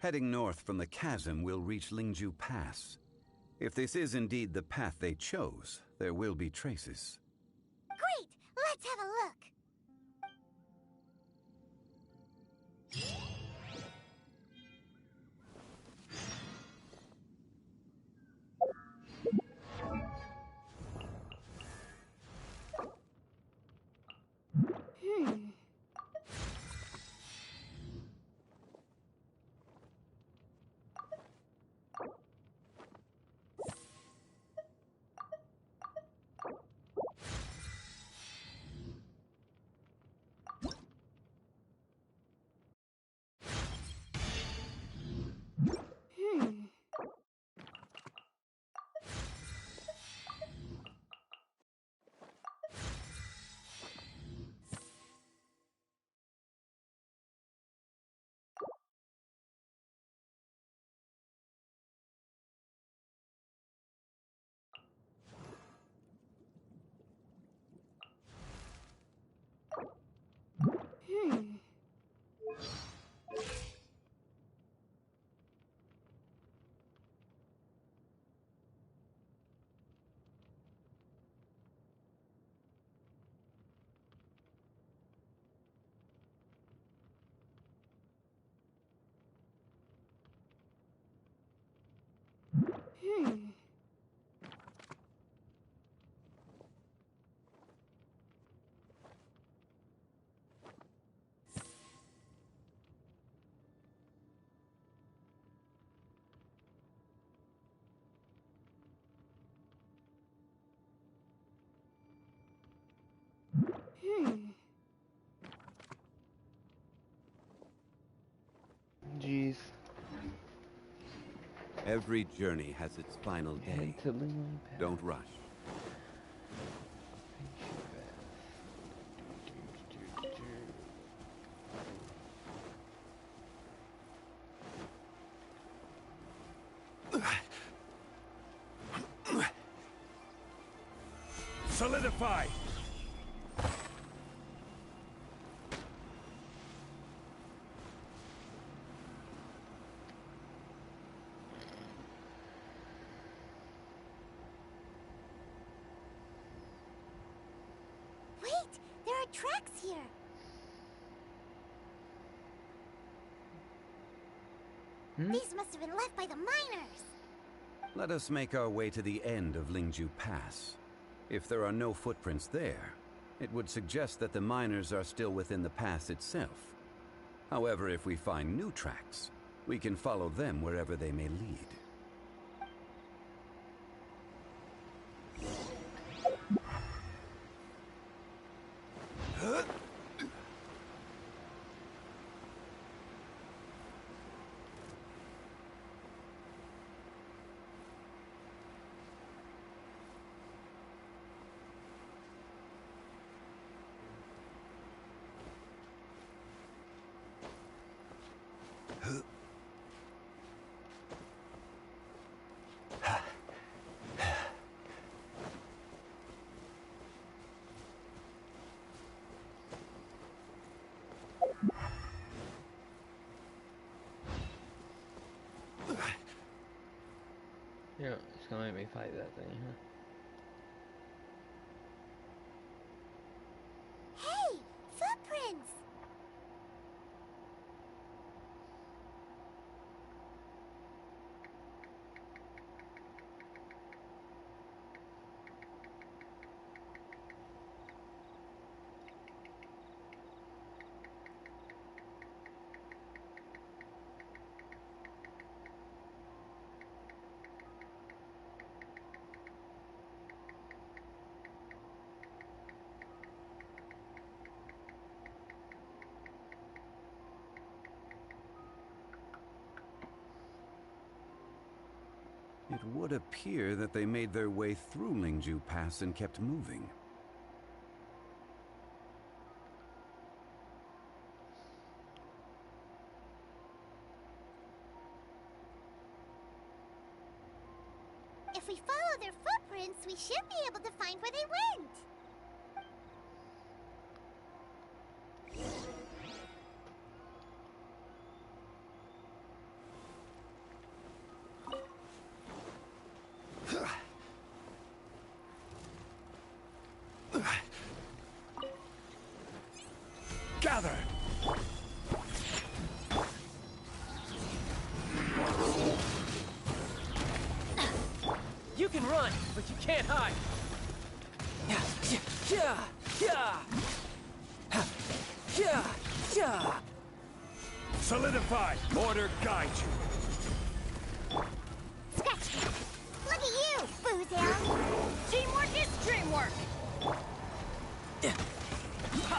Heading north from the chasm, we'll reach Lingju Pass. If this is indeed the path they chose, there will be traces.
Great! Let's have a look.
Jeez.
Every journey has its final day. Don't rush.
Solidify!
Wait! There are tracks here! These must have been left by the miners!
Let us make our way to the end of Lingju Pass. If there are no footprints there, it would suggest that the miners are still within the pass itself. However, if we find new tracks, we can follow them wherever they may lead.
Yeah, it's gonna make me fight that thing, huh?
Hey! Footprints!
It would appear that they made their way through Lingju Pass and kept moving.
follow their footprints, we should be able to find where they went.
Gather!
You can run, but you can't hide.
Solidify! Order guide you!
Scratch me. Look at you, Boozehound.
Teamwork is dreamwork! Ha!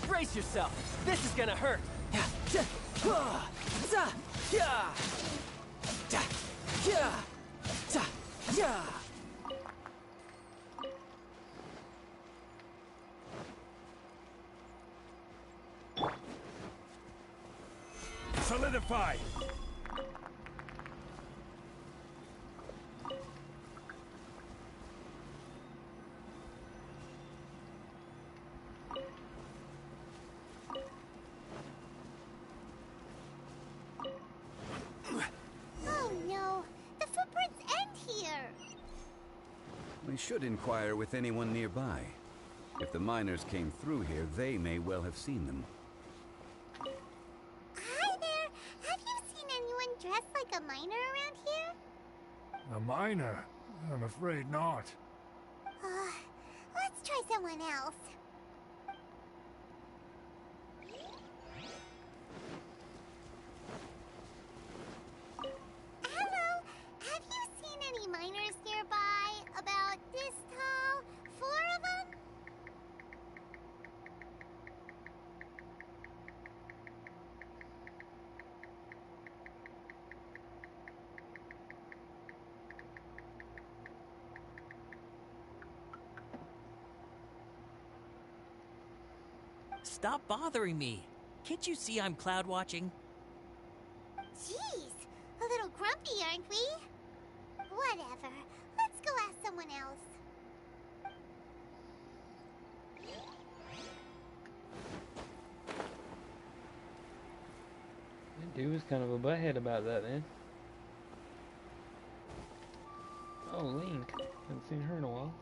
Brace yourself. This is gonna hurt.
Solidify!
Oh no, the footprints end here.
We should inquire with anyone nearby. If the miners came through here, they may well have seen them.
Hi there. Have you seen anyone dressed like a miner around here?
A miner? I'm afraid not.
Let's try someone else. Hello. Have you seen any miners nearby? About this tall? 4 of them?
Stop bothering me. Can't you see I'm cloud watching?
Jeez, a little grumpy, aren't we? Whatever. Let's go ask someone else.
That dude was kind of a butthead about that, man. Oh, Link. Haven't seen her in a while.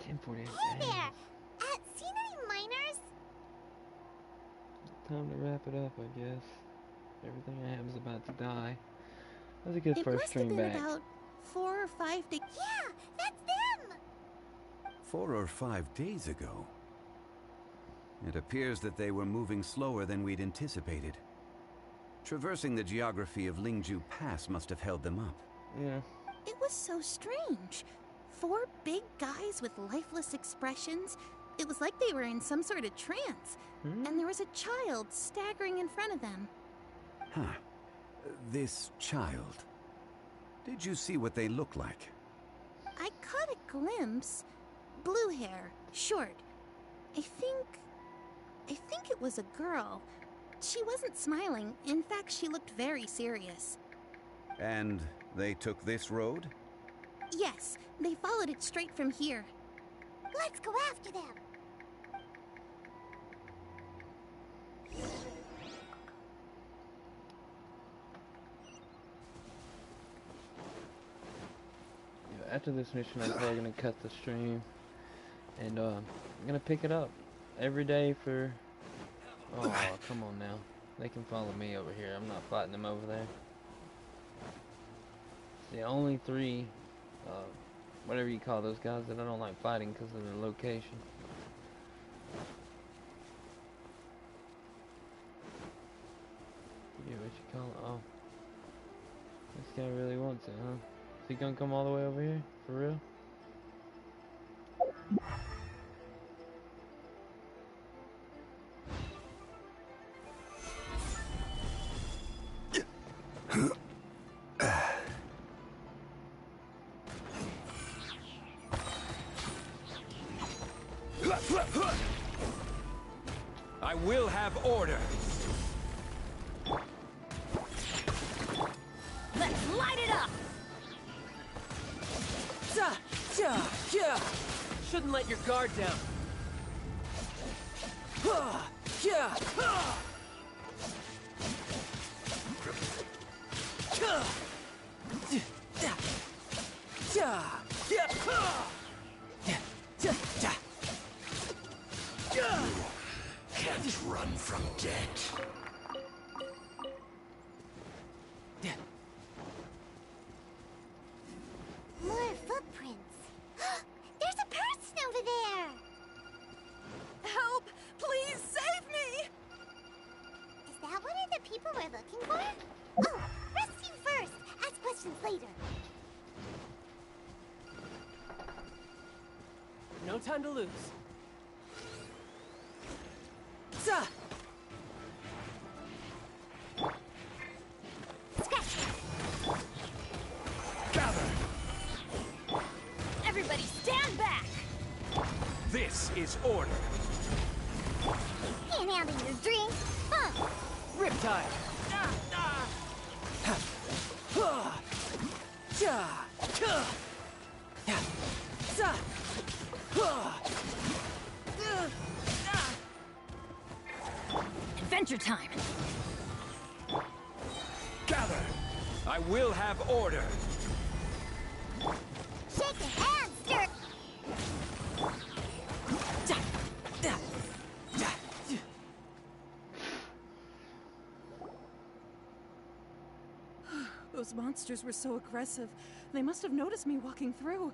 10:48.
Hey there! Seen any miners?
Time to wrap it up, I guess. Everything I have is about to die. That was a good first stream back.
About 4 or 5 days.
Yeah, that's them!
4 or 5 days ago. It appears that they were moving slower than we'd anticipated. Traversing the geography of Lingju Pass must have held them up.
Yeah.
It was so strange. 4 big guys with lifeless expressions. It was like they were in some sort of trance. And there was a child staggering in front of them.
Huh. This child. Did you see what they look like?
I caught a glimpse. Blue hair, short. I think it was a girl. She wasn't smiling. In fact, she looked very serious.
And they took this road?
Yes, they followed it straight from here.
Let's go after them.
After this mission, I'm probably gonna cut the stream, and I'm gonna pick it up every day for. Oh, come on now! They can follow me over here. I'm not fighting them over there. It's the only 3, whatever you call those guys that I don't like fighting because of their location. Yeah, what you call it? Oh, this guy really wants it, huh? Is he gonna come all the way over here? For real?
I will have order.
Let's light it up! Shouldn't let your guard down.
Can't run from death.
More footprints. There's a person over there.
Help! Please save me!
Is that one of the people we're looking for? Oh, rescue first. Ask questions later.
No time to lose.
Gather!
Everybody stand back!
This is order.
Can't handle your drink. Huh.
Riptide!
Adventure time!
Gather! I will have order.
Shake your hands, stir.
Those monsters were so aggressive. They must have noticed me walking through.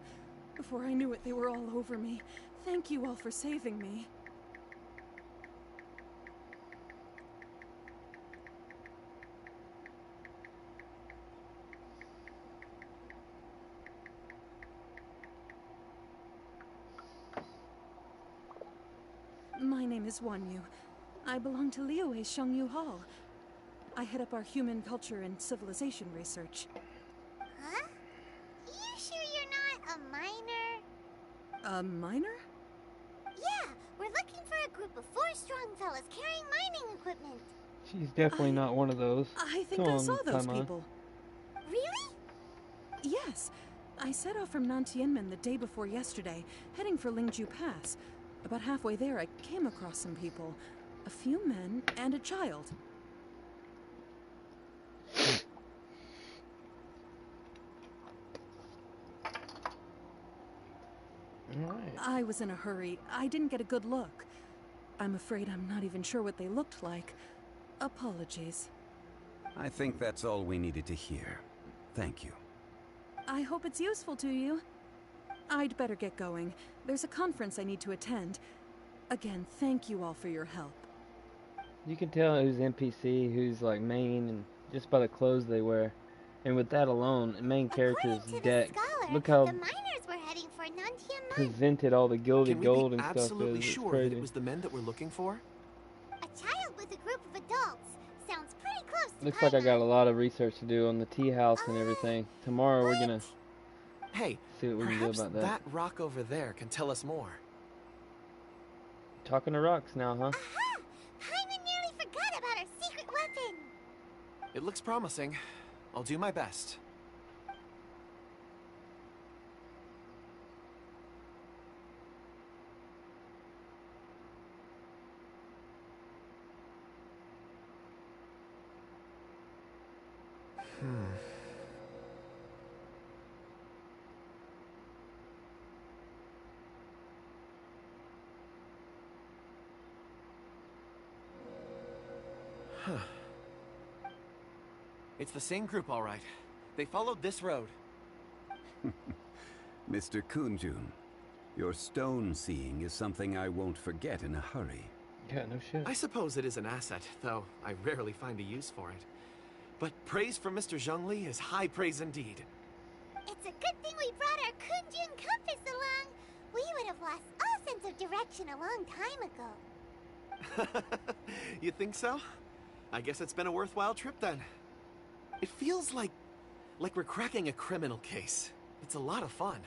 Before I knew it, they were all over me. Thank you all for saving me. My name is Wanyu. I belong to Liyue's Shangyu Hall. I head up our human culture and civilization research.
Huh? You sure you're not a miner?
A miner?
Yeah, we're looking for a group of 4 strong fellas carrying mining equipment.
She's definitely not one of those.
I think
Come
I
on,
saw those
Paimon.
people.
Really?
Yes. I set off from Nantianmen the day before yesterday, heading for Lingju Pass. About halfway there, I came across some people. A few men and a child.
Alright.
I was in a hurry. I didn't get a good look. I'm afraid I'm not even sure what they looked like. Apologies.
I think that's all we needed to hear. Thank you.
I hope it's useful to you. I'd better get going. There's a conference I need to attend. Again, thank you all for your help.
You can tell who's NPC, who's like main, and just by the clothes they wear. And with that alone, the main character's deck. Look how
The miners were heading for Nantian Mine.
presented all the gilded
Can we
gold
be
and stuff
absolutely
is. It's
sure that
crazy.
it was the men that we're looking for?
A child with a group of adults. Sounds pretty close to
Looks like I got a lot of research to do on the tea house and everything. Tomorrow we're gonna
Hey,
see what we can do
perhaps
about that.
that rock over there can tell us more.
Talking to rocks now, huh?
Aha! Paimon nearly forgot about our secret weapon.
It looks promising. I'll do my best. Huh. It's the same group, all right. They followed this road.
Mr. Kunjun, your stone seeing is something I won't forget in a hurry.
Yeah, no shit.
I suppose it is an asset, though I rarely find a use for it. But praise from Mr. Zhongli is high praise indeed.
It's a good thing we brought our Kunjun compass along. We would have lost all sense of direction a long time ago.
You think so? I guess it's been a worthwhile trip then. It feels like we're cracking a criminal case. It's a lot of fun.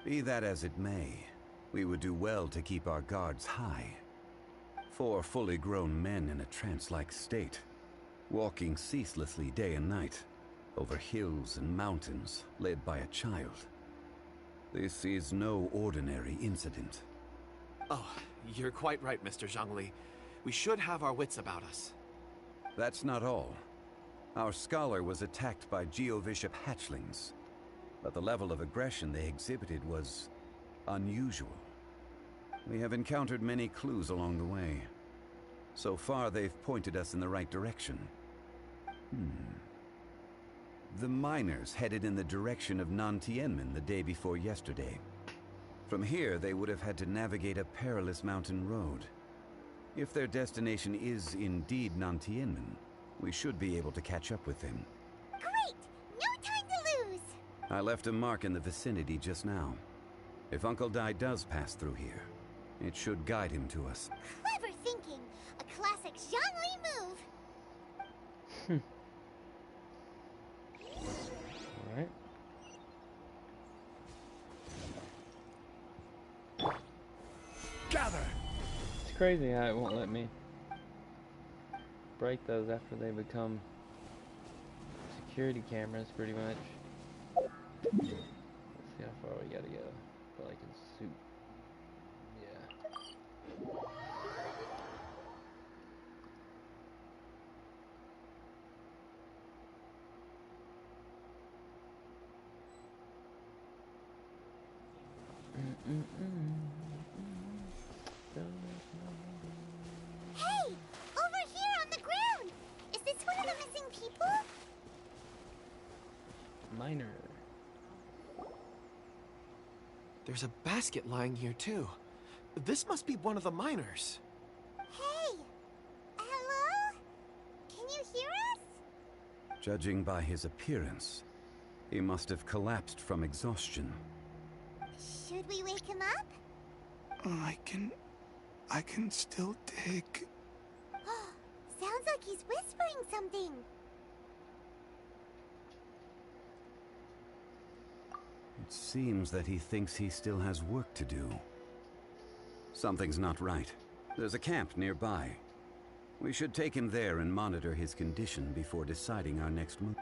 Be that as it may, we would do well to keep our guards high. 4 fully grown men in a trance-like state, walking ceaselessly day and night, over hills and mountains, led by a child. This is no ordinary incident.
Oh, you're quite right, Mr. Zhongli. We should have our wits about us.
That's not all. Our scholar was attacked by Geovishap hatchlings, but the level of aggression they exhibited was unusual. We have encountered many clues along the way. So far, they've pointed us in the right direction. The miners headed in the direction of Nantianmen the day before yesterday. From here, they would have had to navigate a perilous mountain road. If their destination is indeed Nantianmen, we should be able to catch up with them.
Great! No time to lose!
I left a mark in the vicinity just now. If Uncle Dai does pass through here, it should guide him to us.
Clever thinking! A classic Zhongli move!
Alright.
Gather!
It's crazy how it won't let me break those after they become security cameras, pretty much. Let's see how far we gotta go. But I can shoot. Yeah.
Hey! Over here on the ground! Is this one of the missing people?
Miner.
There's a basket lying here, too. This must be one of the miners.
Hey! Hello? Can you hear us?
Judging by his appearance, he must have collapsed from exhaustion.
Should we wake him up?
I can still dig.
Sounds like he's whispering something.
It seems that he thinks he still has work to do. Something's not right. There's a camp nearby. We should take him there and monitor his condition before deciding our next move.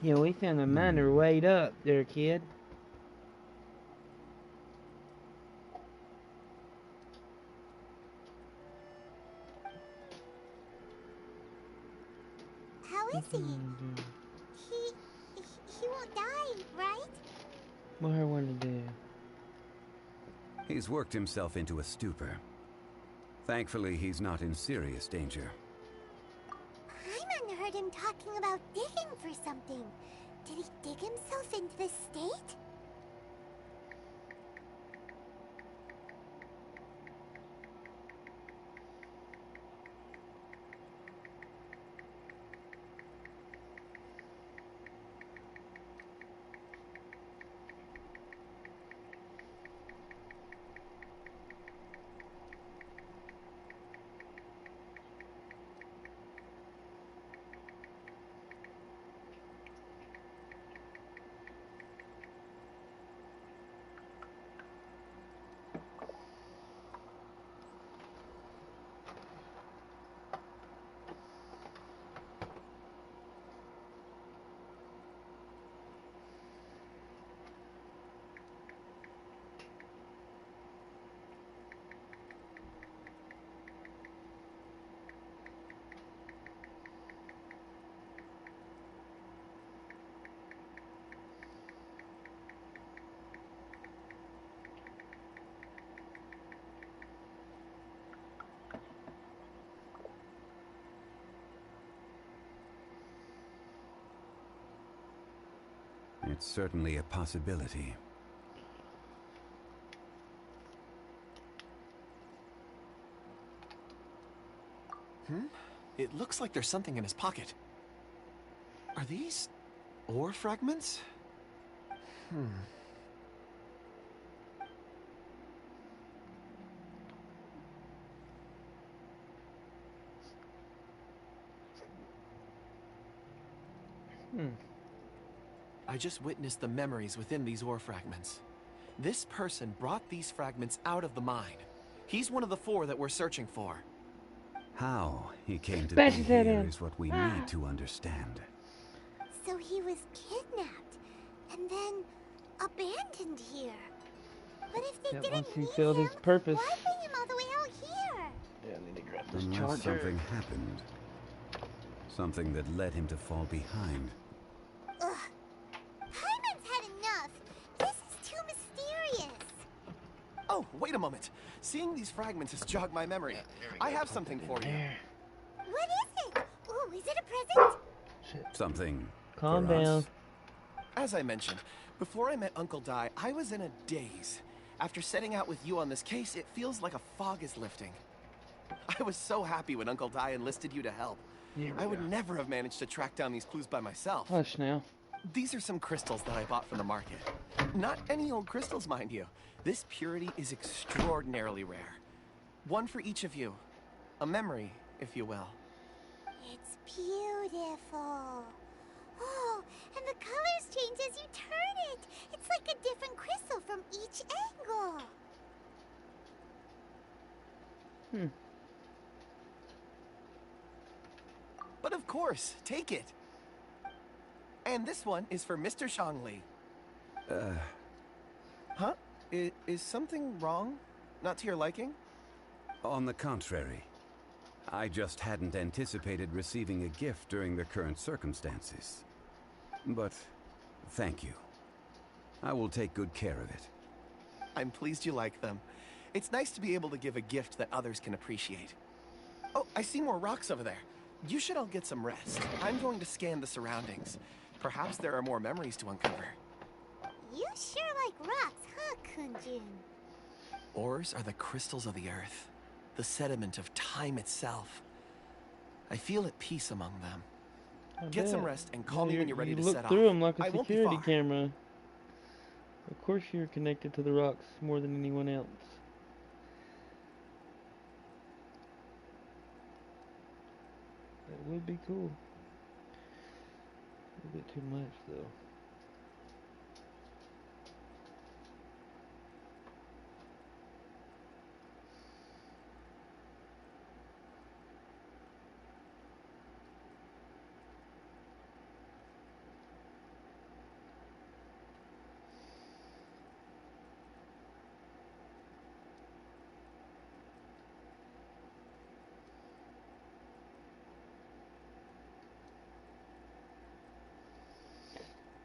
Yeah, we found a miner way up there, kid.
How is he? He won't die, right?
What I want to do?
He's worked himself into a stupor. Thankfully, he's not in serious danger.
Hyman heard him talking about digging for something. Did he dig himself into this state?
It's certainly a possibility.
It looks like there's something in his pocket. Are these ore fragments? I just witnessed the memories within these ore fragments. This person brought these fragments out of the mine. He's one of the 4 that we're searching for.
How he came to
Bash
be
his head
here
in.
is what we need to understand.
So he was kidnapped and then abandoned here. But if they
Yep,
didn't
once he
need
filled
him,
his purpose.
why bring him all the way out here?
Yeah, I need to grab this
Unless
charger.
something happened. Something that led him to fall behind.
Ugh. Hyman's had enough. This is too mysterious.
Oh, wait a moment. Seeing these fragments has jogged my memory. I have something for you.
What is it? Ooh, is it a present?
Something
Calm
for
down.
us.
As I mentioned, before I met Uncle Dai, I was in a daze. After setting out with you on this case, it feels like a fog is lifting. I was so happy when Uncle Dai enlisted you to help. I would never have managed to track down these clues by myself.
Hush now.
These are some crystals that I bought from the market. Not any old crystals, mind you. This purity is extraordinarily rare. One for each of you. A memory, if you will.
It's beautiful. Oh, and the colors change as you turn it. It's like a different crystal from each angle.
But of course, take it. And this one is for Mr. Shangli. Huh? Is something wrong? Not to your liking?
On the contrary. I just hadn't anticipated receiving a gift during the current circumstances. But thank you. I will take good care of it.
I'm pleased you like them. It's nice to be able to give a gift that others can appreciate. Oh, I see more rocks over there. You should all get some rest. I'm going to scan the surroundings. Perhaps there are more memories to uncover.
You sure like rocks, huh, Kunjun?
Ores are the crystals of the earth, the sediment of time itself. I feel at peace among them. Get some rest and call me when you're ready to set off.
You look through them like a
I won't be
security
far.
camera. Of course you're connected to the rocks more than anyone else. That would be cool. A bit too much though.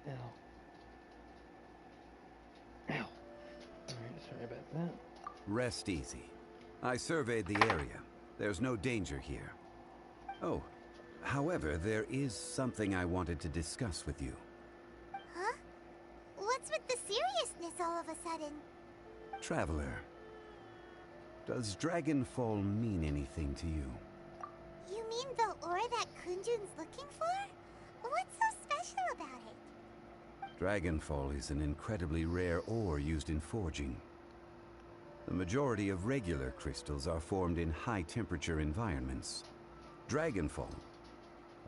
Ow. Ow. Alright, sorry about that.
Rest easy. I surveyed the area. There's no danger here. Oh, however, there is something I wanted to discuss with you.
Huh? What's with the seriousness all of a sudden?
Traveler, does Dragonfall mean anything to you?
You mean the ore that Kunjun's looking for? What's so special about it?
Dragonfall is an incredibly rare ore used in forging. The majority of regular crystals are formed in high-temperature environments. Dragonfall,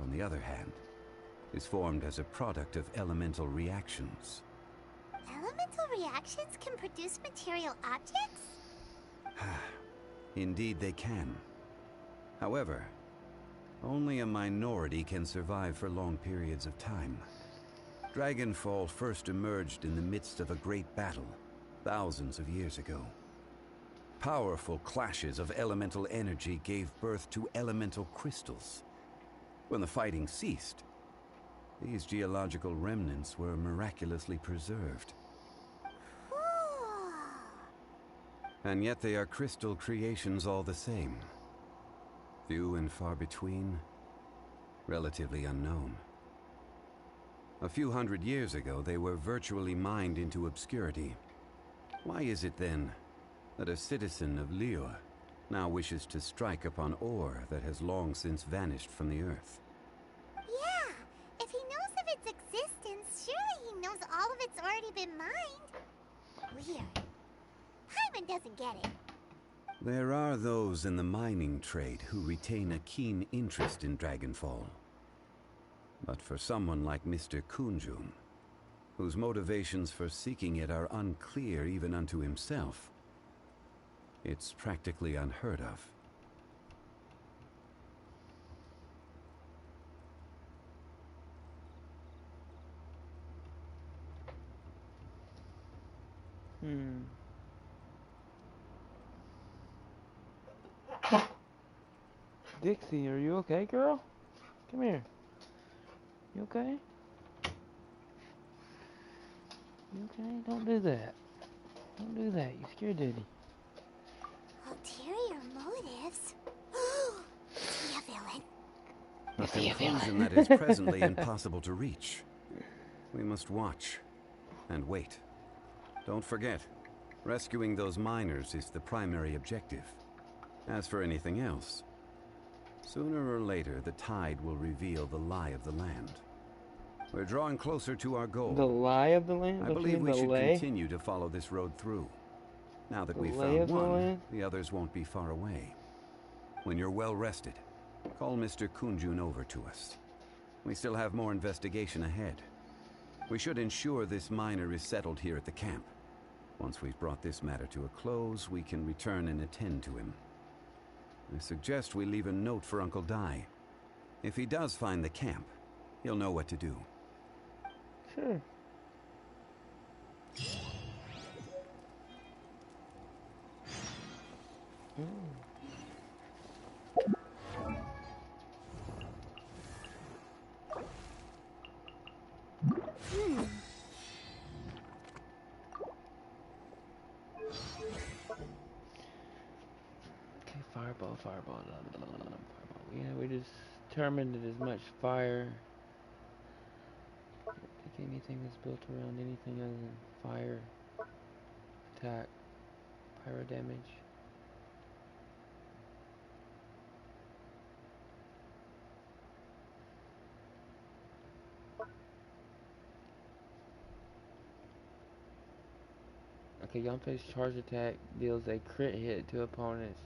on the other hand, is formed as a product of elemental reactions.
Elemental reactions can produce material objects?
Indeed they can. However, only a minority can survive for long periods of time. Dragonfall first emerged in the midst of a great battle, thousands of years ago. Powerful clashes of elemental energy gave birth to elemental crystals. When the fighting ceased, these geological remnants were miraculously preserved. And yet they are crystal creations all the same. Few and far between, relatively unknown. A few hundred years ago, they were virtually mined into obscurity. Why is it then that a citizen of Liyue now wishes to strike upon ore that has long since vanished from the earth?
Yeah, if he knows of its existence, surely he knows all of it's already been mined. Weird. Hyman doesn't get it.
There are those in the mining trade who retain a keen interest in Dragonfall. But for someone like Mr. Kunjun, whose motivations for seeking it are unclear even unto himself. It's practically unheard of.
Dixie, are you okay, girl? Come here. You okay? You okay? Don't do that. Don't do that. You scared Daddy.
Ulterior motives? Is he a villain?
A conclusion that is presently impossible to reach. We must watch and wait. Don't forget, rescuing those miners is the primary objective. As for anything else, sooner or later the tide will reveal the lie of the land. We're drawing closer to our goal.
The lie of the land?
I believe we should continue to follow this road through. Now that we've found one, the others won't be far away. When you're well rested, call Mr. Kunjun over to us. We still have more investigation ahead. We should ensure this miner is settled here at the camp. Once we've brought this matter to a close, we can return and attend to him. I suggest we leave a note for Uncle Dai. If he does find the camp, he'll know what to do.
Sure. Okay, fireball. Yeah, we just determined that as much fire. Pick anything that's built around anything other than fire, attack, pyro damage. Okay, Yonfei's charge attack deals a crit hit to opponents.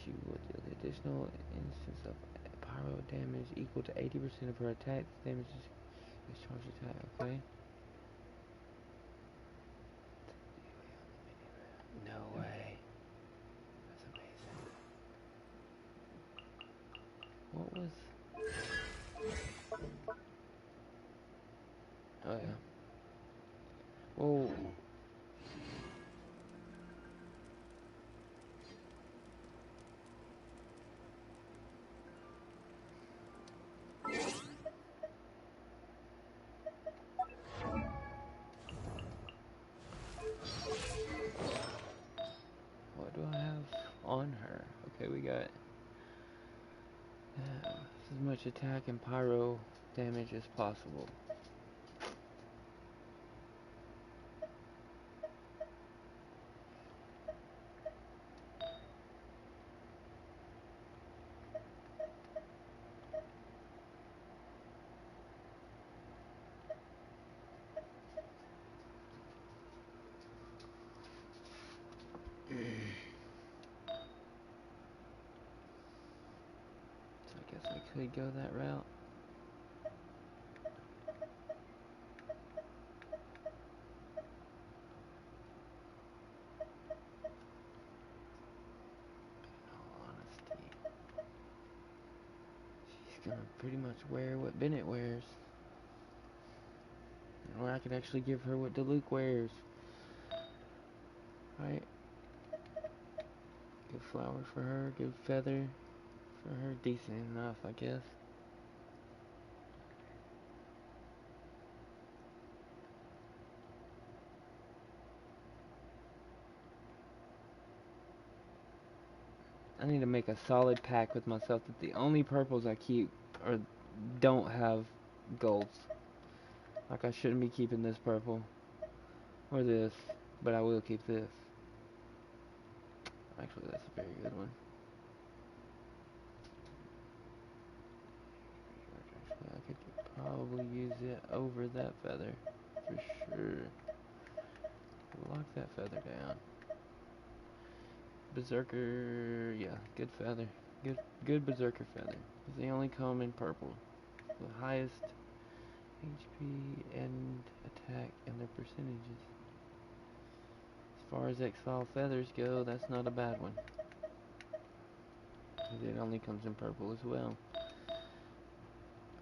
She will deal the additional instance of pyro damage equal to 80% of her attack damage is charge attack, okay? No way. That's amazing. What was... Oh yeah. Whoa. What do I have on her? Okay, we got as much attack and pyro damage as possible. So I guess I could go that route. In all honesty, she's gonna pretty much wear what Bennett wears. Or I could actually give her what Diluc wears. Right? Good flowers for her, good feather for her, decent enough, I guess. I need to make a solid pact with myself that the only purples I keep don't have golds. Like I shouldn't be keeping this purple or this, but I will keep this. Actually, that's a very good one. Actually, I could probably use it over that feather for sure. Lock that feather down. Berserker, yeah, good feather. Good Berserker feather. It's the only common purple. The highest HP and attack and their percentages. As far as Exile feathers go, that's not a bad one. It only comes in purple as well.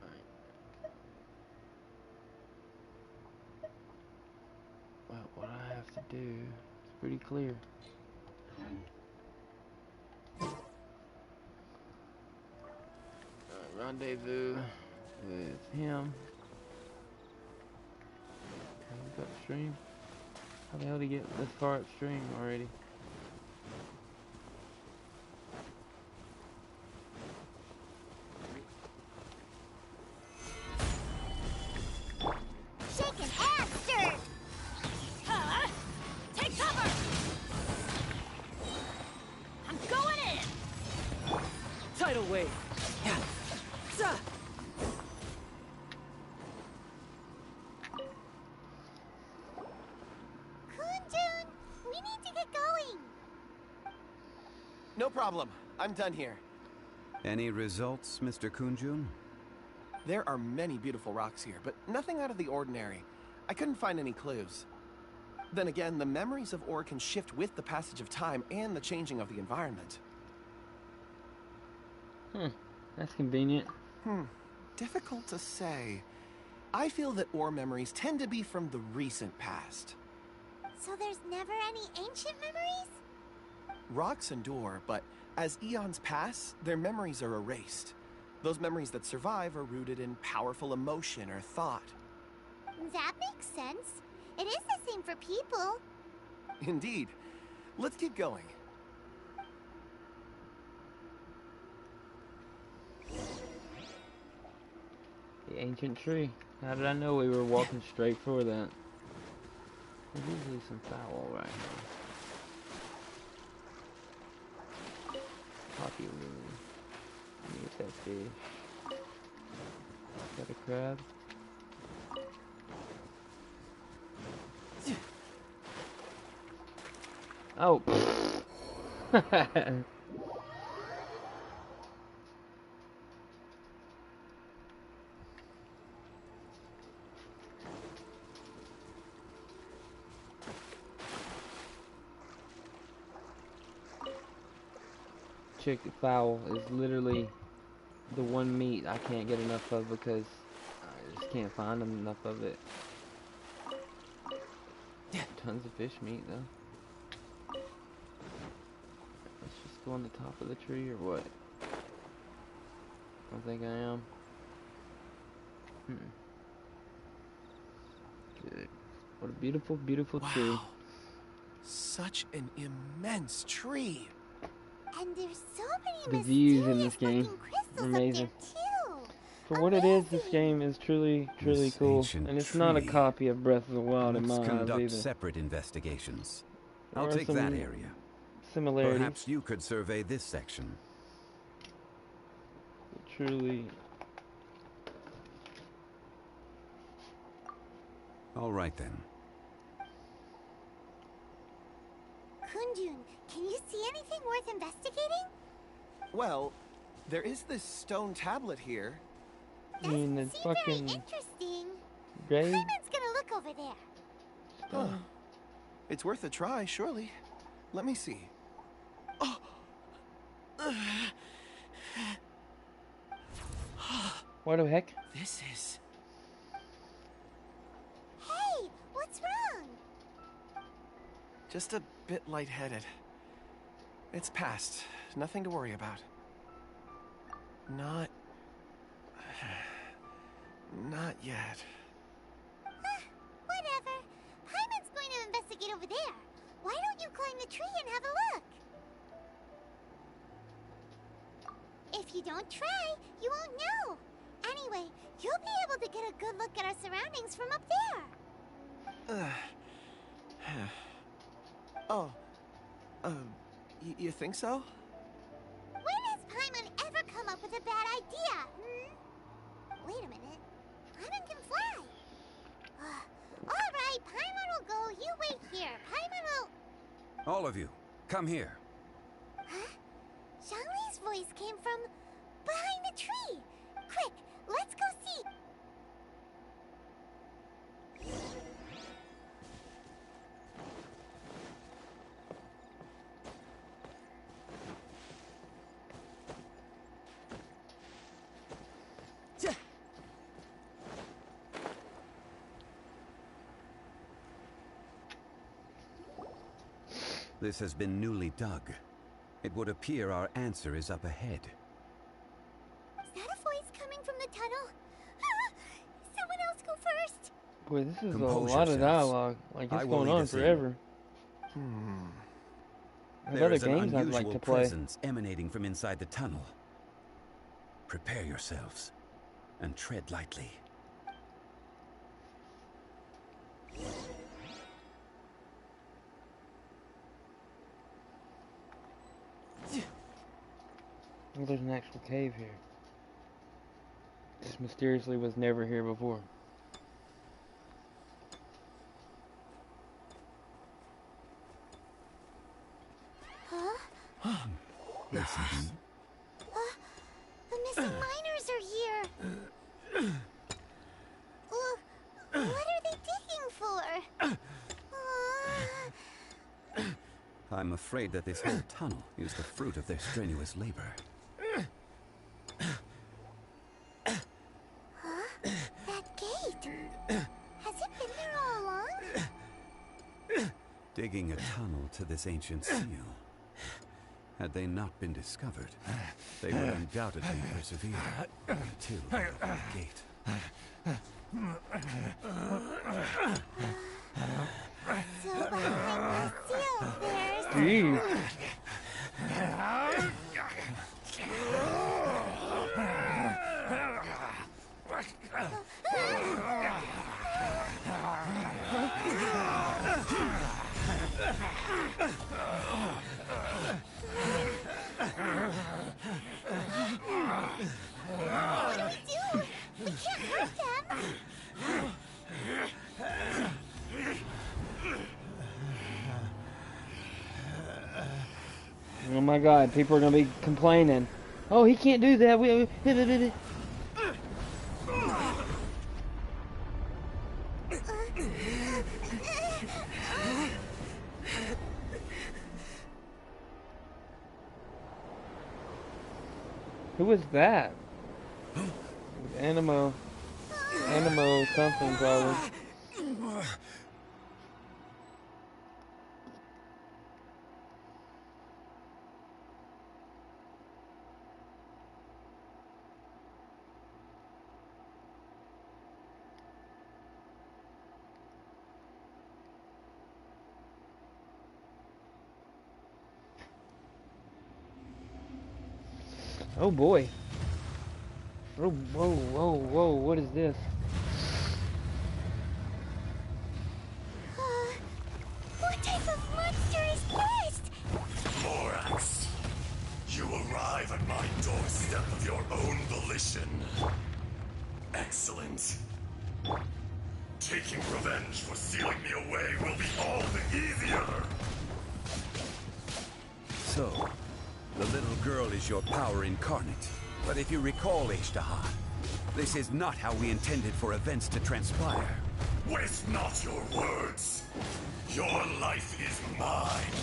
Alright. Well, what I have to do is pretty clear. Rendezvous with him. He's upstream. How the hell did he get this far upstream already?
Shaken and stirred!
Take cover! I'm going in!
Tidal wave.
Kunjun, we need to get going.
No problem. I'm done here.
Any results, Mr. Kunjun?
There are many beautiful rocks here, but nothing out of the ordinary. I couldn't find any clues. Then again, the memories of ore can shift with the passage of time and the changing of the environment.
That's convenient.
Difficult to say. I feel that ore memories tend to be from the recent past.
So there's never any ancient memories?
Rocks endure, but as eons pass, their memories are erased. Those memories that survive are rooted in powerful emotion or thought.
That makes sense. It is the same for people.
Indeed. Let's keep going.
The ancient tree. How did I know we were walking straight for that? There's usually some foul right now. Poppy lily. Let me get that fish. Got a crab. Oh. Chicken fowl is literally the one meat I can't get enough of because I just can't find enough of it. Tons of fish meat though. Let's just go on the top of the tree or what? I think I am. Good. What a beautiful, beautiful tree.
Such an immense tree.
And there's so many
The views in this game
mysterious
are
crystals
amazing.
up there too.
For what it is, this game is truly, truly
This
cool.
ancient
And it's not a
tree.
copy of Breath of the Wild in my
Let's
eyes
conduct
either.
separate investigations.
There
I'll
are
take that
some
area.
similarities.
Perhaps you could survey this section.
Truly.
All right then.
Kunjun, can you see anything worth investigating?
Well, there is this stone tablet here.
I mean, the
Seems very
fucking
interesting.
grave.
Paimon's gonna look over there.
Huh. It's worth a try, surely. Let me see. Oh.
What the heck?
This is...
Hey, what's wrong?
just a bit lightheaded. It's past. Nothing to worry about. Not yet.
Whatever. Paimon's going to investigate over there. Why don't you climb the tree and have a look? If you don't try, you won't know. Anyway, you'll be able to get a good look at our surroundings from up there.
You think so?
When has Paimon ever come up with a bad idea, Wait a minute. Paimon can fly. Alright, Paimon will go. You wait here. Paimon will...
All of you, come here.
Huh? Zhongli's voice came from behind the tree. Quick, let's go see.
This has been newly dug. It would appear our answer is up ahead.
Is that a voice coming from the tunnel? Someone else go first.
Boy, this is
Compose
a lot of
yourselves.
dialogue. Like,
I
it's
will
going
lead
on
us in.
forever. There's
There
other
is an
games I'd
unusual
like to play.
presence emanating from inside the tunnel. Prepare yourselves and tread lightly.
Oh, there's an actual cave here. This mysteriously was never here before.
Huh?
Listen.
The missing miners are here. What are they digging for?
I'm afraid that this whole tunnel is the fruit of their strenuous labor.
Huh? That gate. Has it been there all along?
Digging a tunnel to this ancient seal. Had they not been discovered, they would undoubtedly persevere until they opened the gate.
So behind the seal, there's...
Jeez.
What do we do? We can't hurt them.
Oh my god, people are gonna be complaining. Oh, he can't do that. Who was that? Animo something probably. Oh boy. Oh, whoa, what is this?
What type of monster is this?
Morax, you arrive at my doorstep of your own volition. Excellent. Taking revenge for sealing me away will be all the easier.
So, the little girl is your power incarnate. But if you recall, Ishtaha, this is not how we intended for events to transpire.
Waste not your words. Your life is mine.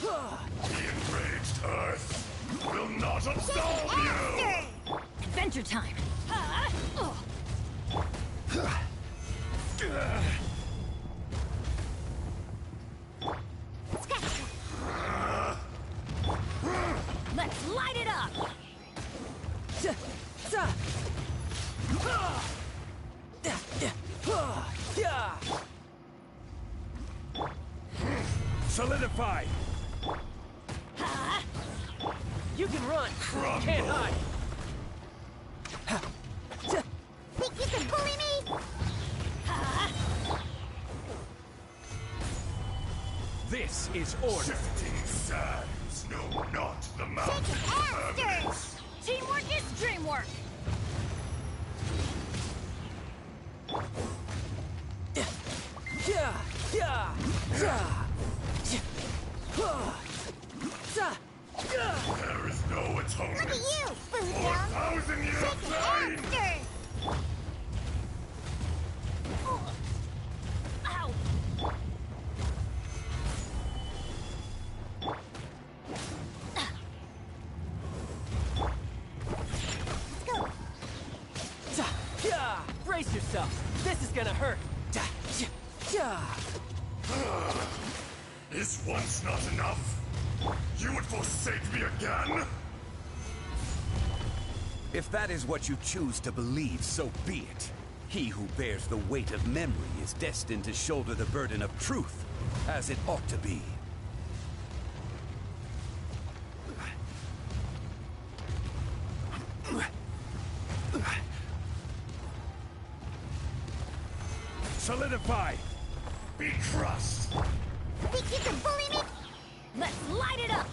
The enraged Earth will not absolve you!
Adventure time! Let's light it up!
Solidify! You can run!
Crumble.
You can't hide!
Think you can bully me?
This is order!
Shifting sands know not the mountain
After!
Teamwork is dreamwork!
There is no atonement.
Look at you, food
4,000 years of pain!
After!
Ow!
Brace yourself! This is gonna hurt!
Is once not enough? You would forsake me again?
If that is what you choose to believe, so be it. He who bears the weight of memory is destined to shoulder the burden of truth, as it ought to be.
Solidify! Be crushed!
Think you can bully me?
Let's light it up!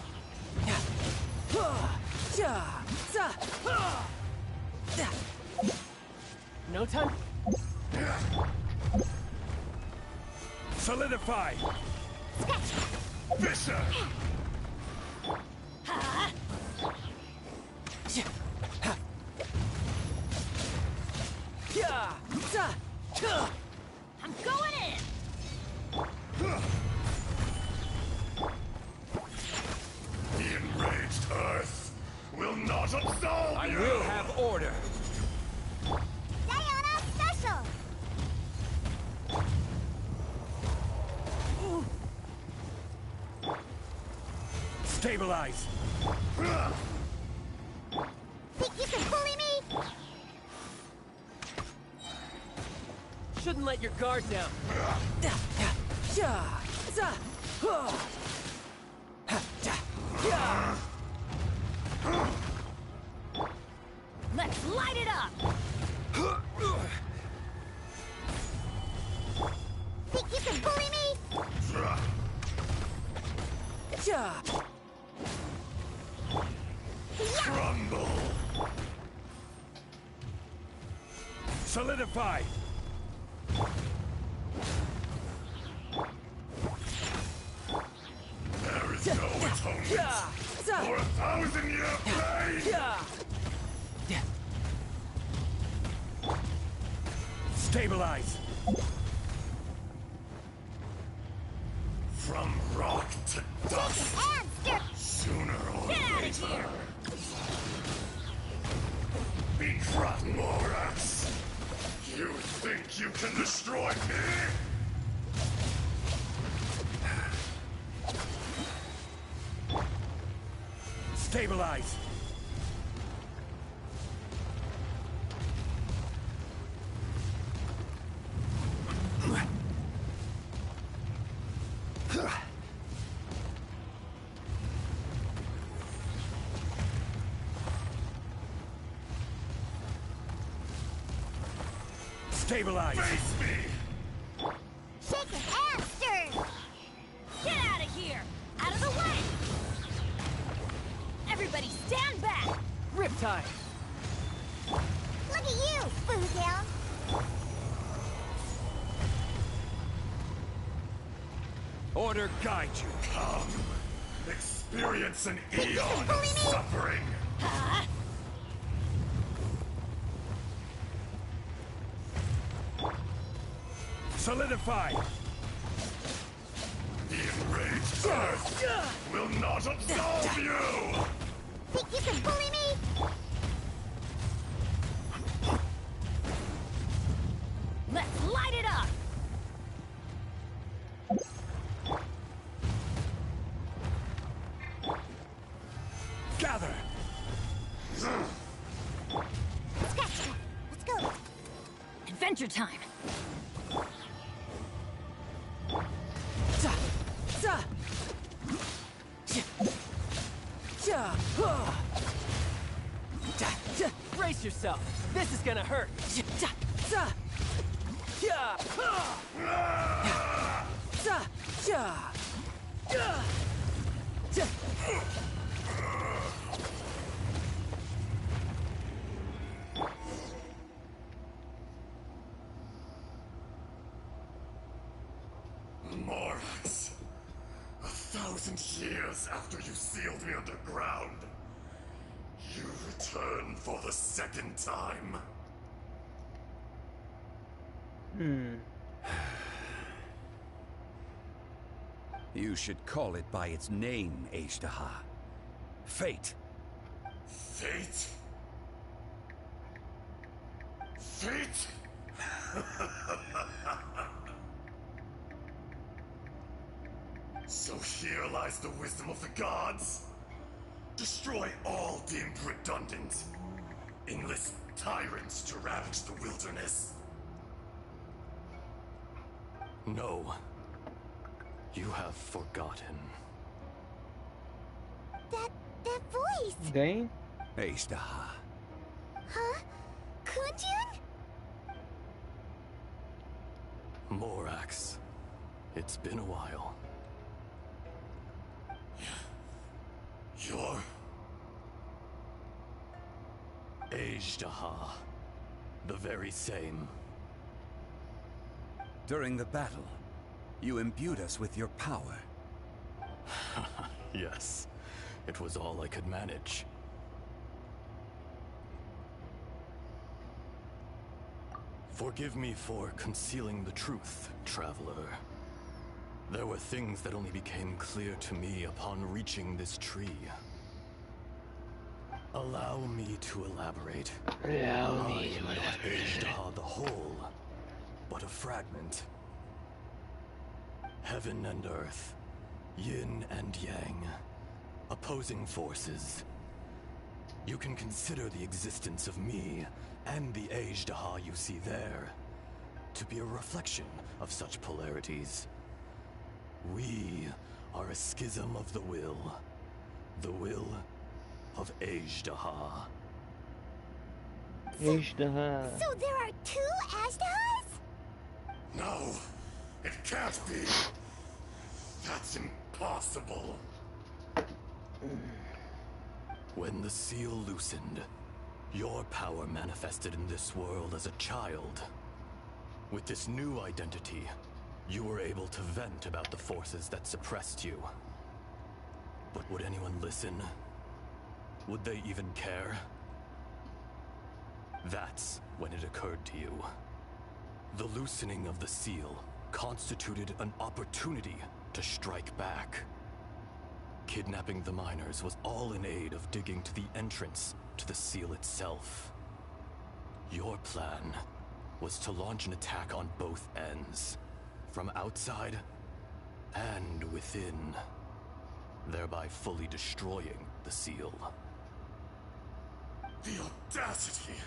No time?
Solidify! Fisher!
I'm going in!
The enraged Earth will not absolve
I
you!
will have order!
Diana Special!
Stabilize!
Think you can bully me?
Shouldn't let your guard down.
Let's light it up!
Think you can bully me?
Crumble! Solidify! There is no atonement for 1,000-year pain!
Stabilize!
From rock to dust, sooner or later. Be crushed, Morax! You think you can destroy me?
Stabilize! Stabilize!
Face me!
Shaken and stirred!
Get out of here! Out of the way! Everybody stand back!
Riptide!
Look at you, Foodhound!
Order guide you!
Come! Experience an eon of suffering!
Solidify!
The enraged Earth will not absolve you!
Think you can bully me?
Let's light it up!
Gather!
Scratch! Let's go!
Adventure time!
Brace yourself. This is gonna hurt.
Morax, 1,000 years after you sealed me underground, you return for the second time.
You should call it by its name, Ashtaha. Fate.
Fate? Fate? realize the wisdom of the gods? Destroy all deemed redundant. Enlist tyrants to ravage the wilderness.
No. You have forgotten.
That voice!
Dane?
Aishtaha.
Huh? Kunjun?
Morax. It's been a while.
You're...
Aishtaha. The very same.
During the battle, you imbued us with your power.
Yes. It was all I could manage. Forgive me for concealing the truth, traveler. There were things that only became clear to me upon reaching this tree. Allow me to elaborate.
Allow me
I am not Aishtaha the whole, but a fragment. Heaven and earth, yin and yang, opposing forces. You can consider the existence of me and the Aishtaha you see there to be a reflection of such polarities. We are a schism of the will of Aishtaha.
Aishtaha.
So there are two Ashtahas?
No, it can't be. That's impossible.
When the seal loosened, your power manifested in this world as a child. With this new identity, you were able to vent about the forces that suppressed you. But would anyone listen? Would they even care? That's when it occurred to you. The loosening of the seal constituted an opportunity to strike back. Kidnapping the miners was all in aid of digging to the entrance to the seal itself. Your plan was to launch an attack on both ends, from outside and within, thereby fully destroying the seal.
The audacity!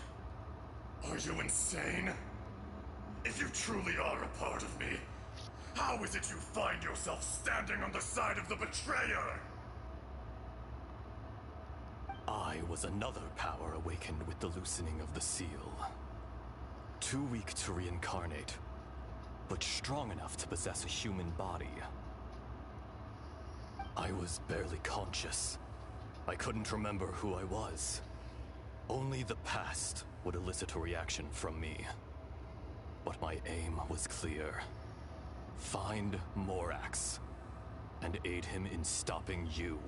Are you insane? If you truly are a part of me, how is it you find yourself standing on the side of the betrayer?
I was another power awakened with the loosening of the seal. Too weak to reincarnate, but strong enough to possess a human body. I was barely conscious. I couldn't remember who I was. Only the past would elicit a reaction from me. But my aim was clear. Find Morax, and aid him in stopping you.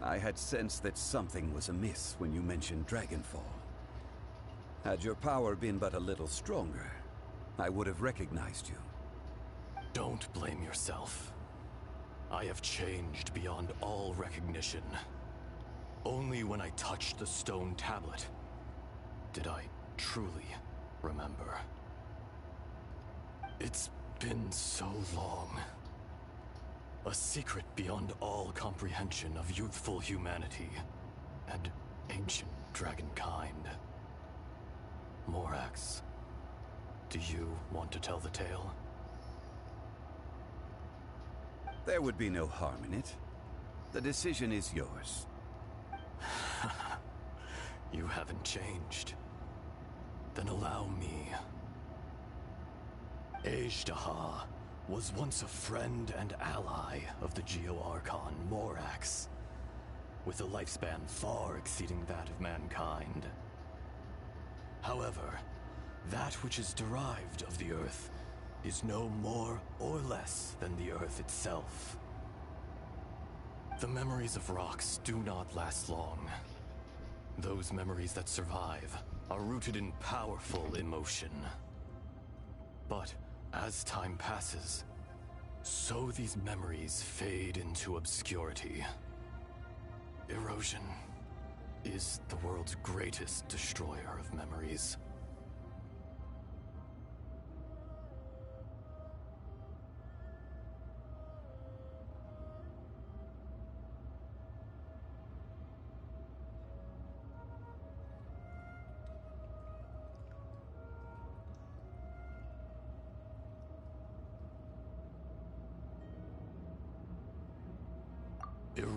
I had sensed that something was amiss when you mentioned Dragonfall. Had your power been but a little stronger, I would have recognized you.
Don't blame yourself. I have changed beyond all recognition. Only when I touched the stone tablet did I truly remember. It's been so long. A secret beyond all comprehension of youthful humanity and ancient dragonkind. Morax, do you want to tell the tale?
There would be no harm in it. The decision is yours.
You haven't changed. Then allow me. Aishtaha was once a friend and ally of the Geo-Archon Morax, with a lifespan far exceeding that of mankind. However, that which is derived of the Earth is no more or less than the Earth itself. The memories of rocks do not last long. Those memories that survive are rooted in powerful emotion. But as time passes, so these memories fade into obscurity. Erosion is the world's greatest destroyer of memories.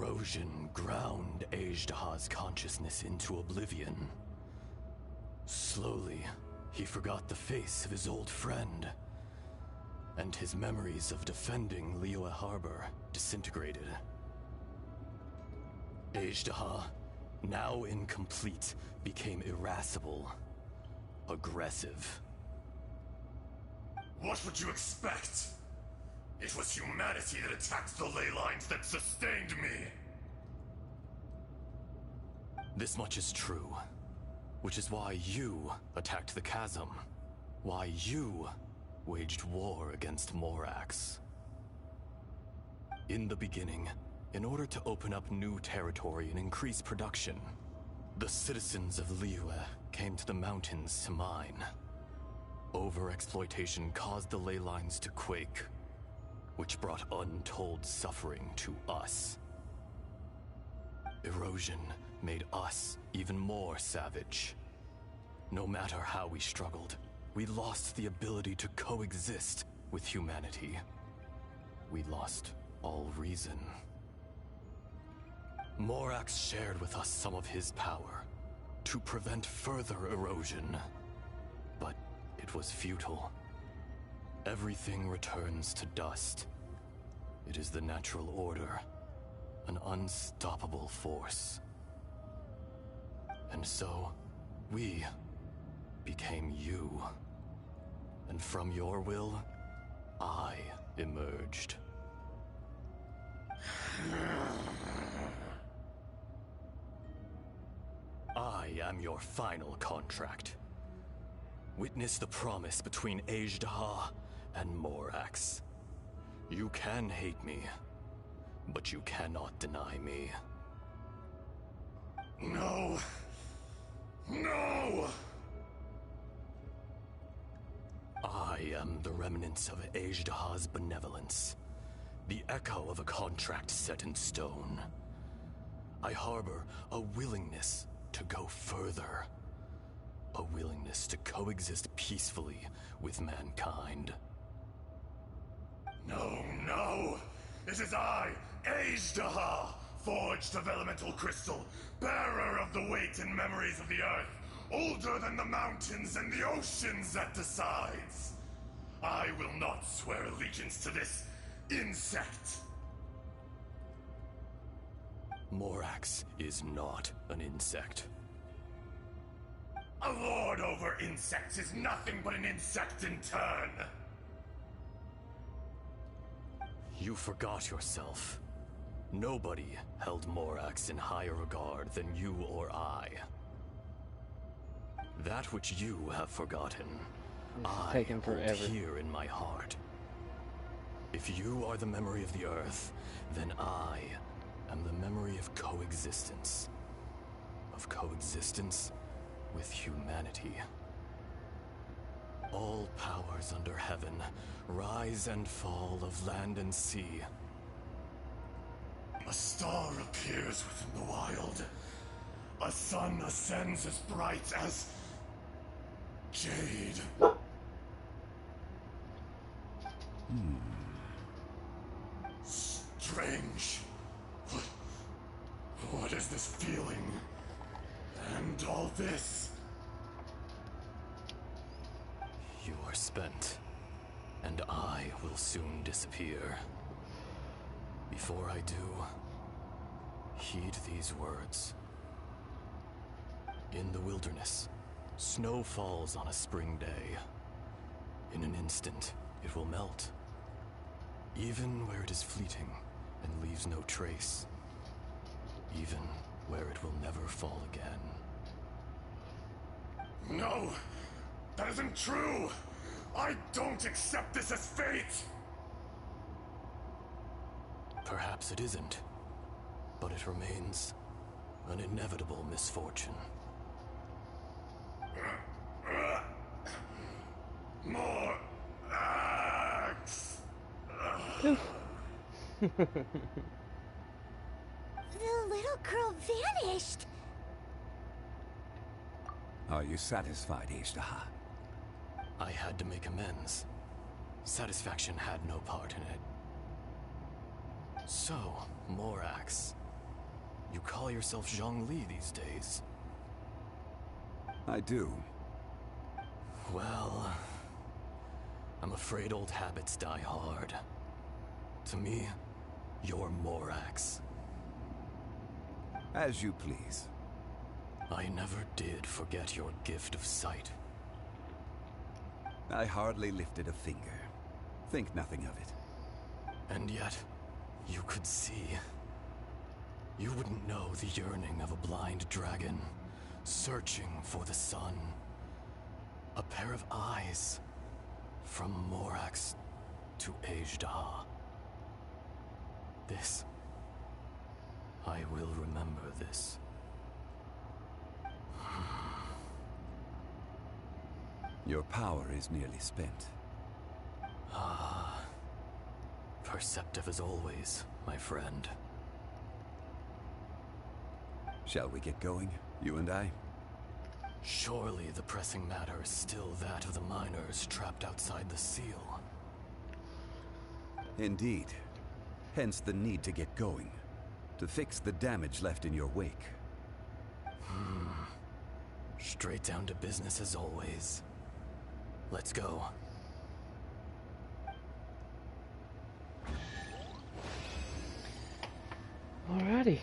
Erosion ground Ajdaha's consciousness into oblivion. Slowly, he forgot the face of his old friend, and his memories of defending Liyue Harbor disintegrated. Ajdaha, now incomplete, became irascible, aggressive.
What would you expect? It was humanity that attacked the ley lines that sustained me.
This much is true, which is why you attacked the chasm, why you waged war against Morax. In the beginning, in order to open up new territory and increase production, the citizens of Liyue came to the mountains to mine. Overexploitation caused the ley lines to quake, which brought untold suffering to us. Erosion made us even more savage. No matter how we struggled, we lost the ability to coexist with humanity. We lost all reason. Morax shared with us some of his power to prevent further erosion, but it was futile. Everything returns to dust. It is the natural order, an unstoppable force. And so, we became you. And from your will, I emerged. I am your final contract. Witness the promise between Ajdaha and Morax. You can hate me, but you cannot deny me.
No! No!
I am the remnants of Ajdaha's benevolence, the echo of a contract set in stone. I harbor a willingness to go further, a willingness to coexist peacefully with mankind.
No, no! It is I, Ajdaha, forged of elemental crystal, bearer of the weight and memories of the earth, older than the mountains and the oceans that decides. I will not swear allegiance to this insect.
Morax is not an insect.
A lord over insects is nothing but an insect in turn.
You forgot yourself. Nobody held Morax in higher regard than you or I. That which you have forgotten, I hold here in my heart. If you are the memory of the Earth, then I am the memory of coexistence. Of coexistence with humanity. All powers under heaven, rise and fall of land and sea.
A star appears within the wild. A sun ascends as bright as jade. Strange. What is this feeling? And all this?
You are spent, and I will soon disappear. Before I do, heed these words. In the wilderness, snow falls on a spring day. In an instant, it will melt. Even where it is fleeting and leaves no trace. Even where it will never fall again.
No! That isn't true! I don't accept this as fate!
Perhaps it isn't, but it remains an inevitable misfortune.
More axe!
The little girl vanished!
Are you satisfied, Ajdaha?
I had to make amends. Satisfaction had no part in it. So, Morax, You call yourself Zhongli these days.
I do.
Well, I'm afraid old habits die hard. To me, you're Morax.
As you please.
I never did forget your gift of sight.
I hardly lifted a finger. Think nothing of it.
And yet, you could see. You wouldn't know the yearning of a blind dragon, searching for the sun. A pair of eyes, from Morax to Ajdaha. This, I will remember this.
Your power is nearly spent.
Ah, perceptive as always, my friend.
Shall we get going, you and I?
Surely the pressing matter is still that of the miners trapped outside the seal.
Indeed. Hence the need to get going. To fix the damage left in your wake.
Straight down to business as always. Let's go.
Alrighty.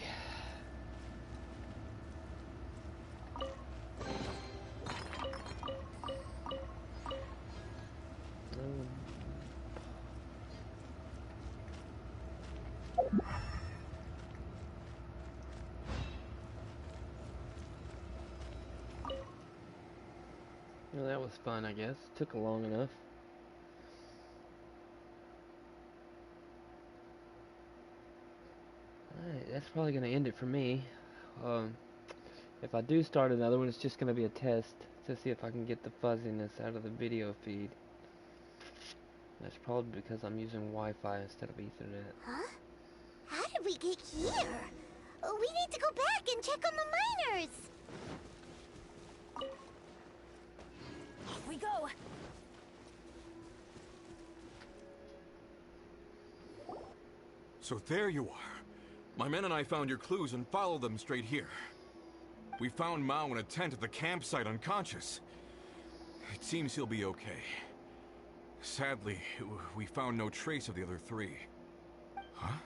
Well, that was fun, I guess. Took long enough. Alright, that's probably going to end it for me. If I do start another one, it's just going to be a test to see if I can get the fuzziness out of the video feed. That's probably because I'm using Wi-Fi instead of Ethernet.
Huh? How did we get here? We need to go back and check on the miners!
Here we go!
So there you are. My men and I found your clues and followed them straight here. We found Mao in a tent at the campsite unconscious. It seems he'll be okay. Sadly, we found no trace of the other three. Huh?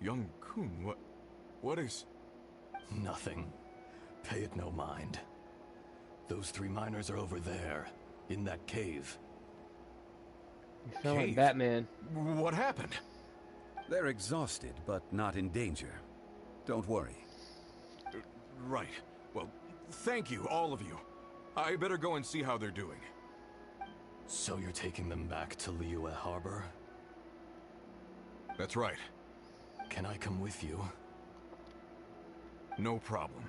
Young Kun, what is...
Nothing. Pay it no mind. Those three miners are over there, in that cave.
You sound like Batman.
What happened?
They're exhausted, but not in danger. Don't worry.
Right. Well, thank you, all of you. I better go and see how they're doing.
So you're taking them back to Liyue Harbor?
That's right.
Can I come with you?
No problem.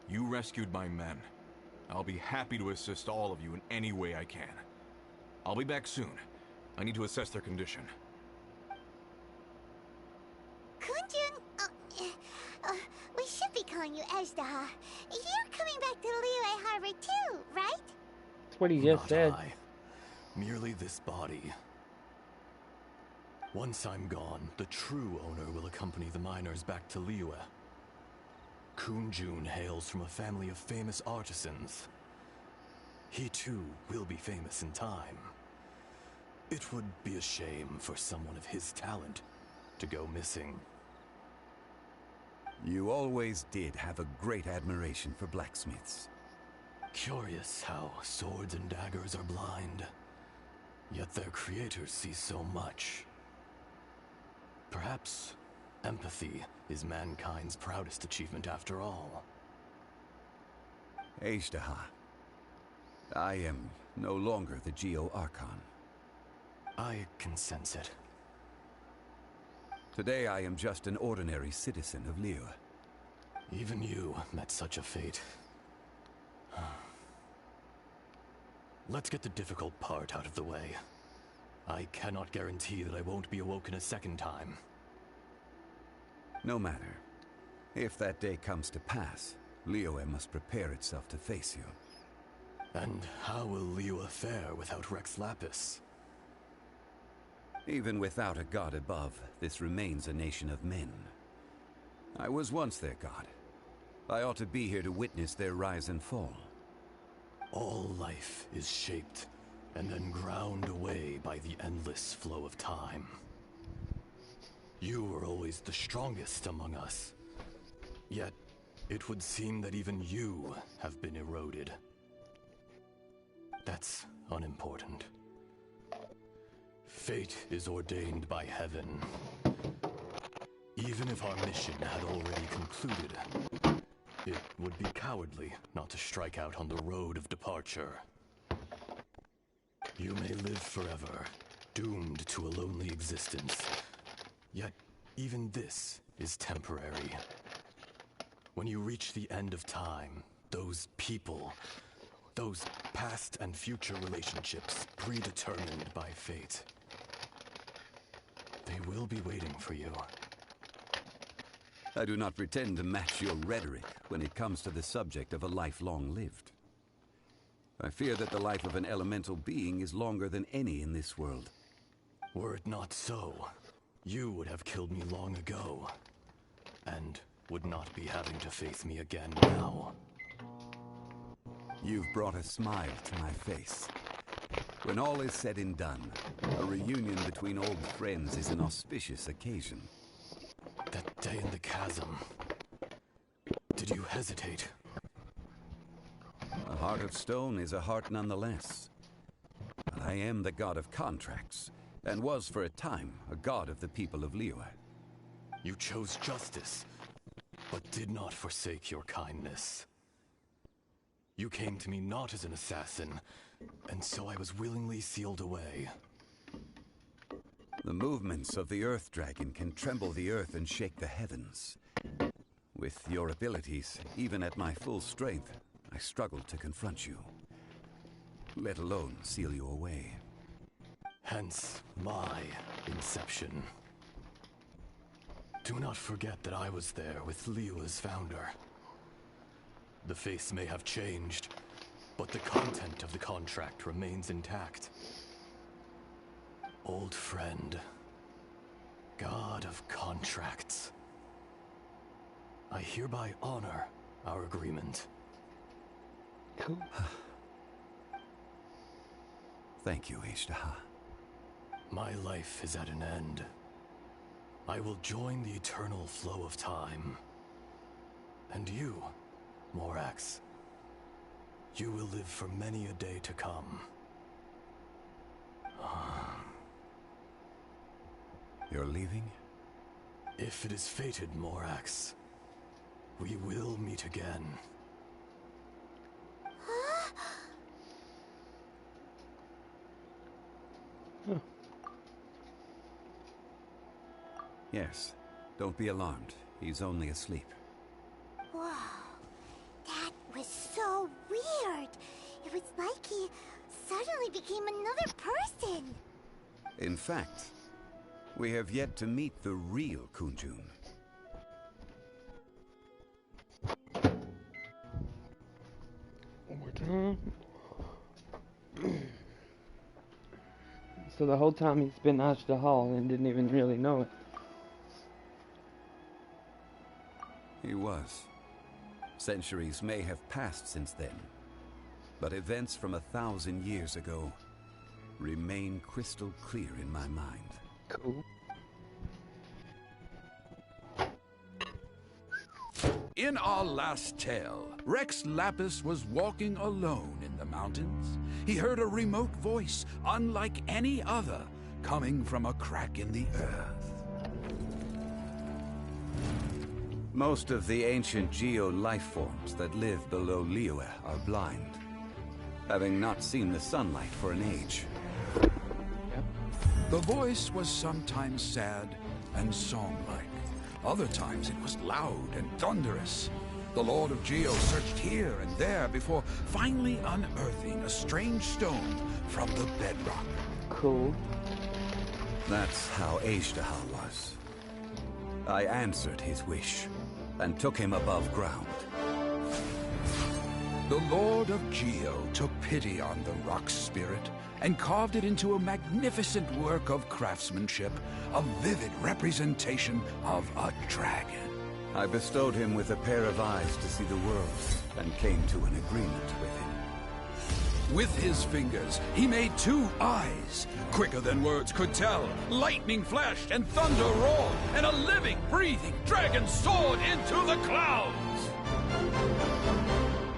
You rescued my men. I'll be happy to assist all of you in any way I can. I'll be back soon. I need to assess their condition.
Kunjun, we should be calling you Ajdaha. You're coming back to Liyue Harbor too, right?
That's what he just said.
I. Merely this body. Once I'm gone, the true owner will accompany the miners back to Liyue. Kunjun hails from a family of famous artisans. He too will be famous in time. It would be a shame for someone of his talent to go missing.
You always did have a great admiration for blacksmiths.
Curious how swords and daggers are blind, yet their creators see so much. Perhaps empathy is mankind's proudest achievement after all.
Ajdaha, I am no longer the Geo-Archon.
I can sense it.
Today I am just an ordinary citizen of Liyue.
Even you met such a fate. Let's get the difficult part out of the way. I cannot guarantee that I won't be awoken a second time.
No matter. If that day comes to pass, Liyue must prepare itself to face you.
And how will Liyue fare without Rex Lapis?
Even without a god above, this remains a nation of men. I was once their god. I ought to be here to witness their rise and fall.
All life is shaped and then ground away by the endless flow of time. You were always the strongest among us. Yet, it would seem that even you have been eroded. That's unimportant. Fate is ordained by heaven. Even if our mission had already concluded, it would be cowardly not to strike out on the road of departure. You may live forever, doomed to a lonely existence. Yet, even this is temporary. When you reach the end of time, those people, those past and future relationships predetermined by fate, they will be waiting for you.
I do not pretend to match your rhetoric when it comes to the subject of a life long lived. I fear that the life of an elemental being is longer than any in this world.
Were it not so, you would have killed me long ago, and would not be having to face me again now.
You've brought a smile to my face. When all is said and done, a reunion between old friends is an auspicious occasion.
That day in the chasm, did you hesitate?
A heart of stone is a heart nonetheless. But I am the god of contracts, and was for a time a god of the people of Liyue.
You chose justice, but did not forsake your kindness. You came to me not as an assassin, and so I was willingly sealed away.
The movements of the Earth Dragon can tremble the earth and shake the heavens. With your abilities, even at my full strength, I struggled to confront you, let alone seal you away.
Hence my inception. Do not forget that I was there with Liyue's founder. The face may have changed, but the content of the contract remains intact. Old friend, god of contracts, I hereby honor our agreement.
Cool.
Thank you, Ishtaha.
My life is at an end. I will join the eternal flow of time. And you, Morax, you will live for many a day to come.
You're leaving?
If it is fated, Morax, we will meet again.
Huh.
Yes. Don't be alarmed. He's only asleep.
Wow. That was so weird. It was like he suddenly became another person.
In fact, we have yet to meet the real Kunjun.
One more time. So the whole time he's been Ashdahal and didn't even really know it.
He was. Centuries may have passed since then, but events from 1,000 years ago remain crystal clear in my mind.
Cool.
In our last tale, Rex Lapis was walking alone in the mountains. He heard a remote voice, unlike any other, coming from a crack in the earth.
Most of the ancient geo life forms that live below Liyue are blind, having not seen the sunlight for an age.
The voice was sometimes sad and song-like. Other times it was loud and thunderous. The Lord of Geo searched here and there before finally unearthing a strange stone from the bedrock.
Cool.
That's how Ashdahal was. I answered his wish and took him above ground.
The Lord of Geo took pity on the rock spirit and carved it into a magnificent work of craftsmanship, a vivid representation of a dragon.
I bestowed him with a pair of eyes to see the world, and came to an agreement with him.
With his fingers, he made 2 eyes, quicker than words could tell. Lightning flashed and thunder roared, and a living, breathing dragon soared into the clouds.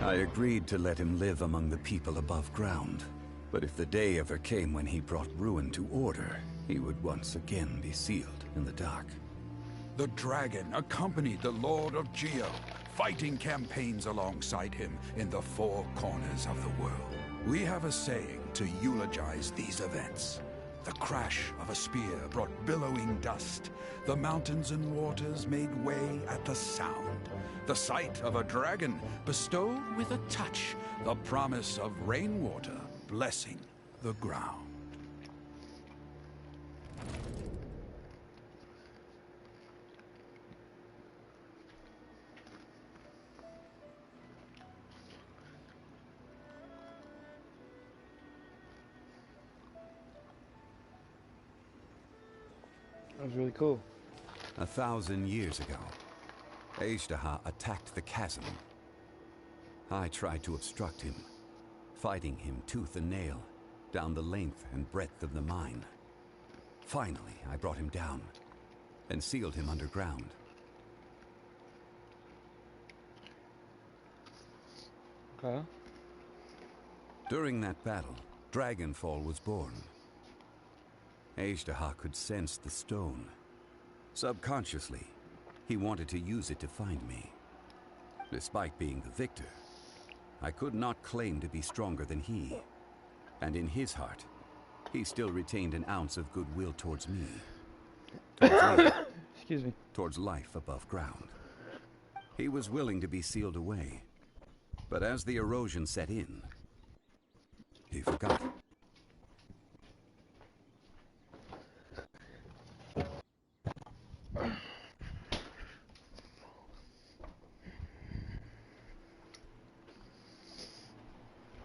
I agreed to let him live among the people above ground. But if the day ever came when he brought ruin to order, he would once again be sealed in the dark.
The dragon accompanied the Lord of Geo, fighting campaigns alongside him in the 4 corners of the world. We have a saying to eulogize these events. The crash of a spear brought billowing dust. The mountains and waters made way at the sound. The sight of a dragon bestowed with a touch the promise of rainwater blessing the ground.
That was really cool.
1,000 years ago, Azhdaha attacked the chasm. I tried to obstruct him, fighting him tooth and nail, down the length and breadth of the mine. Finally, I brought him down, and sealed him underground.
Okay.
During that battle, Dragonfall was born. Azhdaha could sense the stone. Subconsciously, he wanted to use it to find me. Despite being the victor, I could not claim to be stronger than he. And in his heart, he still retained an ounce of goodwill towards me.
Excuse me.
Towards life above ground. He was willing to be sealed away. But as the erosion set in, he forgot.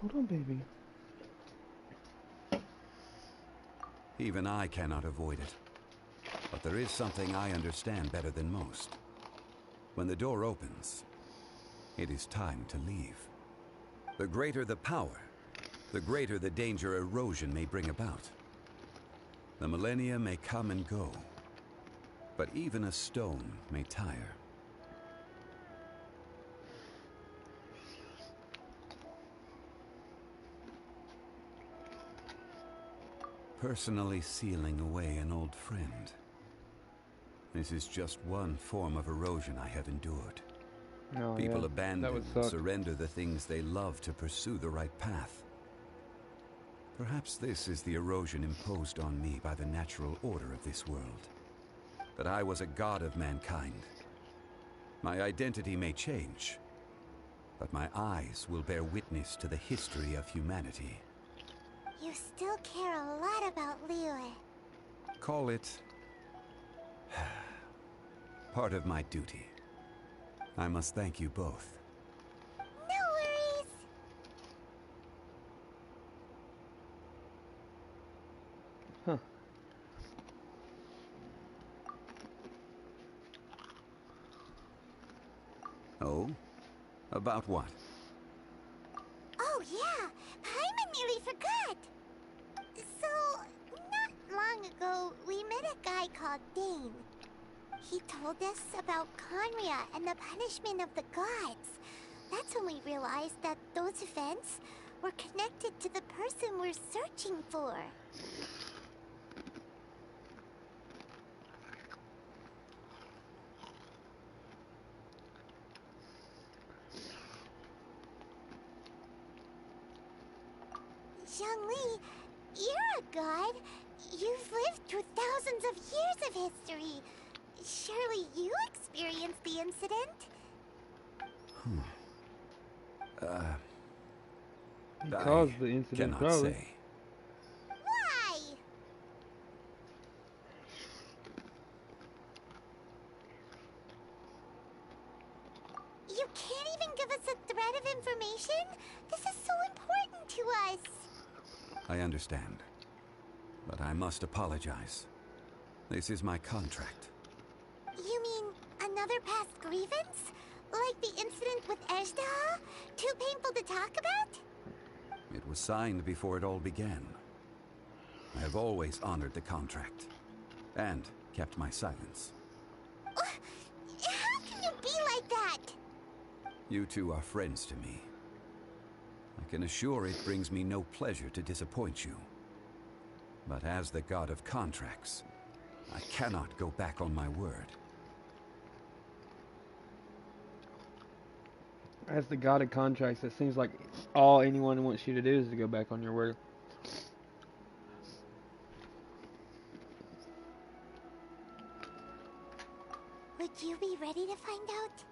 Hold on, baby.
Even I cannot avoid it. But there is something I understand better than most. When the door opens, it is time to leave. The greater the power, the greater the danger erosion may bring about. The millennia may come and go, but even a stone may tire. Personally sealing away an old friend. This is just one form of erosion I have endured.
Oh,
People
yeah.
abandon and
suck.
surrender the things they love to pursue the right path. Perhaps this is the erosion imposed on me by the natural order of this world. That I was a god of mankind. My identity may change, but my eyes will bear witness to the history of humanity.
You still care a lot about Liyue.
Call it part of my duty. I must thank you both.
No worries.
Huh.
Oh? About what?
Oh yeah, Paimon nearly forgot. So, not long ago, we met a guy called Dane. He told us about Conria and the punishment of the gods. That's when we realized that those events were connected to the person we're searching for. Zhongli, you're a god. You've lived through thousands of years of history. Surely you experienced the incident?
He caused the incident,
cannot
probably.
say.
Why? You can't even give us a thread of information? This is so important to us.
I understand. But I must apologize. This is my contract.
You mean another past grievance? Like the incident with Ejda? Too painful to talk about?
It was signed before it all began. I have always honored the contract. And kept my silence.
How can you be like that?
You two are friends to me. I can assure it brings me no pleasure to disappoint you. But as the god of contracts, I cannot go back on my word.
As the god of contracts, it seems like all anyone wants you to do is to go back on your word.
Would you be ready to find out?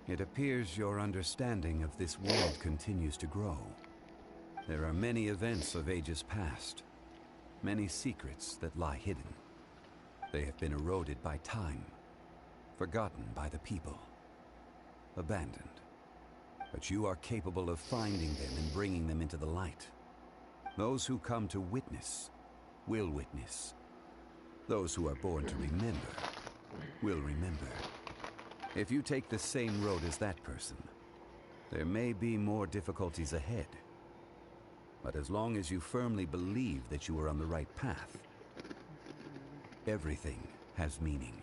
It appears your understanding of this world continues to grow. There are many events of ages past, many secrets that lie hidden. They have been eroded by time, forgotten by the people, abandoned. But you are capable of finding them and bringing them into the light. Those who come to witness will witness. Those who are born to remember will remember. If you take the same road as that person, there may be more difficulties ahead. But as long as you firmly believe that you are on the right path, everything has meaning.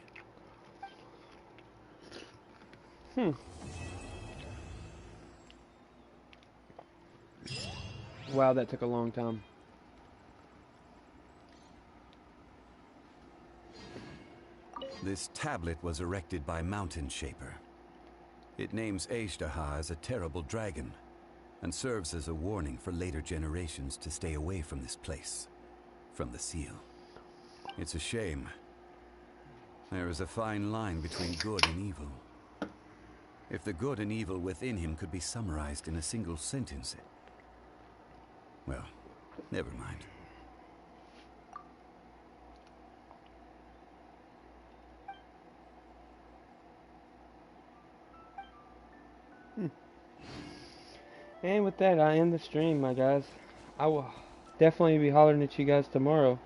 Wow, that took a long time.
This tablet was erected by Mountain Shaper. It names Ejdaha as a terrible dragon, and serves as a warning for later generations to stay away from this place, from the seal. It's a shame. There is a fine line between good and evil. If the good and evil within him could be summarized in a single sentence, well, never mind.
And with that, I end the stream, my guys. I will definitely be hollering at you guys tomorrow.